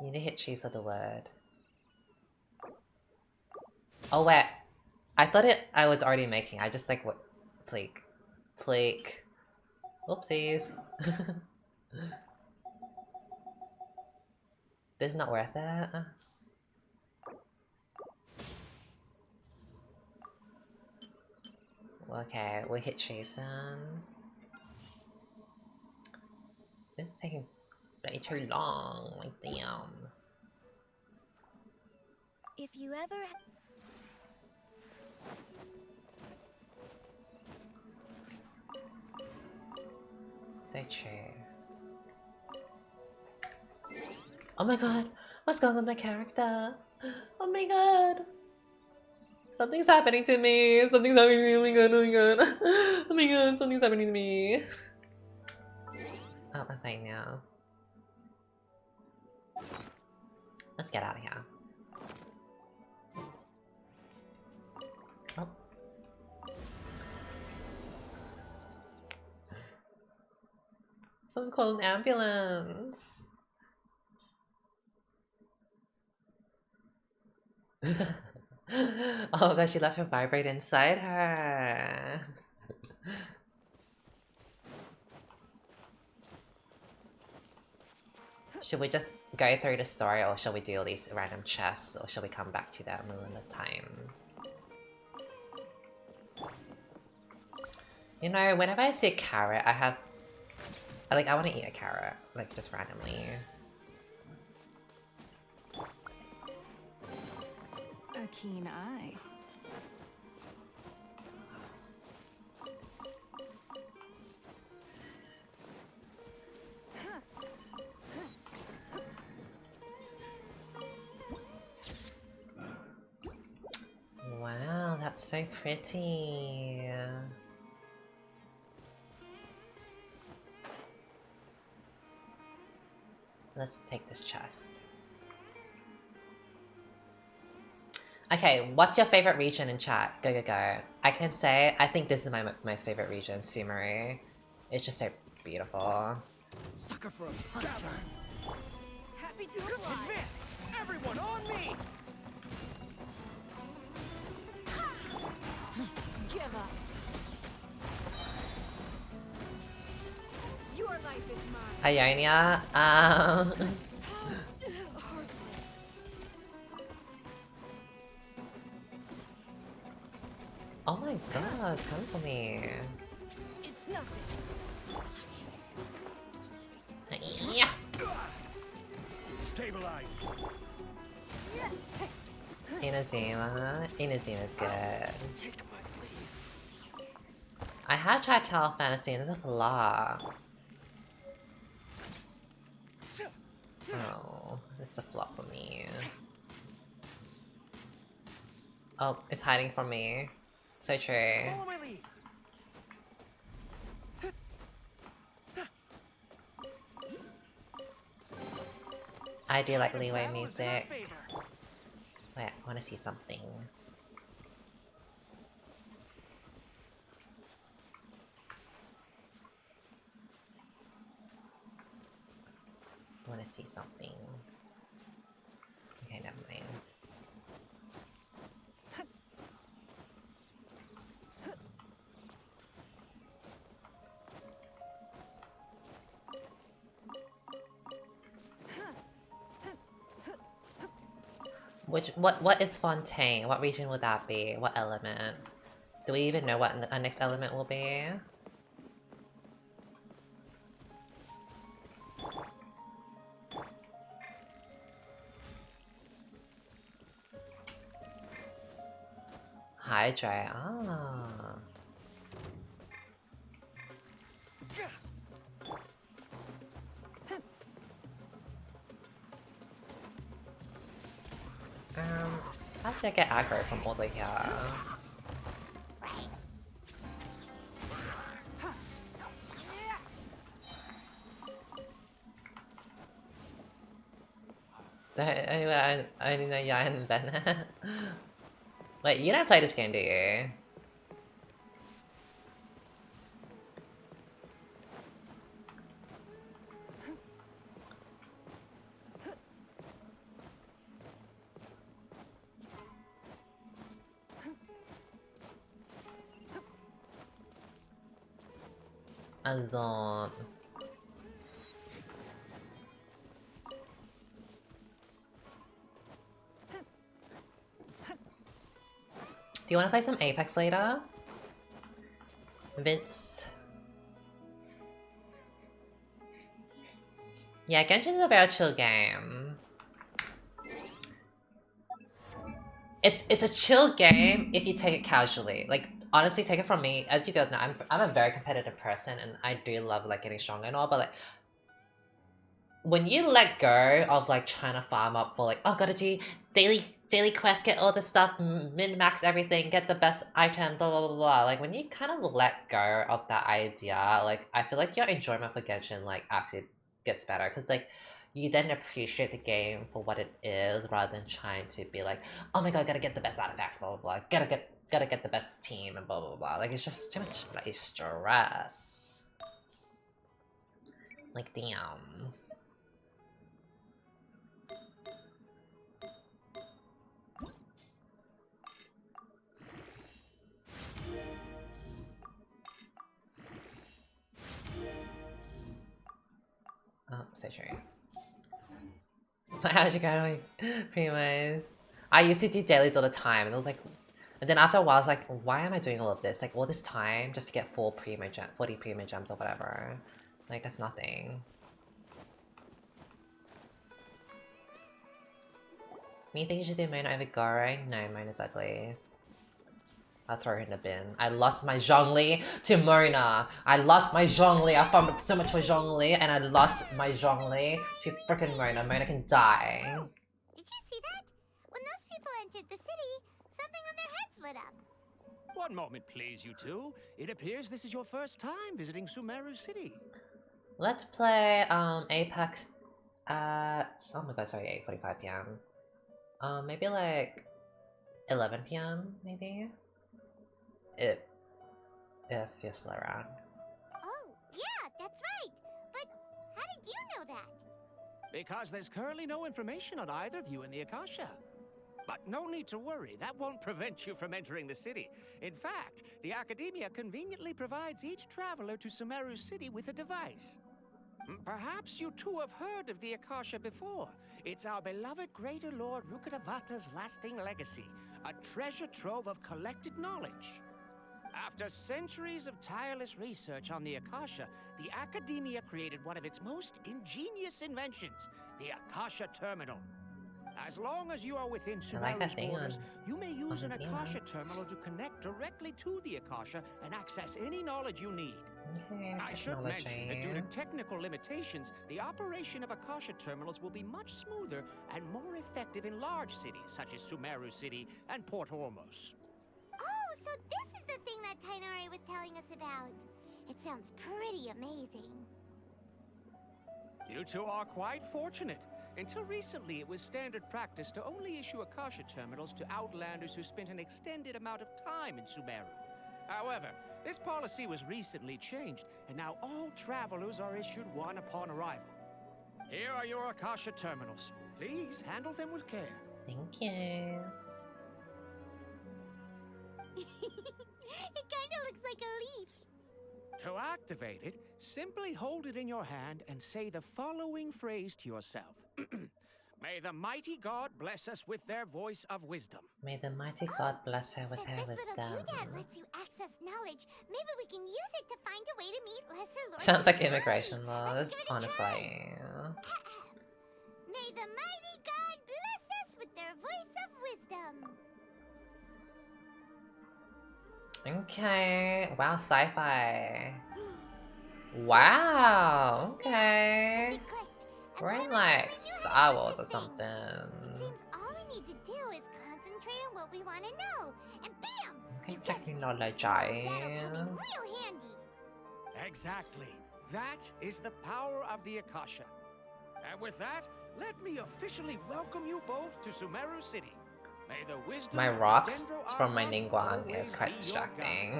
You need to hit choose of the word. Oh wait, I thought I was already making. I just like what pleek. Oopsies. This is not worth it. Okay, we'll hit choose then. This is taking way too long, like damn. If you ever... So true. Oh my god, what's going on with my character? Oh my god. Something's happening to me. Something's happening to me. Oh my god, oh my god. Oh my god, something's happening to me. Oh, I'm fine now. Let's get out of here. Oh. Someone call an ambulance. Oh gosh, she left her vibrator inside her. Should we just go through the story, or shall we do all these random chests, or shall we come back to that another time? You know, whenever I see a carrot, I want to eat a carrot, like just randomly. A keen eye. so pretty. Let's take this chest. Okay, what's your favorite region in chat? Go, go, go. I can say, I think this is my most favorite region, Sumeru. It's just so beautiful. Sucker for a punch. Happy to oblige. Advance! Everyone on me! Give up. Your life is mine. Ionia, Heartless. oh my god, it's coming for me. It's nothing. Yeah. Stabilize. Inazuma. Inazuma is good. Take my leave. I have tried Tower Fantasy and it's a flop. Oh, it's a flop for me. Oh, it's hiding from me. So true. Follow my lead. I do like leeway music. Wait, I wanna see something. I wanna see something. Okay, never mind. What is Fontaine? What region would that be? What element? Do we even know what our next element will be? Hydra. Ah. How did I get aggro from all the way here? Anyway, I only know Yan and Bennett. Wait, you don't play this game, do you? I don't. Do you want to play some Apex later? Vince? Yeah, Genshin is a very chill game. It's a chill game if you take it casually. Like, honestly, take it from me. As you guys know, I'm a very competitive person and I do love like getting stronger and all, but like when you let go of like trying to farm up for like, oh, gotta do daily quest, get all this stuff, min-max everything, get the best item, blah blah blah blah. Like when you kind of let go of that idea, like I feel like your enjoyment for Genshin like actually gets better because like you then appreciate the game for what it is rather than trying to be like, oh my god, gotta get the best artifacts, blah blah blah, gotta get the best team and blah blah blah. Like it's just too much like stress. Like damn. Oh, so true. How'd you go? Pretty much. I used to do dailies all the time, and it was like, and then after a while, I was like, why am I doing all of this? Like all this time just to get 40 primo gems or whatever. Like that's nothing. Me think you should do Mona over Goro? No, Mona's ugly. I'll throw her in the bin. I lost my Zhongli to Mona. I lost my Zhongli. I farmed up so much for Zhongli, and I lost my Zhongli to frickin' Mona. Mona can die. Did you see that? When those people entered the city, something on their heads lit up. One moment, please, you two. It appears this is your first time visiting Sumeru City. Let's play Apex at, oh my god, sorry, 8:45 p.m. Maybe like 11 p.m. maybe? If you're still around. Oh, yeah, that's right. But how did you know that? Because there's currently no information on either of you in the Akasha. But no need to worry, that won't prevent you from entering the city. In fact, the Academia conveniently provides each traveler to Sumeru City with a device. Perhaps you two have heard of the Akasha before. It's our beloved Greater Lord Rukkhadevata's lasting legacy, a treasure trove of collected knowledge. After centuries of tireless research on the Akasha, the Academia created one of its most ingenious inventions, the Akasha Terminal. As long as you are within Sumeru's borders, you may use an Akasha terminal to connect directly to the Akasha and access any knowledge you need. I should mention that due to technical limitations, the operation of Akasha terminals will be much smoother and more effective in large cities such as Sumeru City and Port Ormos. Oh, so this is the thing that Tighnari was telling us about. It sounds pretty amazing. You two are quite fortunate. Until recently, it was standard practice to only issue Akasha terminals to outlanders who spent an extended amount of time in Sumeru. However, this policy was recently changed, and now all travelers are issued one upon arrival. Here are your Akasha terminals. Please handle them with care. Thank you. It kinda looks like a leaf. To activate it, simply hold it in your hand and say the following phrase to yourself. May the mighty God bless us with their voice of wisdom. May the mighty God bless her with her wisdom. This little doodad lets you access knowledge. Maybe we can use it to find a way to meet lesser lords. Sounds like immigration laws, honestly. May the mighty God bless us with their voice of wisdom. Okay. Wow, sci-fi. Wow. Okay. We're in like Star Wars or something. It seems all we need to do is concentrate on what we want to know, and bam! Okay, technology. Real handy. Exactly. That is the power of the Akasha. And with that, let me officially welcome you both to Sumeru City. May the wisdom My of the rocks Dendro from my Archon Ningguang always is quite be your distracting.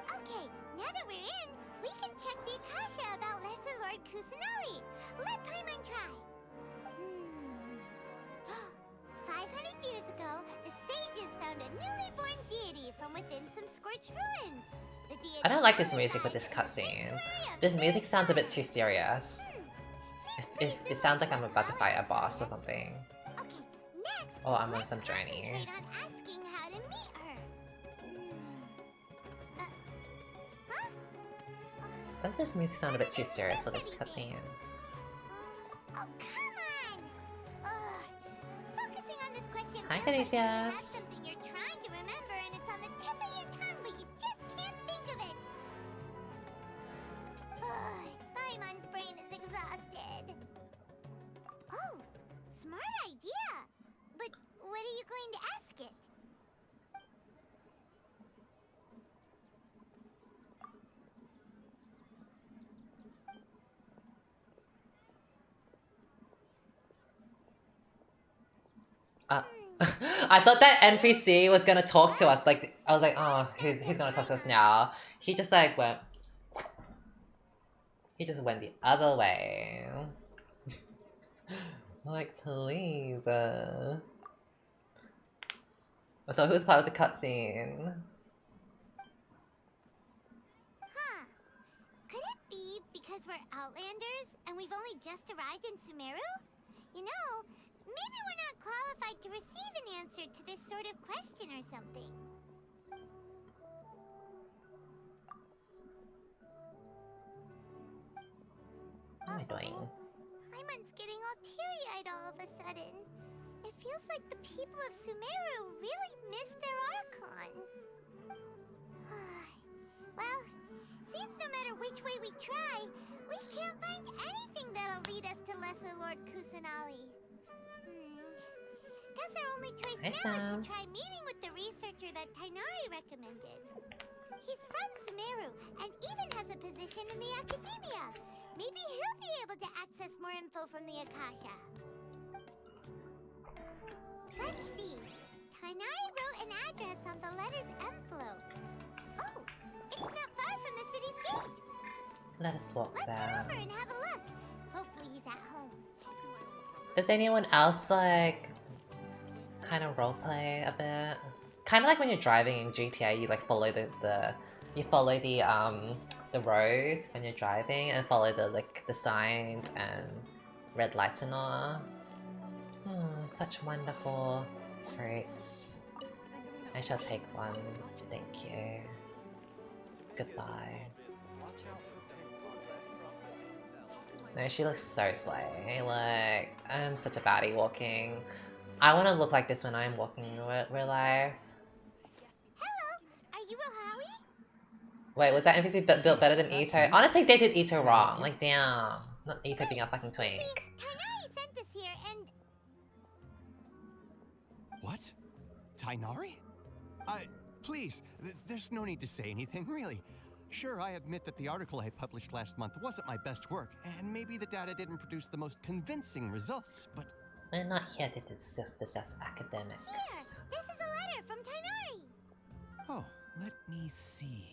Okay, now that we're in, we can check the Akasha about Lesser Lord Kusanali. Let Paimon try. 500 years ago, the sages found a newly born deity from within some scorched ruins. The deity I don't like this music with this cutscene. This music sounds a bit too serious. It sounds like I'm about to fight a boss or something. Or I'm on some journey. On asking how to meet her. Does this music sound a bit too serious for this cutscene? Oh, come on! Focusing on this question. Hi, feels like you Cadicius. have something you're trying to remember and it's on the tip of your tongue, but you just can't think of it. Paimon's brain is exhausted. Oh, smart idea. But what are you going to ask it? I thought that NPC was gonna talk to us. Like, I was like, oh, he's gonna talk to us now. He just like went. He just went the other way. Like, please. I thought he was part of the cutscene. Huh. Could it be because we're Outlanders and we've only just arrived in Sumeru? You know, maybe we're not qualified to receive an answer to this sort of question or something. What am I doing? Paimon's getting all teary-eyed all of a sudden. It feels like the people of Sumeru really miss their Archon. Well, seems no matter which way we try, we can't find anything that'll lead us to Lesser Lord Kusanali. Guess our only choice Hi, now Sam. is to try meeting with the researcher that Tighnari recommended. He's from Sumeru and even has a position in the Academia. Maybe he'll be able to access more info from the Akasha. Let's see. Tighnari wrote an address on the letter's envelope. Oh, it's not far from the city's gate. Let us walk Let's there. head over and have a look. Hopefully he's at home. Does anyone else like kind of roleplay a bit? Kind of like when you're driving in GTA, you like follow the roads when you're driving and follow the signs and red lights and all. Such wonderful fruits. I shall take one. Thank you. Goodbye. No, she looks so slay. Like, I'm such a baddie walking. I want to look like this when I'm walking in real life. Hello, are you Rohawi? Wait, was that NPC built better than Ito? Honestly, they did Ito wrong. Like, damn. Not Ito being a fucking twink. Tighnari sent us here and... What? Tighnari? Please, there's no need to say anything, really. Sure, I admit that the article I published last month wasn't my best work, and maybe the data didn't produce the most convincing results, but... We're not here to discuss academics. Here, this is a letter from Tighnari. Oh, let me see...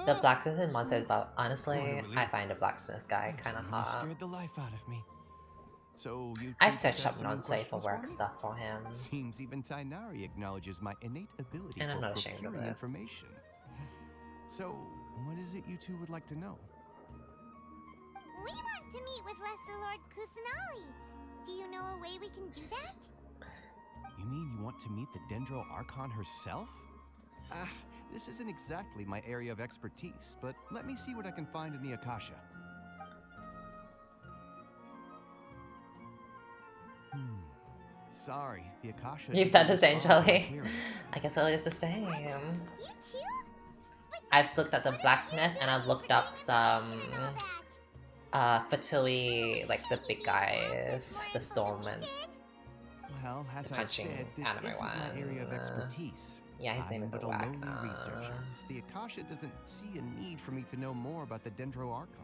The blacksmith in Monster, but honestly, I find the blacksmith guy kind of hot. Scared the life out of me. So you I've searched up non-safe for work stuff for him. Seems even Tighnari acknowledges my innate ability And I'm for not ashamed of procuring it. information. So, what is it you two would like to know? We want to meet with Lesser Lord Kusanali. Do you know a way we can do that? You mean you want to meet the Dendro Archon herself? This isn't exactly my area of expertise, but let me see what I can find in the Akasha. Sorry, the Akasha... You've done this, Angeli. I guess it was the same. You too? I've looked at the blacksmith and I've looked up some Fatui, like the big guys, the Stormman. Well, as The I punching said, this anime isn't my area of one. expertise. Yeah, his name is but a Whack. lowly researcher. The Akasha doesn't see a need for me to know more about the Dendro Archon.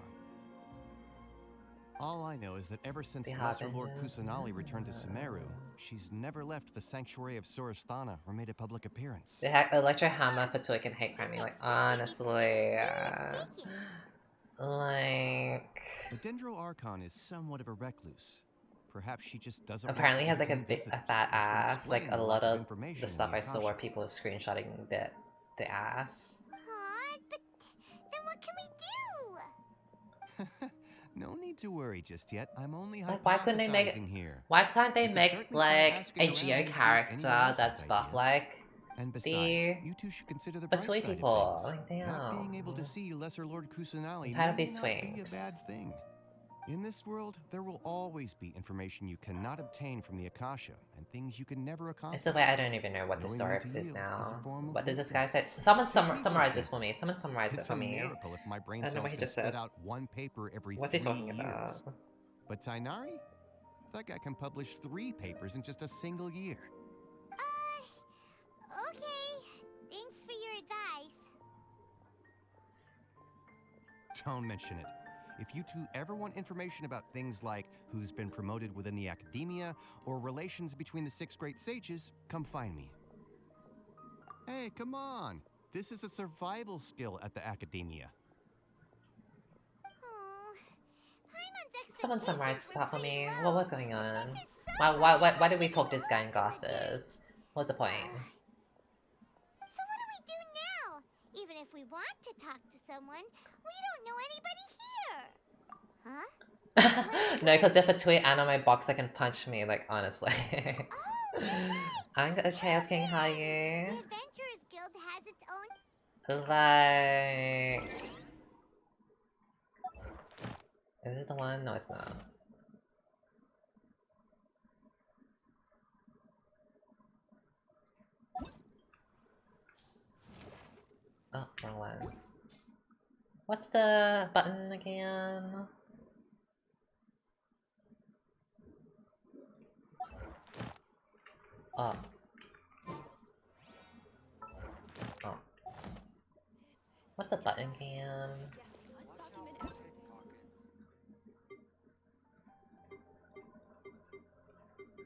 All I know is that ever since Lesser Lord Kusanali returned to Sumeru, she's never left the sanctuary of Sorasthana or made a public appearance. The Electro Hammer Fatui can hate crime me, like, honestly. Like... The Dendro Archon is somewhat of a recluse. Perhaps she just doesn't... Apparently he has like a fat ass, like a lot of the stuff I saw where people were screenshotting the ass. Aw, but then what can we do? No need to worry just yet. I'm only Like, why couldn't they make it? here. Why can't they You could make certainly like try asking a around Geo and see if character anyone else that's has buff ideas. like And besides, the you two should consider the bright Fatui side of people? things. Like, damn. Not being able to see Lesser Lord Kusanali I'm tired of may these not be a twinks. bad thing. In this world, there will always be information you cannot obtain from the Akasha, and things you can never accomplish. It's the way I don't even know what the Knowing story when of to this yield now. is a form of What does this wisdom. guy say? Someone It's easy summarize to this for me. Someone summarize it It's for a me. miracle if my brain I don't know cells what he can just spit said. out one paper every What's he 3 talking years. about? But Tighnari? That guy can publish 3 papers in just a single year. Okay. Thanks for your advice. Don't mention it. If you two ever want information about things like who's been promoted within the Academia or relations between the 6 great sages, come find me. Hey, come on. This is a survival skill at the Academia. Someone summarize that for me. What was going on? Why did we talk to this guy in glasses? What's the point? So what do we do now? Even if we want to talk to someone, we don't know anybody here. Huh? No, because if a tweet and on my box, I can punch me. Like, honestly. I'm okay. I was King. How are you? The Adventurers Guild has its own... Like, is it the one? No, it's not. Oh, wrong one. What's the button again? Oh. Oh. What's a button can?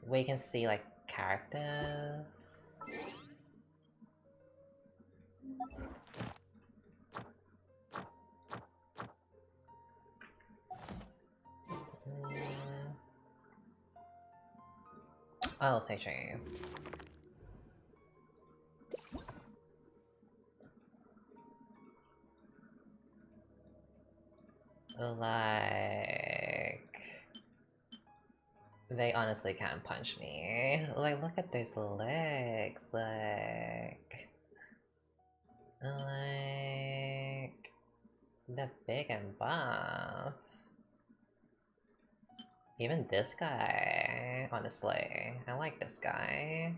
We can see like characters. Oh, say true. Like... They honestly can't punch me. Like, look at those legs. Like... They're big and buff. Even this guy, honestly. I like this guy.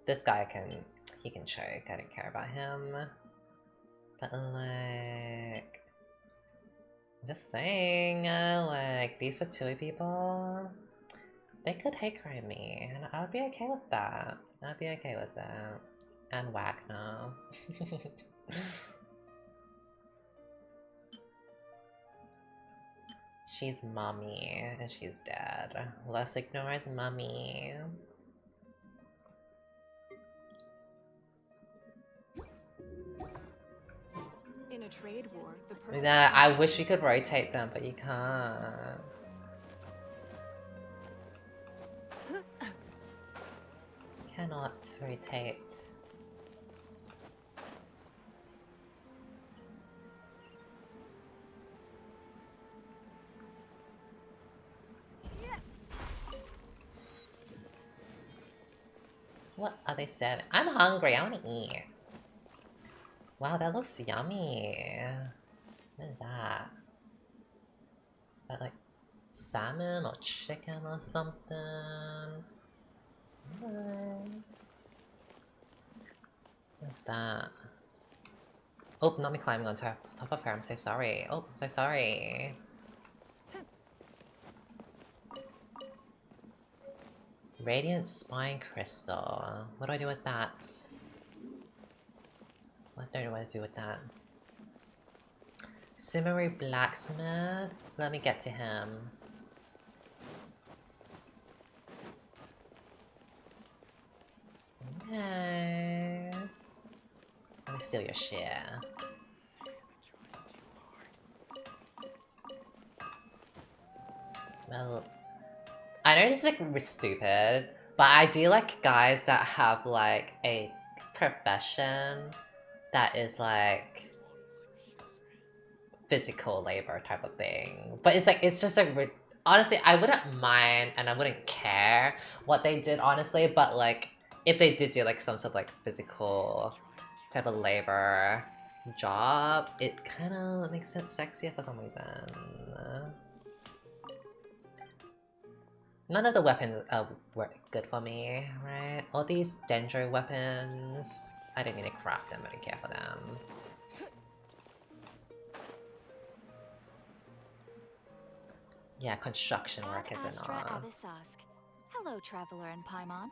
This guy he can choke, I don't care about him. But like... Just saying, like, these are two people. They could hate crime me, and I would be okay with that. I'd be okay with that. And Wagner. She's mommy, and she's dead. Let's ignore his mommy. In a trade war, Nah, I wish we could rotate them, but you can't. Cannot rotate. What are they serving? I'm hungry, I wanna eat. Wow, that looks yummy. What is that? Is that like salmon or chicken or something? What's that? Oh, not me climbing on top of her, I'm so sorry. Oh, I'm so sorry. Radiant Spine Crystal. What do I do with that? What do I do with that? Sumeru Blacksmith? Let me get to him. Okay. Let me steal your share. Well, I know this is like stupid, but I do like guys that have like a profession that is like physical labor type of thing. But it's like, it's just like, honestly, I wouldn't mind and I wouldn't care what they did, honestly, but like, if they did do like some sort of like physical type of labor job, it kind of makes it sexier for some reason. None of the weapons were good for me, right? All these Dendro weapons, I didn't need to craft them, I didn't care for them. Yeah, construction work isn't on. Hello, Traveler and Paimon.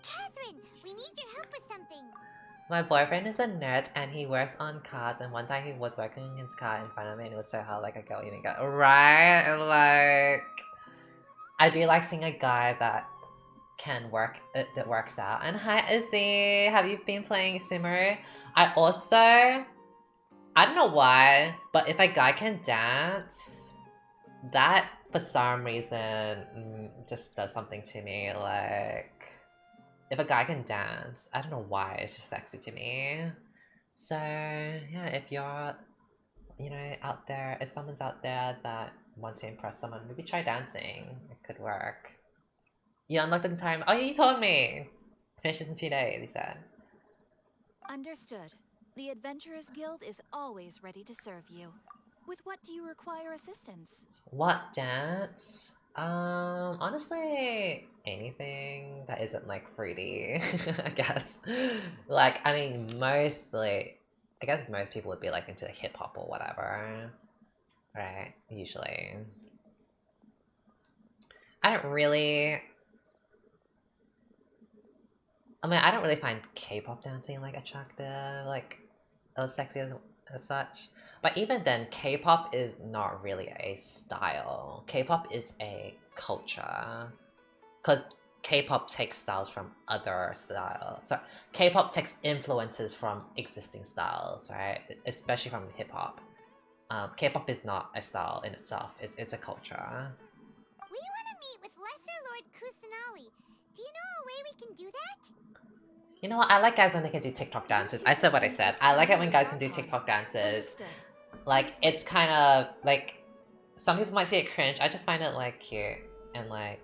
Catherine, we need your help with something. My boyfriend is a nerd and he works on cards, and one time he was working his card in front of me and it was so hard, like a girl, you know, right? And like, I do like seeing a guy that can work, that works out. And hi Izzy, have you been playing Sumeru? I also, I don't know why, but if a guy can dance, that for some reason just does something to me. Like, if a guy can dance, I don't know why, it's just sexy to me. So yeah, if you're, you know, out there, if someone's out there that wants to impress someone, maybe try dancing. It could work. You unlocked in time. Oh, you told me! Finish this in 2 days, he said. Understood. The Adventurers Guild is always ready to serve you. With what do you require assistance? What dance? Honestly, anything that isn't like 3D, I guess. Like, I mean, mostly, I guess most people would be like into hip-hop or whatever. Right, usually. I don't really... I mean, I don't really find K-pop dancing like attractive, like sexy as such. But even then, K-pop is not really a style. K-pop is a culture, because K-pop takes styles from other styles. So K-pop takes influences from existing styles, right? Especially from hip-hop. K-pop is not a style in itself. It's a culture. We want to meet with Lesser Lord Kusanali. Do you know a way we can do that? You know what? I like guys when they can do TikTok dances. I said what I said. I like it when guys can do TikTok dances. Like, it's kind of like, some people might say it cringe. I just find it like cute and like,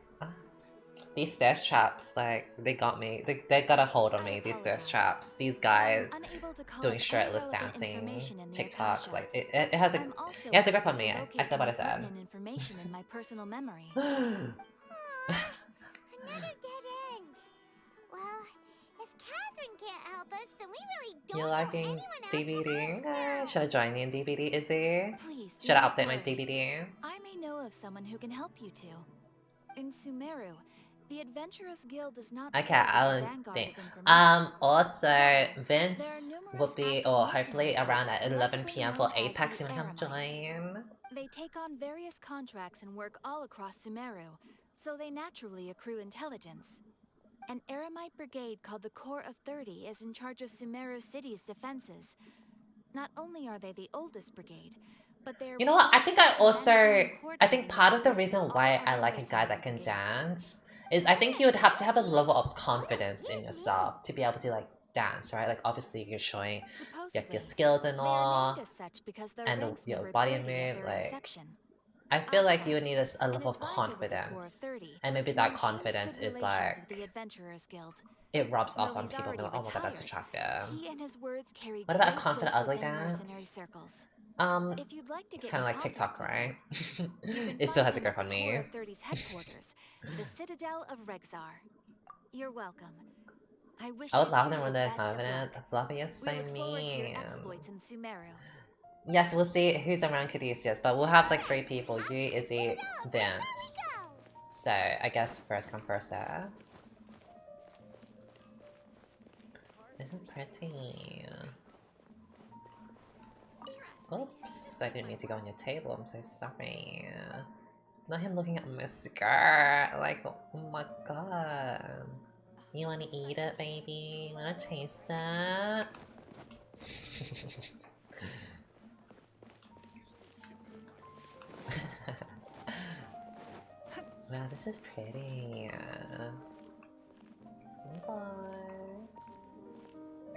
these thirst traps, like, they got me. They got a hold on me, these thirst traps. These guys doing shirtless dancing, TikTok, like, it has a grip on me. I said what I said. Information in my personal memory. Another dead end. Well, if Catherine can't help us, then we really don't You're know liking anyone else to DVD? ask. Should I join you in DVD, Izzy? Please do Should I not update my worry. DVD? I may know of someone who can help you two. In Sumeru, the Adventurers Guild does not Okay, serve as I the don't vanguard think. of information. Also, Vince will be, or hopefully around at 11 PM for Apex. You wanna come join? They take on various contracts and work all across Sumeru, so they naturally accrue intelligence. An Eremite brigade called the Corps of 30 is in charge of Sumeru City's defenses. Not only are they the oldest brigade, but they are You know what? I think I also, I think coordinating part of the affairs reason all why I other like a guy mercenary that can brigades. dance is I think you would have to have a level of confidence in yourself to be able to like dance, right? Like obviously you're showing your skills and They are all, named as such because their and ranks your numbered body 30 at move. their Like inception. I feel like you would Oswald, need a an level of advisor with the Corps of confidence, 30, and maybe that maintains confidence good is relations like with the Adventurers Guild. it rubs off Though on he's people. They're already like, oh my god, that's retired, attractive. he and his words carry What about a great confident weight ugly within mercenary dance? circles. If you'd like to It's get kind in of like TikTok, contact with right? him, you can It still find has a him at grip the on Corps me. of 30's headquarters, the Citadel of Rexar. You're welcome. I wish I you would laugh at two them when the they're best of confident. luck. Love it, you're We so look forward to your mean. exploits in Sumeru. Yes, we'll see who's around Caduceus, but we'll have like 3 people. You, Izzy, Vince. So, I guess first come, first serve. Isn't pretty. Oops, I didn't mean to go on your table, I'm so sorry. Not him looking at my skirt, like, oh my god. You wanna eat it, baby? You wanna taste it? Wow, this is pretty.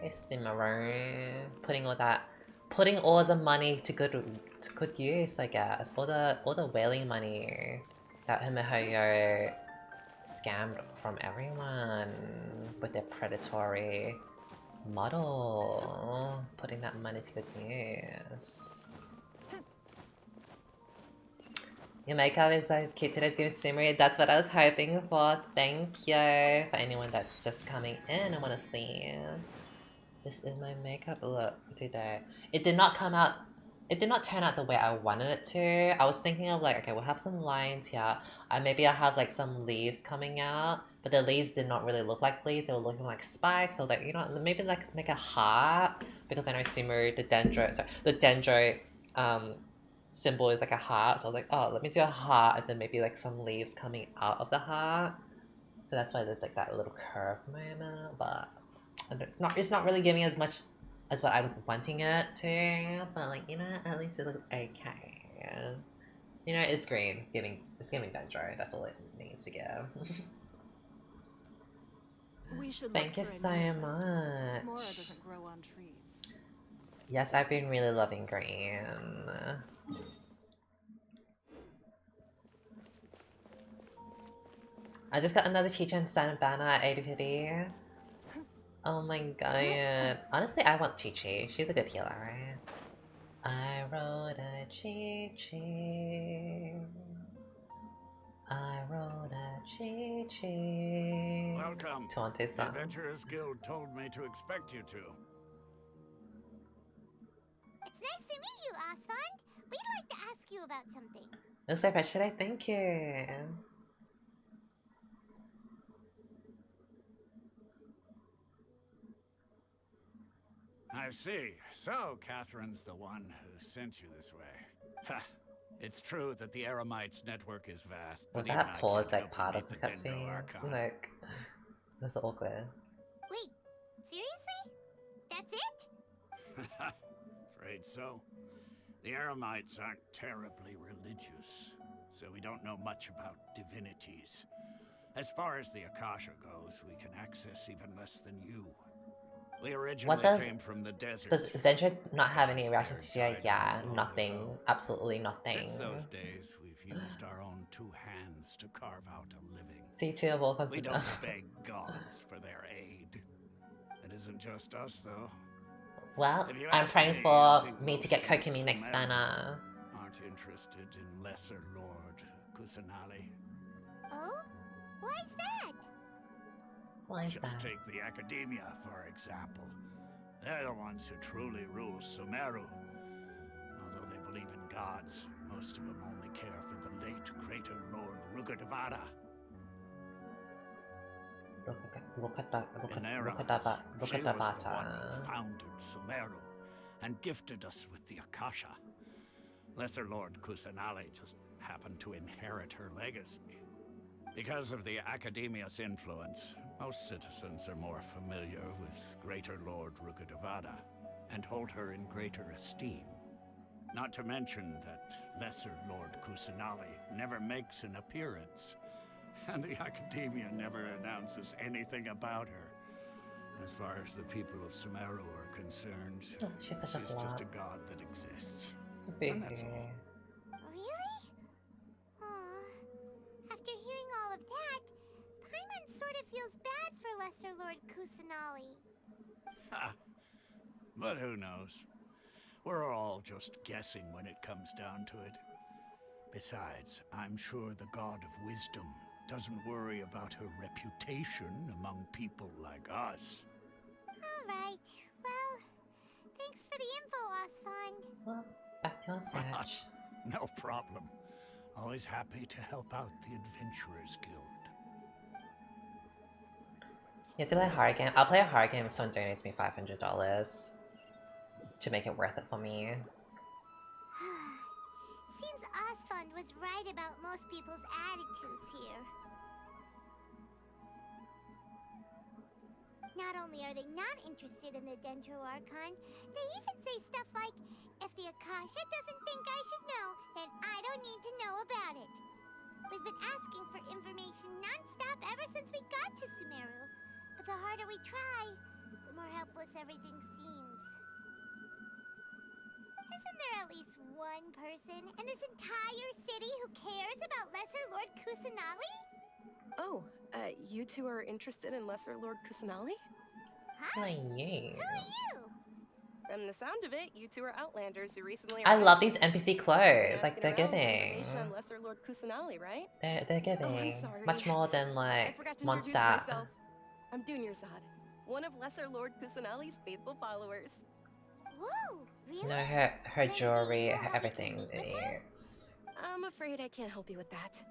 It's Sumeru. Putting all the money to good use, I guess. All the whaling money that Himehoyo scammed from everyone with their predatory model. Putting that money to good use. Your makeup is so cute today, it's giving Sumeru. That's what I was hoping for. Thank you. For anyone that's just coming in and want to see. This is my makeup look today. It did not turn out the way I wanted it to. I was thinking of like, okay, we'll have some lines here. Maybe I'll have like some leaves coming out. But the leaves did not really look like leaves. They were looking like spikes. So like, you know, maybe like make a heart. Because I know Sumeru, the Dendro symbol is like a heart. So I was like, oh, let me do a heart. And then maybe like some leaves coming out of the heart. So that's why there's like that little curve moment. But it's not really giving as much as what I was wanting it to, but like, you know, at least it looks okay. You know, it's green. It's giving Dendro. That's all it needs to give. Thank you so much. Mora doesn't grow on trees. Yes, I've been really loving green. I just got another teacher in Santa banner at 8050. Oh my god. Honestly, I want Chi-Chi. She's a good healer, right? I wrote a Chi-Chi. I wrote a Chi-Chi. Welcome. Twenty The song. Adventurers Guild told me to expect you to. It's nice to meet you, Osfond. We'd like to ask you about something. Looks so fresh today. Thank you. I see. So, Catherine's the one who sent you this way. Ha! It's true that the Eremites' network is vast. Was but even that I pause can't like help part but of the meet Dendro cutscene? Archon. Like, it was awkward. Wait, seriously? That's it? Afraid so. The Eremites aren't terribly religious, so we don't know much about divinities. As far as the Akasha goes, we can access even less than you. We originally came from the desert. Does Dendro not have any reaction to you? Yeah, nothing. Absolutely nothing. Since those days, we've used our own two hands to carve out a living. C2 of all We don't beg gods for their aid. It isn't just us, though. Well, If you I'm ask praying me, for I think me to most get of Kokomi next Sumeru banner. aren't interested in Lesser Lord Kusanali. Oh? Why's that? Why is Just that? take the Academia, for example. They're the ones who truly rule Sumeru. Although they believe in gods, most of them only care for the late Greater Lord Rukkhadevata. Rukkhadevata. She was the one who founded Sumeru and gifted us with the Akasha. Lesser Lord Kusanali just happened to inherit her legacy. Because of the Academia's influence, most citizens are more familiar with Greater Lord Rukkhadevata and hold her in greater esteem. Not to mention that Lesser Lord Kusanali never makes an appearance, and the Academia never announces anything about her. As far as the people of Sumeru are concerned, She's such a just a blob. god that exists. And that's all. Really? Aw. After hearing all of that, Paimon sort of feels bad for Lesser Lord Kusanali. Ha! But who knows? We're all just guessing when it comes down to it. Besides, I'm sure the god of wisdom doesn't worry about her reputation among people like us. Alright, well, thanks for the info, Osfond. Well, back to our search. No problem. Always happy to help out the Adventurers Guild. You have to play a horror game. I'll play a horror game if someone donates me $500 to make it worth it for me. Seems Osfond was right about most people's attitudes here. Not only are they not interested in the Dendro Archon, they even say stuff like, if the Akasha doesn't think I should know, then I don't need to know about it. We've been asking for information non-stop ever since we got to Sumeru. But the harder we try, the more helpless everything seems. Isn't there at least one person in this entire city who cares about Lesser Lord Kusanali? Oh, you two are interested in Lesser Lord Kusanali? Huh? Who are you? Who are you? From the sound of it, you two are Outlanders who recently I arrived. love these NPC clothes. Been Like, they're asking around for giving. information on Lesser Lord Kusanali, right? They're giving. sorry. Much more than, I like, forgot to introduce Mondstadt. myself. I'm Dunyarzad, one of Lesser Lord Kusanali's faithful followers. Whoa, really? No, her jewelry, her everything. Idiots. I'm afraid I can't help you with that.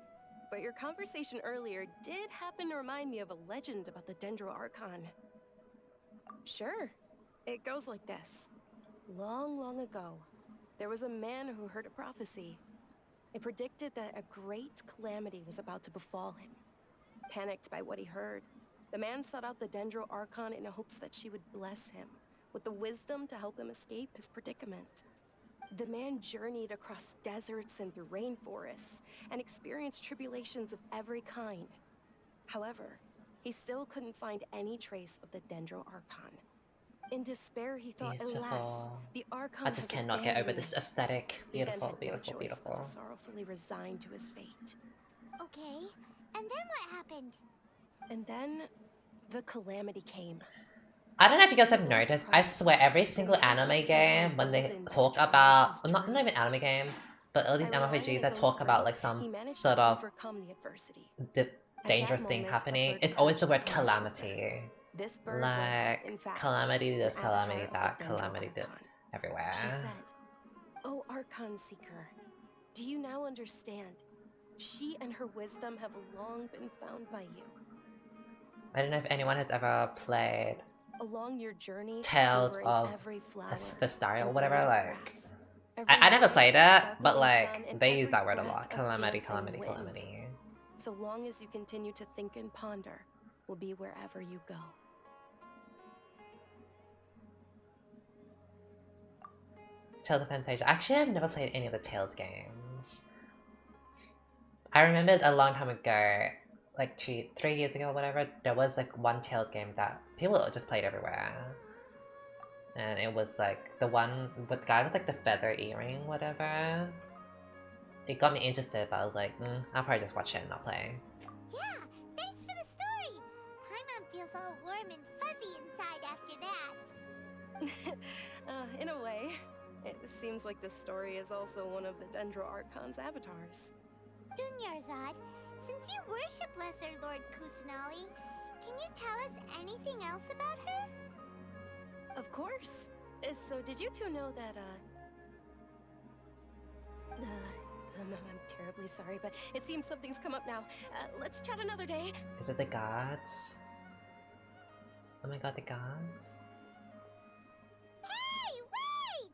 But your conversation earlier did happen to remind me of a legend about the Dendro Archon. Sure. It goes like this. Long, long ago, there was a man who heard a prophecy. It predicted that a great calamity was about to befall him. Panicked by what he heard, the man sought out the Dendro Archon in hopes that she would bless him with the wisdom to help him escape his predicament. The man journeyed across deserts and through rainforests and experienced tribulations of every kind. However, he still couldn't find any trace of the Dendro Archon. In despair, he thought, alas, Beautiful. the Archon I just has cannot get over abandoned this me. aesthetic. He then Beautiful, had no beautiful, choice beautiful. but to sorrowfully resign to his fate. Okay, and then what happened? And then, the calamity came. I don't know if you guys have noticed, I swear every single anime game, when they talk about, not even anime game, but all these MRPGs that talk about like some sort of dangerous thing happening, it's always the word calamity. This bird Like, was, in fact, calamity this, an calamity avatar that, of the Dendro calamity that, Archon. everywhere. She said, "O Archon Seeker, do you now understand? She and her wisdom have long been found by you." I don't know if anyone has ever played Along your journey, Tales you'll bring of every flower, Vestar or and whatever, blade of like grass, I never every played ray of it, but sparkling sun, like and they use every that word a breath lot. of Calamity, dancing calamity, wind. calamity. So long as you continue to think and ponder, we'll be wherever you go. Tales of Fantasia. Actually, I've never played any of the Tales games. I remembered a long time ago, like 3 years ago or whatever, there was like one Tales game that people just played everywhere. And it was like the one with the guy with like the feather earring, whatever. It got me interested, but I was like, I'll probably just watch it and not play. Yeah, thanks for the story. Paimon feels all warm and fuzzy inside after that. In a way, it seems like this story is also one of the Dendro Archon's avatars. Dunyarzad, since you worship Lesser Lord Kusanali, can you tell us anything else about her? Of course. So did you two know that, I'm terribly sorry, but it seems something's come up now. Let's chat another day. Is it the gods? Oh my god, the gods? Hey, wait!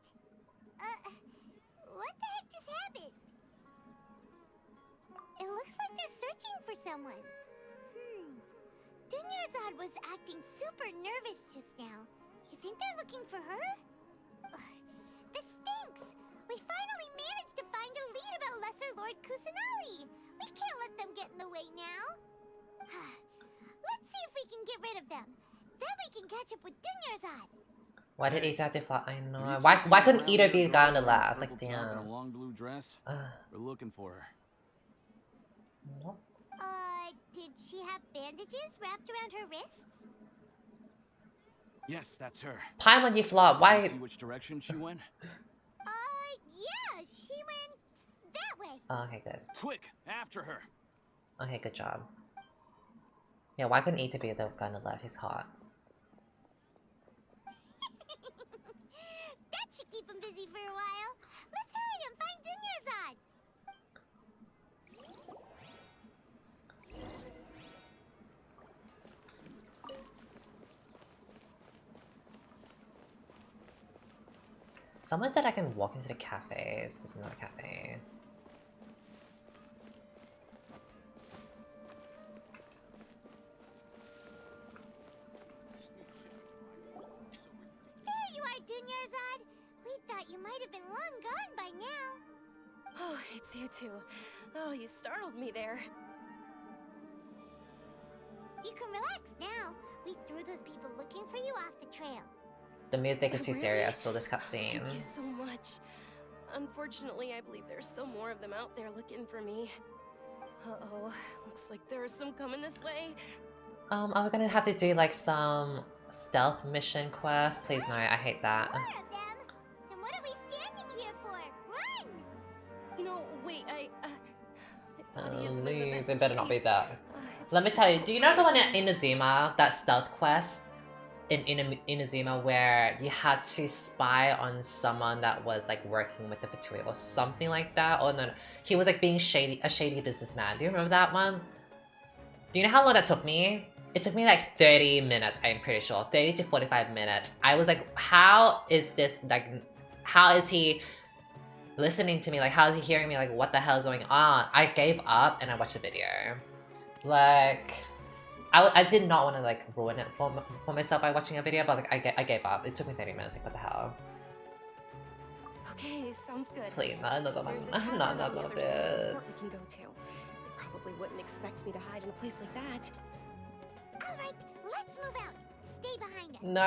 What the heck just happened? It looks like they're searching for someone. Dunyarzad was acting super nervous just now. You think they're looking for her? This stinks! We finally managed to find a lead about Lesser Lord Kusanali! We can't let them get in the way now! Let's see if we can get rid of them. Then we can catch up with Dunyarzad! Why did Ita have to fly? I know. Why couldn't Ita be the guy on the left? Like, damn. In a long blue dress? We're looking for her. Nope. Did she have bandages wrapped around her wrists? Yes, that's her. Paimon, you flop. Why? See which direction she went? Yeah, she went that way. Oh, okay, good. Quick, after her. Okay, good job. Yeah, why couldn't Ita be the guy on the left? He's hot. That should keep him busy for a while. Let's hurry and find Dunyarzad. Someone said I can walk into the cafes. There's not a cafe. There you are, Dunyarzad. We thought you might have been long gone by now. Oh, it's you two. Oh, you startled me there. You can relax now. We threw those people looking for you off the trail. The music is too serious, so this cutscene. Thank you so much. Unfortunately, I believe there's still more of them out there looking for me. Uh-oh, looks like there's some coming this way. Are we gonna have to do like some stealth mission quest? Please no, I hate that. More of them? Then what are we standing here for? Run! No, wait, my body isn't in the Please, best it better not be shape. that. Let me tell you, do you know the one in Inazuma, that stealth quest in Inazuma where you had to spy on someone that was like working with the Fatui or something like that? Oh no, he was like being a shady businessman. Do you remember that one? Do you know how long that took me? It took me like 30 minutes, I'm pretty sure. 30 to 45 minutes. I was like, how is this, like, how is he listening to me? Like, how is he hearing me? Like, what the hell is going on? I gave up and I watched the video. Like, I did not want to like ruin it for myself by watching a video, but like I gave up. It took me 30 minutes. Like, what the hell? Okay, sounds good. Please, not another one. There's a tavern Not on the another other side of the court this. we can go to. They probably wouldn't expect me to hide in a place like that. Alright, let's move out. Stay behind us. No.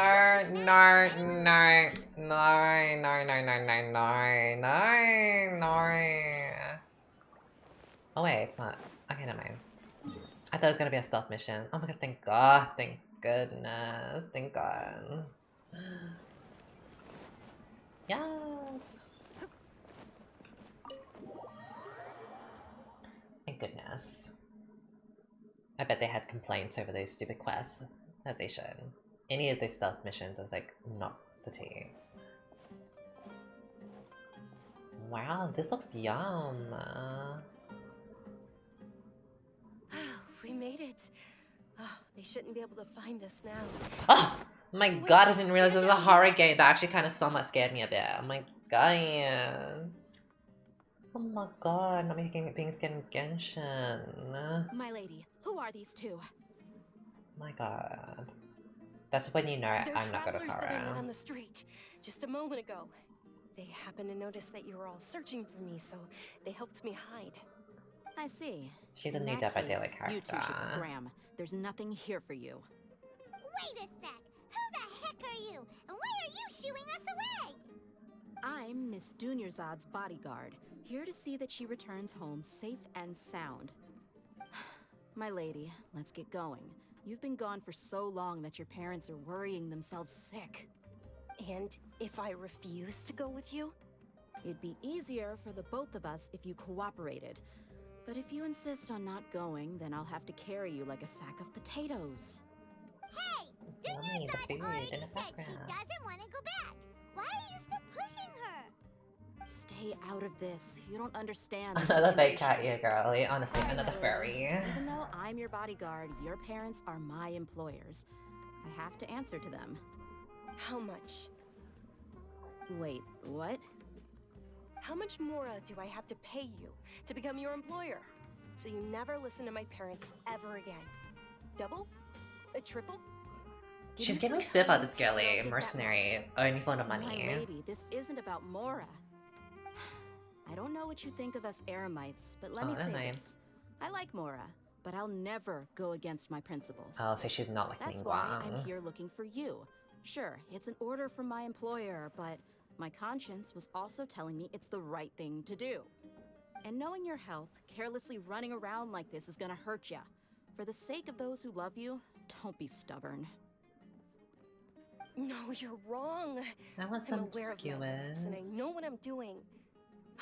Oh wait, it's not. Okay, never mind. I thought it was gonna be a stealth mission. Oh my god, thank god, thank goodness, thank god. Yes! Thank goodness. I bet they had complaints over those stupid quests. That they should. Any of those stealth missions is like not the tea. Wow, this looks yum. We made it. Oh, they shouldn't be able to find us now. Oh! Oh my god, I didn't realize it was a horror game. That actually kind of somewhat scared me a bit. Oh my god. Oh my god, not making being scared in Genshin. My lady, who are these two? My god. That's when you know They're I'm not good at travelers that I met on horror. the street just a moment ago. They happened to notice that you were all searching for me, so they helped me hide. I see. She's a In new that Dead by case, Daylight you two should character. scram. There's nothing here for you. Wait a sec. Who the heck are you? And why are you shooing us away? I'm Miss Dunyarzad's bodyguard, here to see that she returns home safe and sound. My lady, let's get going. You've been gone for so long that your parents are worrying themselves sick. And if I refuse to go with you? It'd be easier for the both of us if you cooperated. But if you insist on not going, then I'll have to carry you like a sack of potatoes. Hey! Dunyarzad already said she doesn't want to go back. Why are you still pushing her? Stay out of this. You don't understand. Another fake cat ear girly. Honestly, another furry. Even though I'm your bodyguard, your parents are my employers. I have to answer to them. How much? Wait, what? How much more do I have to pay you to become your employer? So you never listen to my parents ever again. Double? A triple? She's giving sip out this girly, mercenary, only for the My money. lady, this isn't about Mora. I don't know what you think of us Eremites, but let me never say mind. this. I like Mora, but I'll never go against my principles. Oh, so she's not like That's me. why Wow. I'm here looking for you. Sure, it's an order from my employer, but my conscience was also telling me it's the right thing to do. And knowing your health, carelessly running around like this is gonna hurt ya. For the sake of those who love you, don't be stubborn. No, you're wrong. I want I'm some aware of my limits, and I skewers. know what I'm doing.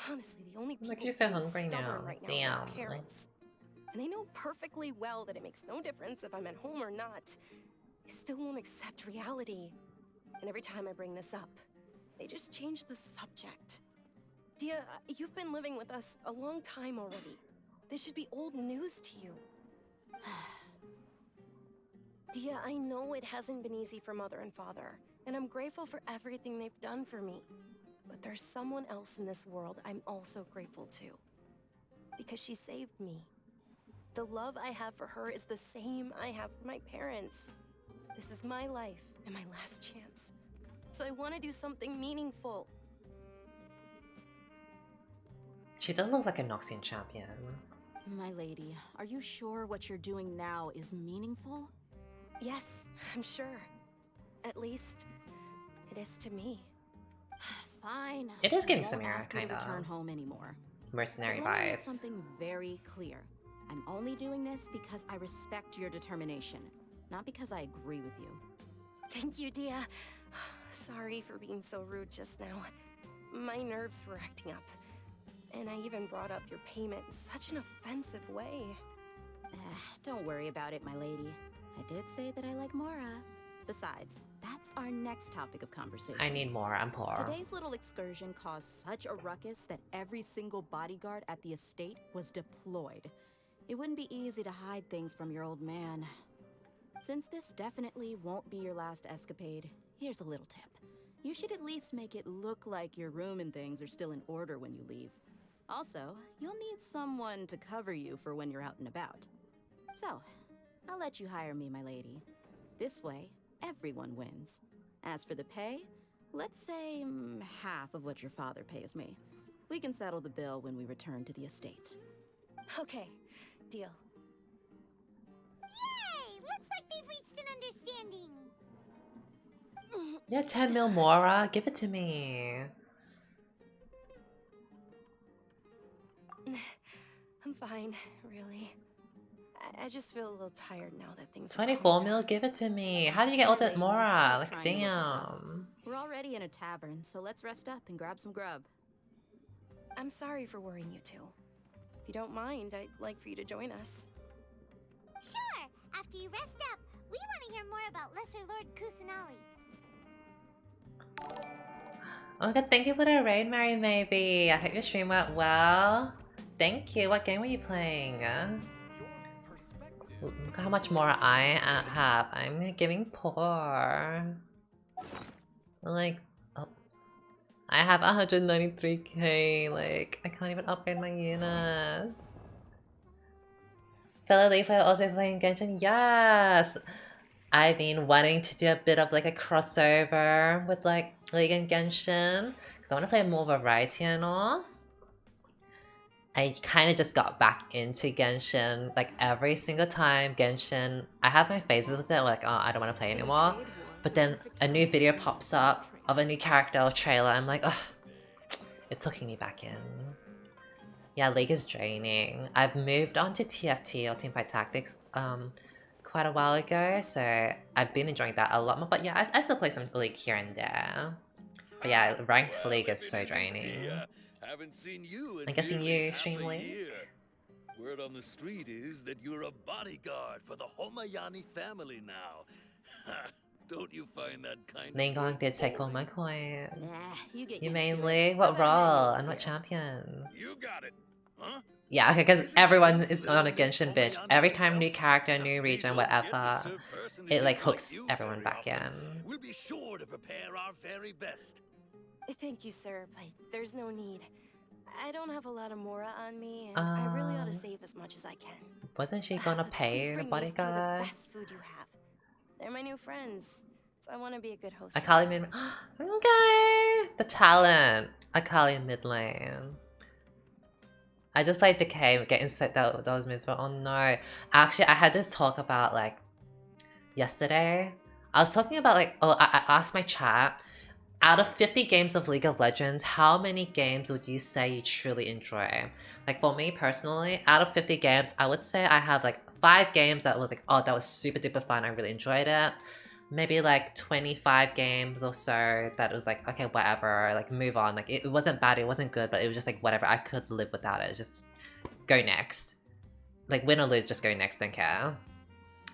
Honestly, the only people Look, you're so being hungry stubborn now. right now are Damn. my parents. And they know perfectly well that it makes no difference if I'm at home or not. They still won't accept reality. And every time I bring this up, they just change the subject. Dia, you've been living with us a long time already. This should be old news to you. Dia, I know it hasn't been easy for Mother and Father, and I'm grateful for everything they've done for me. But there's someone else in this world I'm also grateful to. Because she saved me. The love I have for her is the same I have for my parents. This is my life and my last chance. So I want to do something meaningful. She does look like a Noxian champion. My lady, are you sure what you're doing now is meaningful? Yes, I'm sure. At least, it is to me. Fine. It is giving I won't Sumeru, ask you to kinda. return home anymore. Mercenary But let me make vibes. something very clear. I'm only doing this because I respect your determination, not because I agree with you. Thank you, Dia. Sorry for being so rude just now. My nerves were acting up. And I even brought up your payment in such an offensive way. Don't worry about it, my lady. I did say that I like Mora. Besides, that's our next topic of conversation. I need more, I'm poor. Today's little excursion caused such a ruckus that every single bodyguard at the estate was deployed. It wouldn't be easy to hide things from your old man. Since this definitely won't be your last escapade, here's a little tip. You should at least make it look like your room and things are still in order when you leave. Also, you'll need someone to cover you for when you're out and about. So, I'll let you hire me, my lady. This way, everyone wins. As for the pay, let's say half of what your father pays me. We can settle the bill when we return to the estate. Okay, deal. Yay! Looks like they've reached an understanding. Yeah, 10 mil Mora, give it to me. I'm fine, really. I just feel a little tired now that things are 24 mil, give it to me. How do you get all that Mora? Like, Trying to look tough. damn. We're already in a tavern, so let's rest up and grab some grub. I'm sorry for worrying you two. If you don't mind, I'd like for you to join us. Sure! After you rest up, we want to hear more about Lesser Lord Kusanali. Oh my god, thank you for the raid, Mary Maybe. I hope your stream went well. Thank you. What game were you playing? Look how much more I have. I'm giving poor. Like, oh, I have 193k. Like, I can't even upgrade my units. Fellow Leagues are also playing Genshin. Yes! I've been wanting to do a bit of like a crossover with like League and Genshin. Because I want to play more variety and all. I kind of just got back into Genshin, like every single time Genshin, I have my phases with it, like, oh, I don't want to play anymore. But then a new video pops up of a new character or trailer, I'm like, oh, it's hooking me back in. Yeah, League is draining. I've moved on to TFT or Teamfight Tactics quite a while ago, so I've been enjoying that a lot more. But yeah, I still play some League here and there. But yeah, ranked League is so draining. Haven't seen you in I'm guessing nearly you stream half a League? year. Word on the street is that you're a bodyguard for the Homayani family now. Don't you find that kind of Ningong did take all my coins. Nah, you get You used main to it. League? How What about a role? menu And what here? champion? You got it, huh? Yeah, okay, because everyone is on a Genshin bitch. Every time new character, new region, whatever, it like hooks everyone back in. We'll be sure to prepare our very best. Thank you, sir, but there's no need. I don't have a lot of Mora on me, and I really ought to save as much as I can. Wasn't she gonna Please pay the bring these two the bodyguard? best food you have. They're my new friends, so I want to be a good host. Akali mid. Okay, the talent. Akali mid lane. I just played Decay, getting set that was mids, but oh no. Actually, I had this talk about like yesterday. I was talking about like, oh, I asked my chat. Out of 50 games of League of Legends, how many games would you say you truly enjoy? Like for me personally, out of 50 games, I would say I have like 5 games that was like, oh, that was super duper fun, I really enjoyed it. Maybe like 25 games or so that was like, okay, whatever, like move on. Like it wasn't bad, it wasn't good, but it was just like whatever, I could live without it, just go next. Like win or lose, just go next, don't care.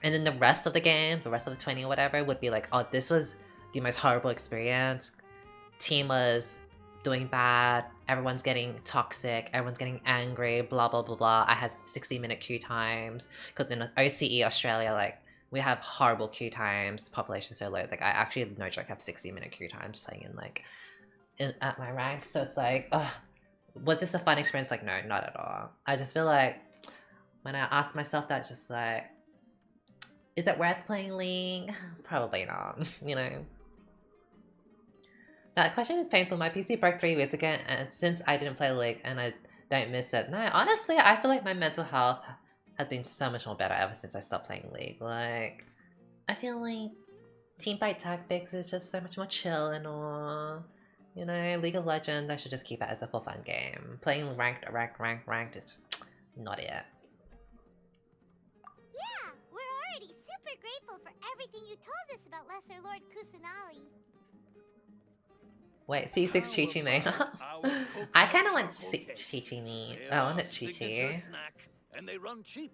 And then the rest of the game, the rest of the 20 or whatever, would be like, oh, this was the most horrible experience. Team was doing bad, everyone's getting toxic, everyone's getting angry, blah blah blah blah. I had 60-minute queue times, because in OCE Australia, like, we have horrible queue times, population so low, it's like, I actually, no joke, have 60-minute queue times playing in, like, at my rank, so it's like, ugh, was this a fun experience? Like, no, not at all. I just feel like, when I ask myself that, just like, is it worth playing League? Probably not, you know? That question is painful. My PC broke 3 weeks ago, and since I didn't play League and I don't miss it. No, honestly, I feel like my mental health has been so much more better ever since I stopped playing League. Like, I feel like Teamfight Tactics is just so much more chill and all. You know, League of Legends, I should just keep it as a full fun game. Playing ranked is not it. Yeah, we're already super grateful for everything you told us about Lesser Lord Kusanali. Wait, C6 Chi-Chi me. I kind of want Chi-Chi me. I want it Chi-Chi. And they run cheap.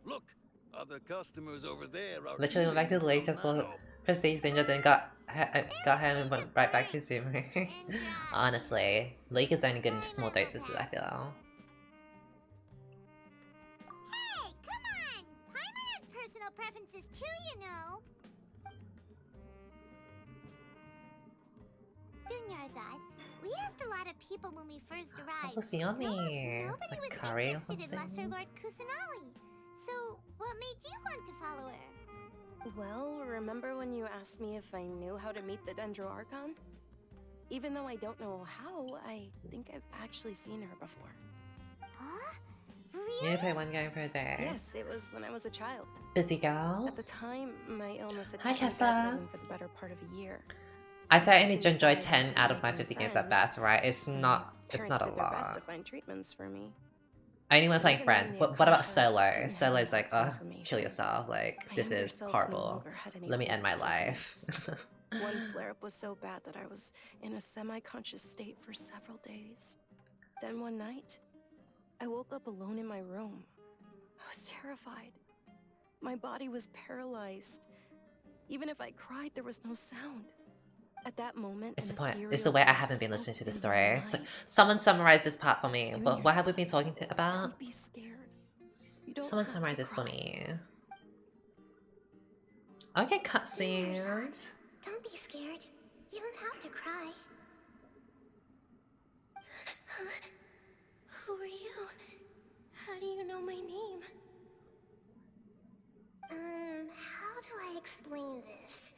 Look, other customers over there are Literally went back to the League just for Prestige Ninja, then got home and went right back to Sumeru. Honestly, League is only good in small doses, I feel. Hey, come on! Paimon has personal preferences too, you know. Dunyarzad, we asked a lot of people when we first arrived. What's he on me? Nobody Like was curry or interested in something? Lesser Lord Kusanali. So, what made you want to follow her? Well, remember when you asked me if I knew how to meet the Dendro Archon? Even though I don't know how, I think I've actually seen her before. Huh? You need to play one game per day. Yes, it was when I was a child. Busy girl. At the time, my illness had Hi, kept me Kessa. bedridden for the better part of a year. I say I only enjoyed 10 out of my 50 games at best, right? It's not a Parents did their best to lot. find treatments for me. I only want playing Even friends. when the What about Akasha solo? didn't Solo's have like, enough oh, kill information. yourself. Like, My this younger is self no horrible. longer had any Let me end my hopes or life. One flare-up was so bad that I was in a semi-conscious state for several days. Then one night, I woke up alone in my room. I was terrified. My body was paralyzed. Even if I cried, there was no sound. At that moment, It's the an point. ethereal It's the way I voice haven't been listening to spoke the into my story. So, mind. someone summarize this part for me. Do What have we yourself. been talking about? Don't be scared. You don't Someone have summarize to this for cry. me. Okay, cutscenes. Don't be scared. You don't have to cry. Who are you? How do you know my name? How do I explain this?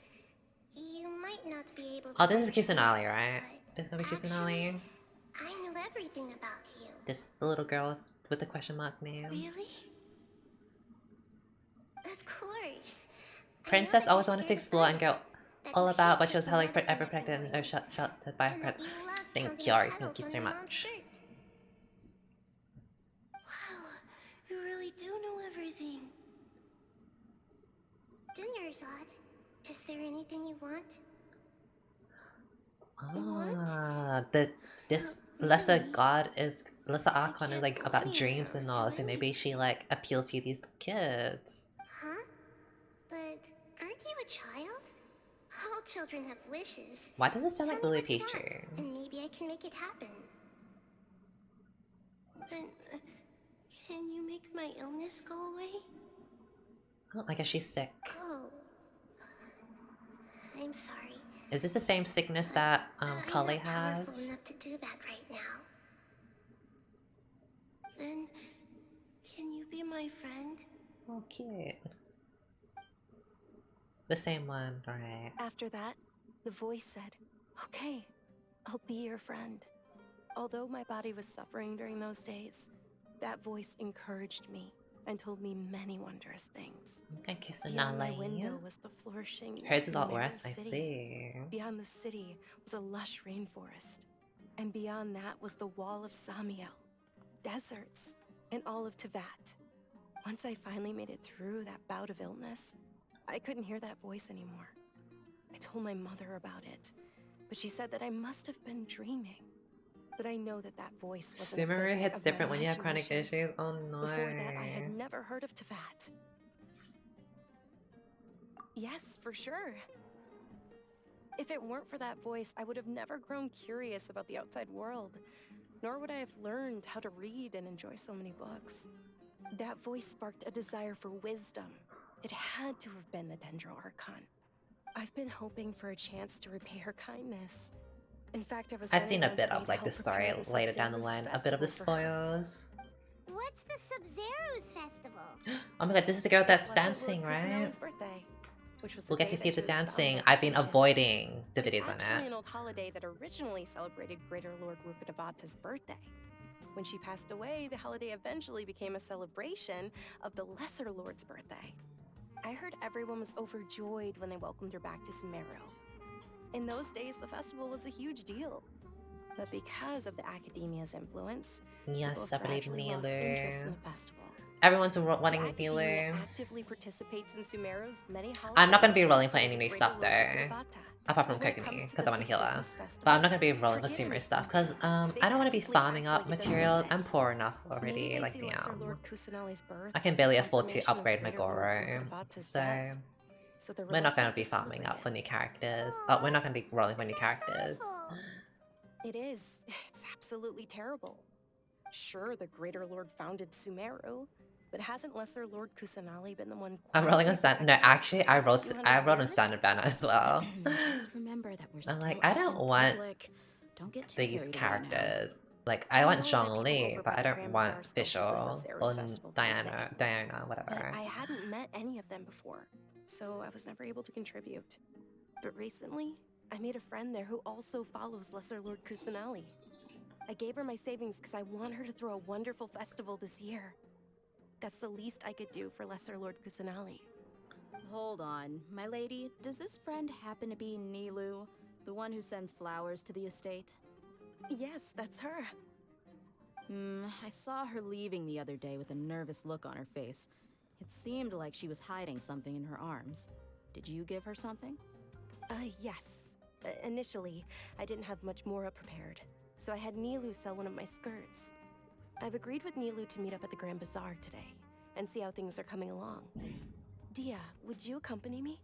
You might not be able to. Oh, this is Kusanali, right? This is gonna be Kusanali. I know everything about you. This the little girl with the question mark name. Really? Of course. Princess always wanted to explore and go all about, but she was held ever protected and sheltered by her pet. Thank you so much. Wow, you really do know everything. Dunyarzad, is there anything you want? Ah, this lesser archon is like about dreams and all, so maybe she like appeals to these kids. Huh? But aren't you a child? All children have wishes. Why does it sound like Lily Peachy? And maybe I can make it happen. But can you make my illness go away? Oh, I guess she's sick. Oh. I'm sorry. Is this the same sickness that Collei I'm not powerful has? enough to do that right now. Then can you be my friend? Oh, cute. The same one, right? After that, the voice said, "Okay, I'll be your friend." Although my body was suffering during those days, that voice encouraged me and told me many wondrous things. Thank you, Beyond my Sonali. window was the flourishing Hers is a lot Sumeru worse, I city. see. Beyond the city was a lush rainforest. And beyond that was the wall of Samiel, deserts, and all of Teyvat. Once I finally made it through that bout of illness, I couldn't hear that voice anymore. I told my mother about it, but she said that I must have been dreaming. But I know that that voice wasn't a Sumeru figment hits of my different when you have chronic imagination. issues. Oh no. Before that, I had never heard of Teyvat. Yes, for sure. If it weren't for that voice, I would have never grown curious about the outside world, nor would I have learned how to read and enjoy so many books. That voice sparked a desire for wisdom. It had to have been the Dendro Archon. I've been hoping for a chance to repay her kindness. In fact, I've seen a bit of like the story later down the line, a bit of the spoils. What's the Sub-Zero's festival? Oh my god, this is the girl that's dancing, right? We'll get to see the dancing. I've been avoiding the videos on It's actually it. an old holiday that originally celebrated Greater Lord Rukkhadevata's birthday. When she passed away, the holiday eventually became a celebration of the Lesser Lord's birthday. I heard everyone was overjoyed when they welcomed her back to Sumeru. In those days, the festival was a huge deal. But because of the Academia's influence, Yes, I people believe gradually lost interest in Nilu. the festival. Everyone's wanting The Academia Nilu. actively participates in Sumeru's many I'm not gonna be holidays rolling for any like new the stuff Greater though. Lord Rukkhadevata. Apart from When it Kokumi, comes to because the I want to heal her. Six Rose But I'm not gonna be Festival, rolling for forget Sumeru it. stuff, because They I don't want to be practically farming act up like it doesn't materials. I'm exist. poor enough Maybe already, they like see Lesser damn. Lord Kusanali's birth I can as barely afford to confirmation of upgrade my Greater Lord Goro. Rukkhadevata's So death. So they're we're not gonna reluctant be to farming celebrate up for it. new characters. Oh, we're not gonna be rolling for new characters. It is. It's absolutely terrible. Sure, the Greater Lord founded Sumeru, but hasn't Lesser Lord Kusanali been the one? I'm rolling on standard. No, actually, I rolled 200 on years? standard banner as well. Just remember that we're I'm still like, I out don't in want public. Don't get too these carried away now. characters. Like, I want know that Zhongli, people over but by I the don't Grand want Bazaar still hold the Visual Sub-Zero's or festival to this day. Diana, But whatever. I hadn't met any of them before, so I was never able to contribute. But recently, I made a friend there who also follows Lesser Lord Kusanali. I gave her my savings because I want her to throw a wonderful festival this year. That's the least I could do for Lesser Lord Kusanali. Hold on, my lady. Does this friend happen to be Nilu, the one who sends flowers to the estate? Yes, that's her. I saw her leaving the other day with a nervous look on her face. It seemed like she was hiding something in her arms. Did you give her something? Yes. Initially, I didn't have much more prepared, so I had Nilu sell one of my skirts. I've agreed with Nilu to meet up at the Grand Bazaar today and see how things are coming along. Dia, would you accompany me?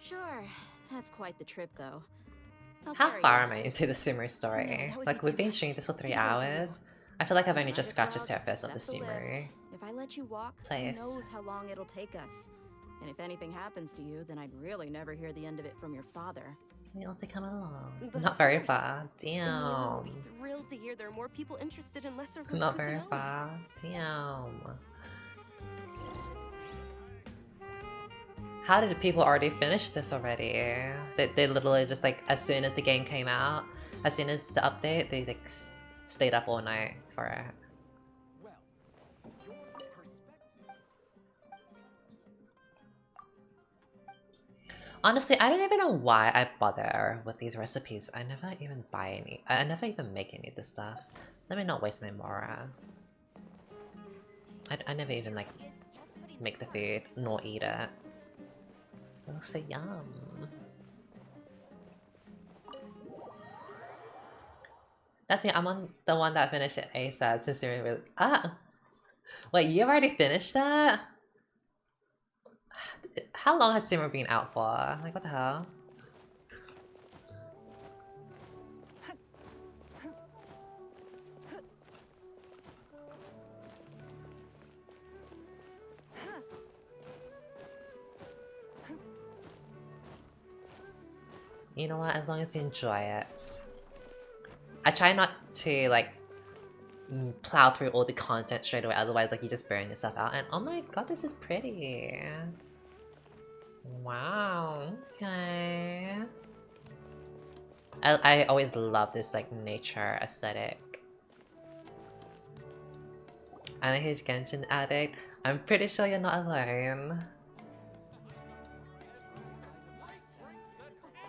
Sure. That's quite the trip, though. I'll How carry far you. am I into the Sumeru story? No, that would Like, be we've too been much. streaming this for 3 Either of you. hours. I feel like I've only Might just as scratched the well just surface of the accept the lift. Sumeru. If I let you walk, place. who knows how long it'll take us. And if anything happens to you, then I'd really never hear the end of it from your father. Can we also come along? But Not of very course. far. Emilio will be Damn. thrilled to hear there are more people interested in Lesser Lord Not very Cusinelli. far. Damn. How did people already finish this already? They literally just like, as soon as the game came out, as soon as the update, they like stayed up all night for it. Honestly, I don't even know why I bother with these recipes. I never even buy any. I never even make any of this stuff. Let me not waste my mora. I never even like make the food nor eat it. It looks so yum. That's me. I'm on the one that finished it ASAP since you're really. Ah, wait, you already finished that? How long has Sumeru been out for? Like, what the hell? You know what? As long as you enjoy it. I try not to, like, plow through all the content straight away, otherwise, like, you just burn yourself out. And oh my god, this is pretty. Wow, okay. I always love this like nature aesthetic. I'm a huge Genshin addict. I'm pretty sure you're not alone.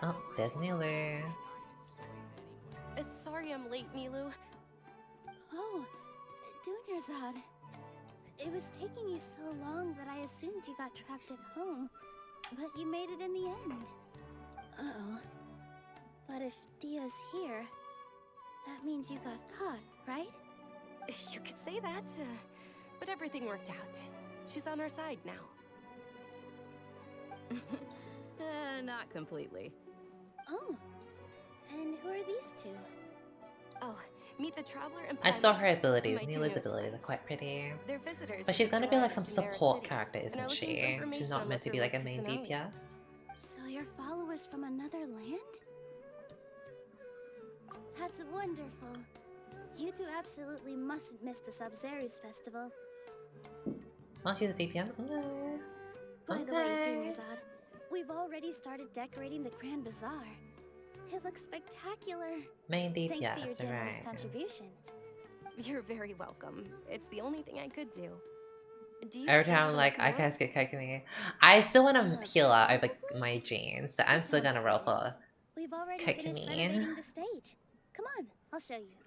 Oh, there's Nilu. Sorry I'm late, Nilu. Oh, Dunyarzad. It was taking you so long that I assumed you got trapped at home. But you made it in the end. Uh-oh. But if Dia's here, that means you got caught, right? You could say that, but everything worked out. She's on our side now. Not completely. Oh. And who are these two? Oh, meet the Traveler and I saw her Pita, abilities. my Nilu's Dunyarzad abilities are friends. quite pretty. They're visitors But who she's just gonna be like arrived some in Sumeru support City character, and are isn't looking for she? She's information not on meant to be Lesser like a Lord main Cusinelli. DPS. So you're followers from another land? That's wonderful. You two absolutely mustn't miss the Sub-Zeru's festival. Oh, she's a DPS? Okay. By the way, Dunyarzad, we've already started decorating the Grand Bazaar. It looks spectacular. Main Thanks to your DPS, generous right. contribution. You're very welcome. It's the only thing I could do. Do you Every still time I'm wanna like, look I more? can't get Kokumi. I still want to heal out over my jeans, so I'm still gonna roll for We've already finished Kokumi. renovating the stage. Come on, I'll show you.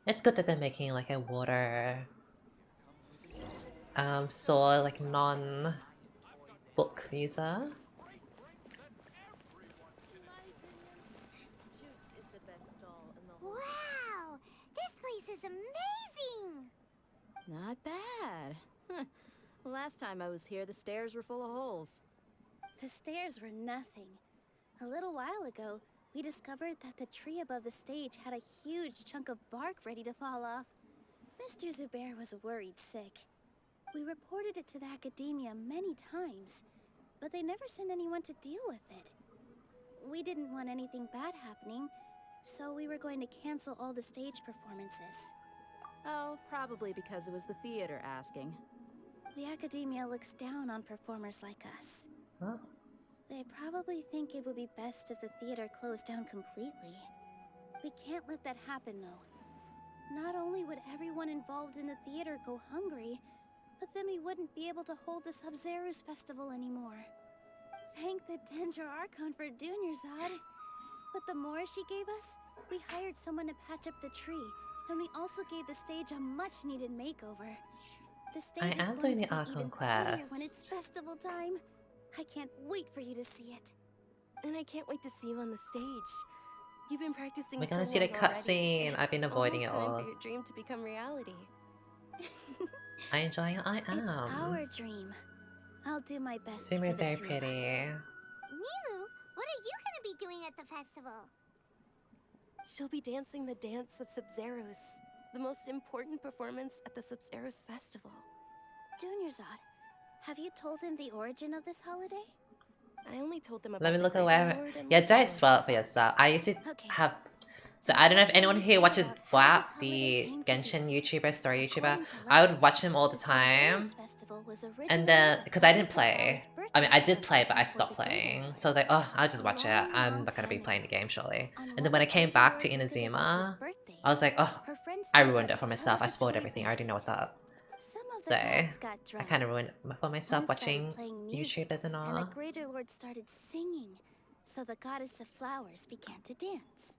It's good that they're making like a water sword, like non-book user. Wow! This place is amazing! Not bad. Huh. Last time I was here, the stairs were full of holes. The stairs were nothing. A little while ago, we discovered that the tree above the stage had a huge chunk of bark ready to fall off. Mr. Zubair was worried sick. We reported it to the academia many times, but they never sent anyone to deal with it. We didn't want anything bad happening, so we were going to cancel all the stage performances. Oh, probably because it was the theater asking. The academia looks down on performers like us. Huh? They probably think it would be best if the theater closed down completely. We can't let that happen, though. Not only would everyone involved in the theater go hungry, but then we wouldn't be able to hold the Sub-Zeru's festival anymore. Thank the Dendro Archon for Dunyarzad. But the more she gave us, we hired someone to patch up the tree, and we also gave the stage a much-needed makeover. The stage is am going doing to the be Archon even prettier quest. when it's festival time. I can't wait for you to see it. And I can't wait to see you on the stage. You've been practicing We're gonna so see the long already. cutscene. I've been It's avoiding it almost time all. for your dream to become reality. I enjoy it. I am. It's our dream. I'll do my best. Sumeru's for the very two of pretty. Nilu, what are you gonna be doing at the festival? She'll be dancing the dance of Sub-Zeros, the most important performance at the Sub-Zeros festival. Dunyarzad, Have you told them the origin of this holiday? I only told them about Let me the look Great away. Lord and Yeah, the don't Fire spoil it for Spell. yourself. I used to have. So I don't know if anyone here watches WAP, the Genshin YouTuber, story YouTuber. I would watch him all the time. And then, because I didn't play. I mean, I did play, but I stopped playing. So I was like, oh, I'll just watch it. I'm not going to be playing the game, surely. And then when I came back to Inazuma, I was like, oh, I ruined it for myself. I spoiled everything. I already know what's up. So I kind of ruined it for myself watching YouTubers and all. And the Greater Lord started singing, so the goddess of flowers began to dance.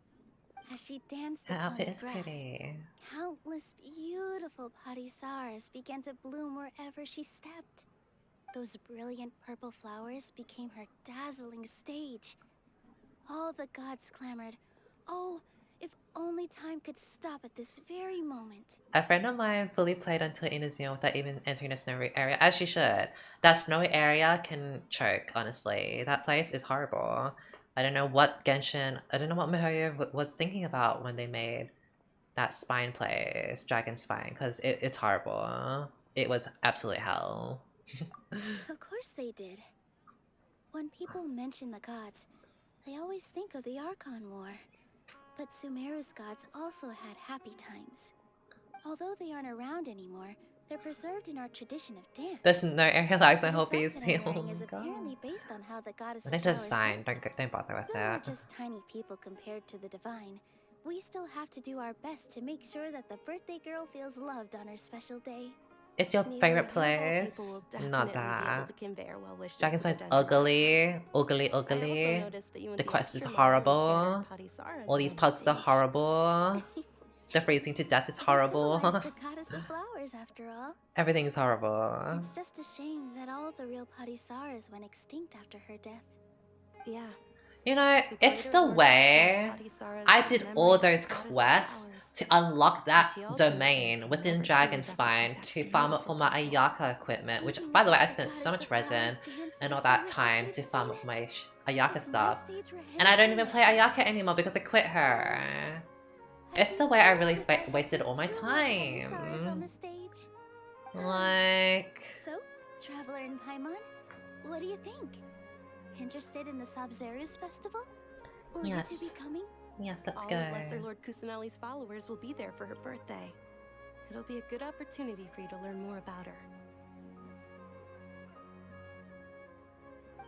As she danced Her upon outfit the is grass, pretty. countless beautiful padisaras began to bloom wherever she stepped. Those brilliant purple flowers became her dazzling stage. All the gods clamored, "Oh, if only time could stop at this very moment." A friend of mine fully played until Inazuma without even entering a snowy area, as she should. That snowy area can choke, honestly. That place is horrible. I don't know what Mihoyo was thinking about when they made that spine place, Dragon Spine, because it's horrible. It was absolute hell. Of course they did. When people mention the gods, they always think of the Archon War. But Sumeru's gods also had happy times. Although they aren't around anymore, they're preserved in our tradition of dance. There's no area lags, I hope The he's outfit I'm wearing oh is my god. apparently based on how the goddess I of think there's a flowers sign. lived. Don't bother with Though we're that. just tiny people compared to the divine, we still have to do our best to make sure that the birthday girl feels loved on her special day. It's your Neither favorite of you of all place? people will Not definitely be able that. to convey our well wishes Dragon to the Spine's Dendro ugly. I also Ugly. noticed that you and The the quest is extra mile really scared horrible. our Padisaras All these on the puzzles are stage. horrible. The freezing to death is They horrible. symbolize the goddess of flowers, after all. Everything is horrible. It's just a shame that all the real Padisaras went extinct after her death. Yeah. You know, it's the way I did all those quests to unlock that domain within Dragon Spine to farm up for my Ayaka equipment, which, by the way, I spent so much resin and all that time to farm up my Ayaka stuff. And I don't even play Ayaka anymore because I quit her. It's the way I really wasted all my time. Like... So, Traveler in Paimon, what do you think? Interested in the Sabzeruz festival? Will you two be coming? Yes, let's All go. of Lesser Lord Kusanali's followers will be there for her birthday. It'll be a good opportunity for you to learn more about her.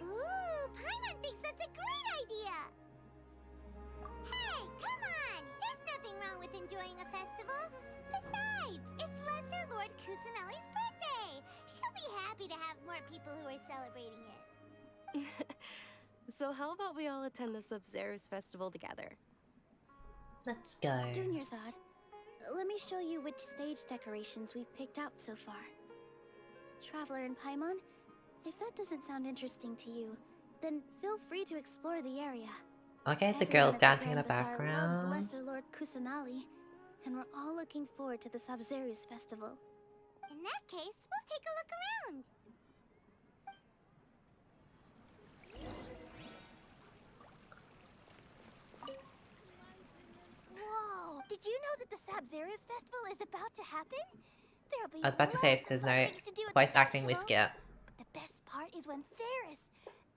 Ooh, Paimon thinks that's a great idea! Hey, come on! There's nothing wrong with enjoying a festival. Besides, it's Lesser Lord Kusanali's birthday! She'll be happy to have more people who are celebrating it. So how about we all attend the Sabzeruz festival together? Let's go. Dunyarzad, let me show you which stage decorations we've picked out so far. Traveler in Paimon, if that doesn't sound interesting to you, then feel free to explore the area. Okay, the Everyone girl at dancing in the Grand Bazaar background. loves Lesser Lord Kusanali, and we're all looking forward to the Sabzeruz festival. In that case, we'll take a look around. Whoa! Did you know that the Sabzeruz festival is about to happen? There'll be I was about to say, if there's no voice acting, we skip. But the best part is when Ferris,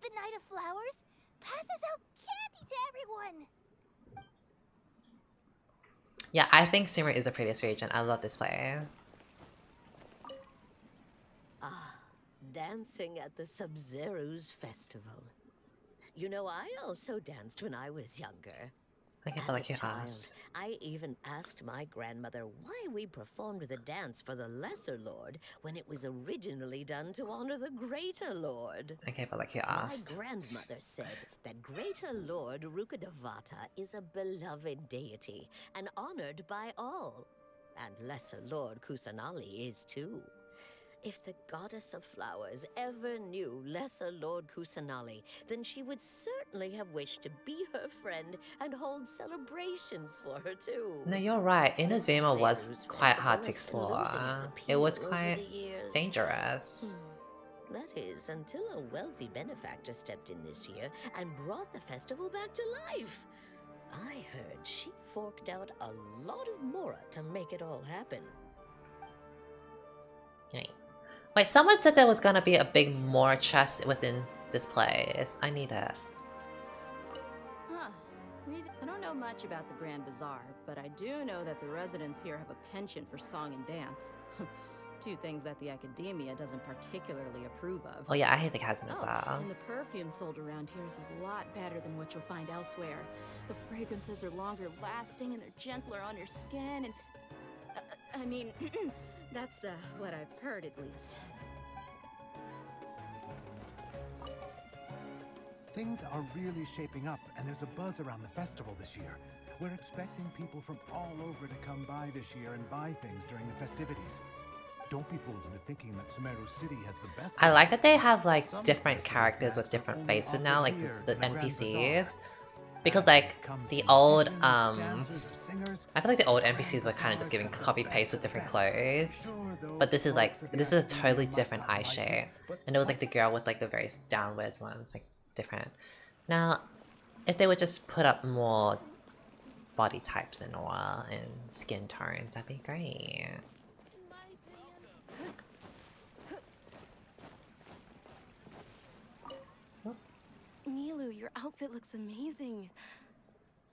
the Knight of Flowers, passes out candy to everyone. Yeah, I think Sumeru is the prettiest region. I love this place. Ah, dancing at the Sabzeruz festival. You know, I also danced when I was younger. I can't As feel like a you child, asked. I even asked my grandmother why we performed the dance for the Lesser Lord when it was originally done to honor the Greater Lord. I can't feel like you asked. My grandmother said that Greater Lord Rukkhadevata is a beloved deity and honored by all. And Lesser Lord Kusanali is too. If the Goddess of Flowers ever knew Lesser Lord Kusanali, then she would certainly have wished to be her friend and hold celebrations for her too. No, you're right. Inazuma was Sabzeruz quite hard to festival has been explore. losing its It was appeal quite over the years. dangerous. That is, until a wealthy benefactor stepped in this year and brought the festival back to life. I heard she forked out a lot of mora to make it all happen. Right. Wait, someone said there was gonna be a big more chest within this place. I need it. Huh. I don't know much about the Grand Bazaar, but I do know that the residents here have a penchant for song and dance. Two things that the academia doesn't particularly approve of. Oh yeah, I hate the chasm as well. And the perfume sold around here is a lot better than what you'll find elsewhere. The fragrances are longer lasting and they're gentler on your skin and... I mean, that's what I've heard at least. Things are really shaping up, and there's a buzz around the festival this year. We're expecting people from all over to come by this year and buy things during the festivities. Don't be fooled into thinking that Sumeru City has the best... I like that they have like different characters with different faces now, like the NPCs. Because like the old I feel like the old NPCs were kind of just giving copy paste with different clothes. But this is a totally different eye shape. And it was like the girl with like the very downward ones, like different. Now, if they would just put up more body types and all and skin tones, that'd be great. Nilu, your outfit looks amazing.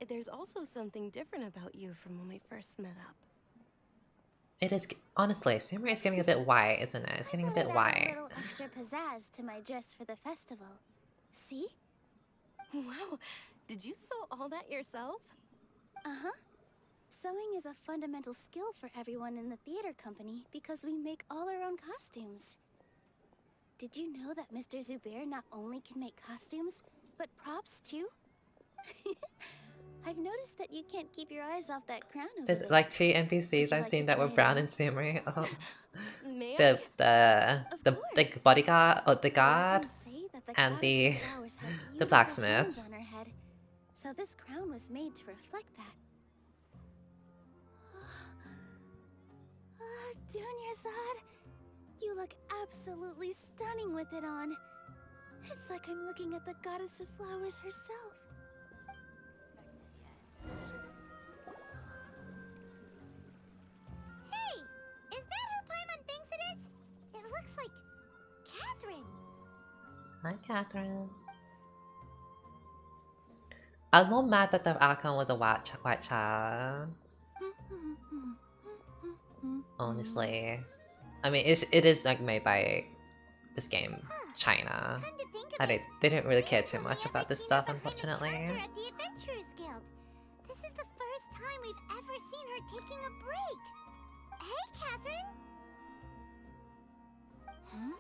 There's also something different about you from when we first met up. It is, honestly, Sumeru is getting a bit white, isn't it? It's getting a bit white. A little extra pizzazz to my dress for the festival. See? Wow, did you sew all that yourself? Uh-huh. Sewing is a fundamental skill for everyone in the theater company because we make all our own costumes. Did you know that Mr. Zubair not only can make costumes, but props too? I've noticed that you can't keep your eyes off that crown over There's there. like 2 NPCs I've seen that were brown and Sumeru. Oh. The bodyguard, or the guard, and the blacksmith. On her head, so this crown was made to reflect that. Dunyarzad, you look absolutely stunning with it on. It's like I'm looking at the goddess of flowers herself. Hey! Is that who Paimon thinks it is? It looks like... Catherine! Hi, Catherine. I was more mad that the Archon was a white child. Honestly. I mean, it is like made by this game, China. They didn't really care too much about this stuff, unfortunately. At the Adventurers Guild. This is the first time we've ever seen her taking a break. Hey, Catherine! Huh?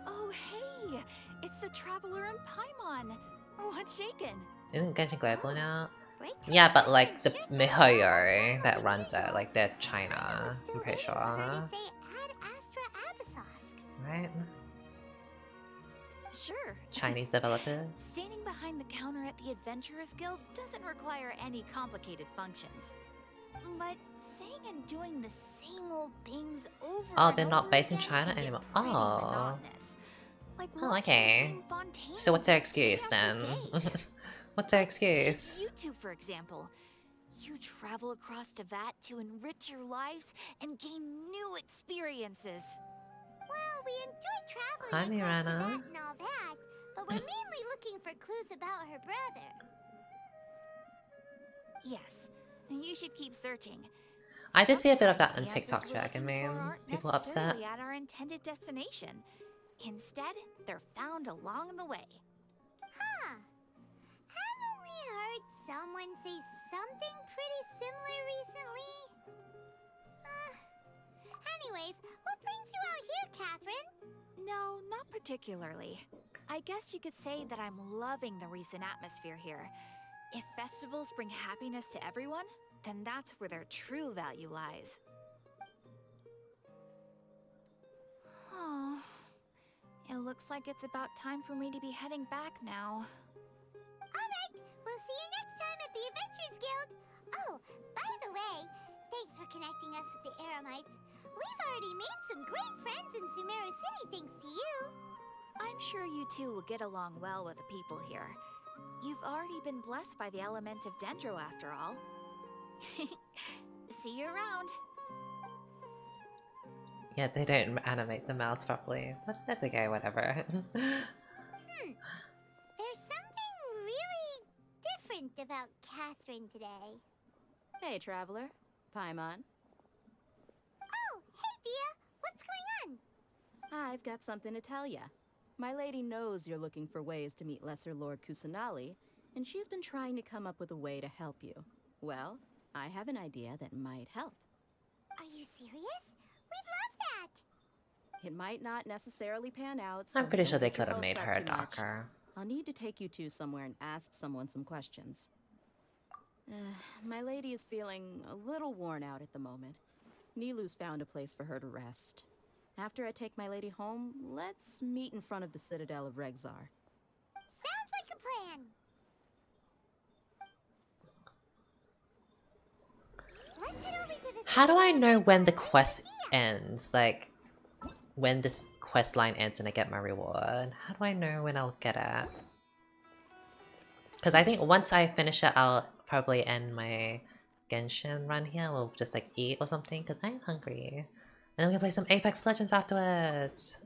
Oh, hey! It's the Traveler and Paimon! What's shaken? Isn't Genshin Global now? Yeah, but like the MiHoYo that runs it, like they're China, I'm pretty sure. Right? Sure. Chinese developers. Standing behind the counter at the Adventurers Guild doesn't require any complicated functions. But saying and doing the same old things over Oh, they're not based in China anymore. Oh. Oh, okay. So what's their excuse then? What's their excuse? You two, for example. You travel across Tavern to enrich your lives and gain new experiences. Well, we enjoy traveling Hi, across Mirana. the vet and all that, but we're mainly looking for clues about her brother. Yes, you should keep searching. I did see a bit of that on The TikTok answers track. I we're looking mean, for aren't people upset. necessarily at our intended destination. Instead, they're found along the way. Huh. Haven't we heard someone say something pretty similar recently? Anyways, what brings you out here, Catherine? No, not particularly. I guess you could say that I'm loving the recent atmosphere here. If festivals bring happiness to everyone, then that's where their true value lies. Oh, it looks like it's about time for me to be heading back now. Alright, we'll see you next time at the Adventurers Guild. Oh, by the way, thanks for connecting us with the Eremites. We've already made some great friends in Sumeru City thanks to you. I'm sure you two will get along well with the people here. You've already been blessed by the element of Dendro after all. See you around. Yeah, they don't animate the mouths properly. But that's okay, whatever. There's something really different about Catherine today. Hey, traveler. Paimon. Oh, hey, Dia. What's going on? I've got something to tell ya. My lady knows you're looking for ways to meet Lesser Lord Kusanali, and she's been trying to come up with a way to help you. Well, I have an idea that might help. Are you serious? We'd love that! It might not necessarily pan out, so I'm pretty don't sure they get your could have hopes made up her a too much. doctor. I'll need to take you two somewhere and ask someone some questions. My lady is feeling a little worn out at the moment. Nilu's found a place for her to rest. After I take my lady home, let's meet in front of the Citadel of Regzar. Sounds like a plan! Let's head over to the How do I know when the quest ends? Like, when this quest line ends and I get my reward? How do I know when I'll get it? Because I think once I finish it, I'll probably end my Genshin run here. We'll just like eat or something because I'm hungry. And then we can play some Apex Legends afterwards.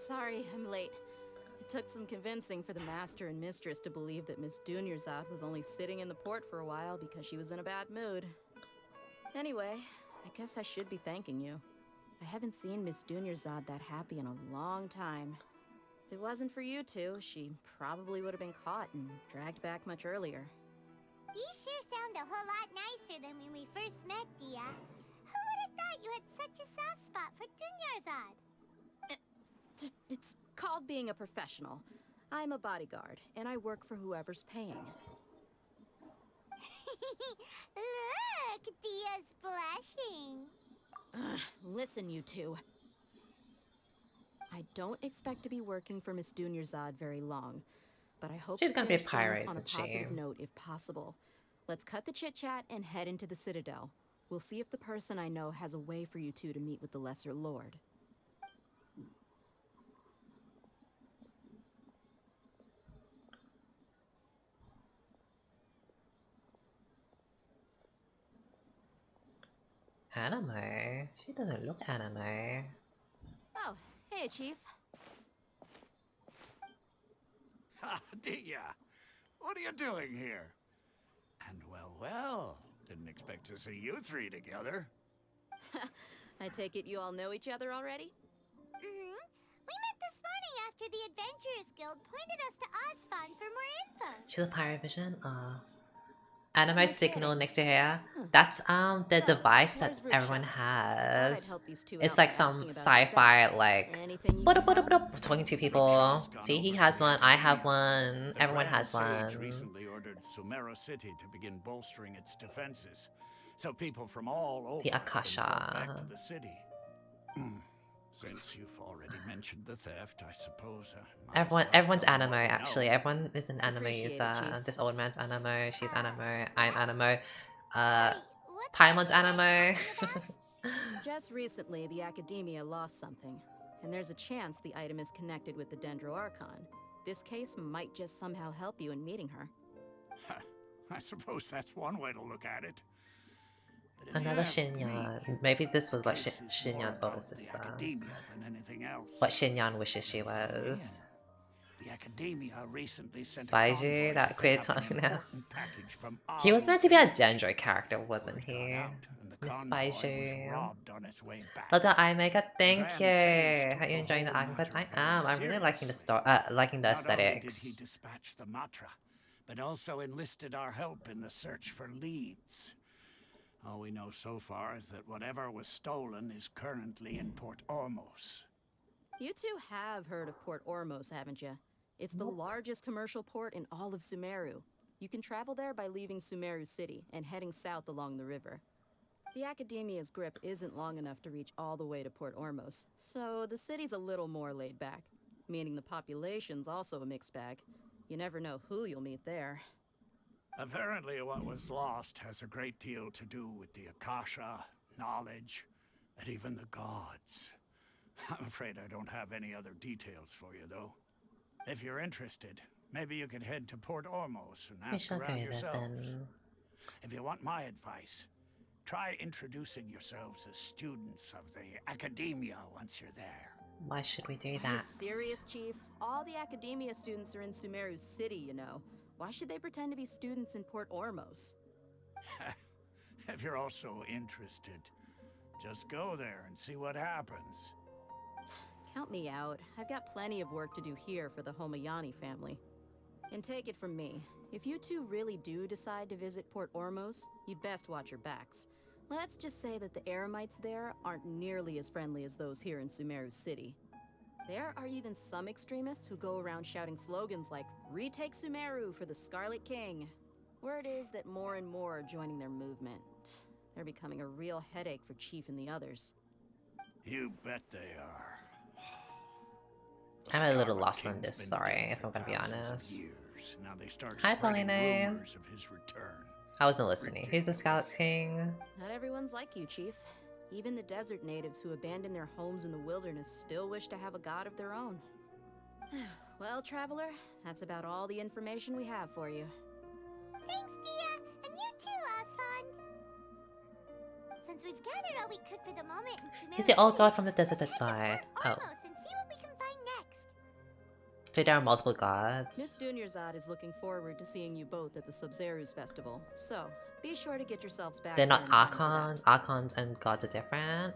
Sorry, I'm late. It took some convincing for the master and mistress to believe that Miss Dunyarzad was only sitting in the port for a while because she was in a bad mood. Anyway, I guess I should be thanking you. I haven't seen Miss Dunyarzad that happy in a long time. If it wasn't for you two, she probably would have been caught and dragged back much earlier. You sure sound a whole lot nicer than when we first met, Dia. Who would have thought you had such a soft spot for Dunyarzad? It's called being a professional. I'm a bodyguard, and I work for whoever's paying. Look, Dia's blushing. Listen, you two. I don't expect to be working for Miss Dunyarzad very long, but I hope She's to gonna be a finish pirate, things on a isn't she? positive note if possible. Let's cut the chit-chat and head into the Citadel. We'll see if the person I know has a way for you two to meet with the Lesser Lord. Anime? She doesn't look anime. Oh, hey, Chief. Ha, Dia! What are you doing here? And well, didn't expect to see you three together. I take it you all know each other already? Mm-hmm. We met this morning after the Adventurers Guild pointed us to Osfon for more info. She's a pirate vision? Anime signal next to her. That's the device that everyone has. It's like some sci-fi like talking to people. See, he has one, I have one, everyone has one. Recently ordered Sumeru City to begin bolstering its defenses, so people from all over The can flock back Akasha. to the city. Since you've already mentioned the theft, I suppose. Everyone's anime actually. Everyone is an anime user. This old man's anime. She's anime. I'm anime. Paimon's anime. Just recently, the Academia lost something, and there's a chance the item is connected with the Dendro Archon. This case might just somehow help you in meeting her. I suppose that's one way to look at it. Another Xinyan. Maybe this was what Xinyan's older sister. What Xinyan wishes she was. The Academia recently sent Baiji, that queer tongue now. He was meant to be a Dendro character, wasn't he? Miss Baiju. Little eye makeup, thank you. Are you enjoying the arc quest? I am. I'm really liking the story, liking the aesthetics. He dispatched the Matra, but also enlisted our help in the search for leads. All we know so far is that whatever was stolen is currently in Port Ormos. You two have heard of Port Ormos, haven't you? It's the largest commercial port in all of Sumeru. You can travel there by leaving Sumeru City and heading south along the river. The Academia's grip isn't long enough to reach all the way to Port Ormos, so the city's a little more laid back, meaning the population's also a mixed bag. You never know who you'll meet there. Apparently what was lost has a great deal to do with the Akasha, knowledge, and even the gods. I'm afraid I don't have any other details for you, though. If you're interested, maybe you could head to Port Ormos and We ask shall around go there yourselves. then. If you want my advice, try introducing yourselves as students of the Academia once you're there. Why should we do Are you that? serious, Chief? All the Academia students are in Sumeru City, you know. Why should they pretend to be students in Port Ormos? If you're also interested, just go there and see what happens. Count me out. I've got plenty of work to do here for the Homayani family. And take it from me, if you two really do decide to visit Port Ormos, you'd best watch your backs. Let's just say that the Eremites there aren't nearly as friendly as those here in Sumeru City. There are even some extremists who go around shouting slogans like, "Retake Sumeru for the Scarlet King." Word is that more and more are joining their movement. They're becoming a real headache for Chief and the others. You bet they are. I'm a little lost on this story, if I'm gonna be honest. Now they start Hi, spreading Pauline. rumors of his return. I wasn't listening. Who's the Scarlet King? Not everyone's like you, Chief. Even the desert natives who abandoned their homes in the wilderness still wish to have a god of their own. Well, Traveler, that's about all the information we have for you. Thanks, Dia! And you too, Osfond! Since we've gathered all we could for the moment in Sumeru He's the old City, god from the desert that died. Oh. and see what we can find next. So there are multiple gods? Miss Dunyarzad is looking forward to seeing you both at the Sub-Zeru's festival, so be sure to get yourselves back. They're here not in time for that. archons? Archons and gods are different?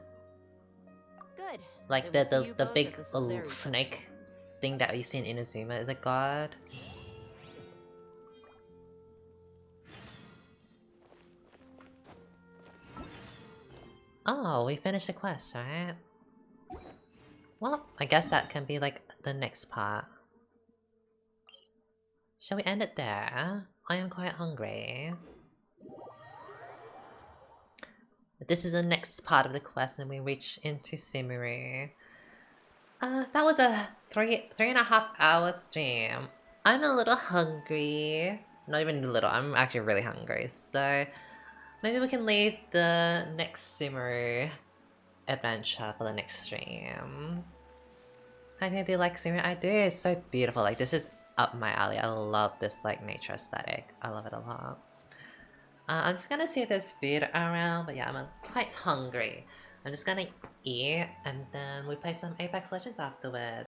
Good. Like Then we'll see the you the both big at the little Sub-Zeru snake thing that we see in Inazuma is a god? Oh, we finished the quest, right? Well, I guess that can be like the next part. Shall we end it there? I am quite hungry. This is the next part of the quest and we reach into Sumeru. That was a three and a half hour stream. I'm a little hungry. Not even a little, I'm actually really hungry. So maybe we can leave the next Sumeru adventure for the next stream. How do you like Sumeru? I do, it's so beautiful. Like this is up my alley. I love this like nature aesthetic. I love it a lot. I'm just gonna see if there's food around, but yeah, I'm quite hungry. I'm just gonna eat and then we play some Apex Legends afterwards.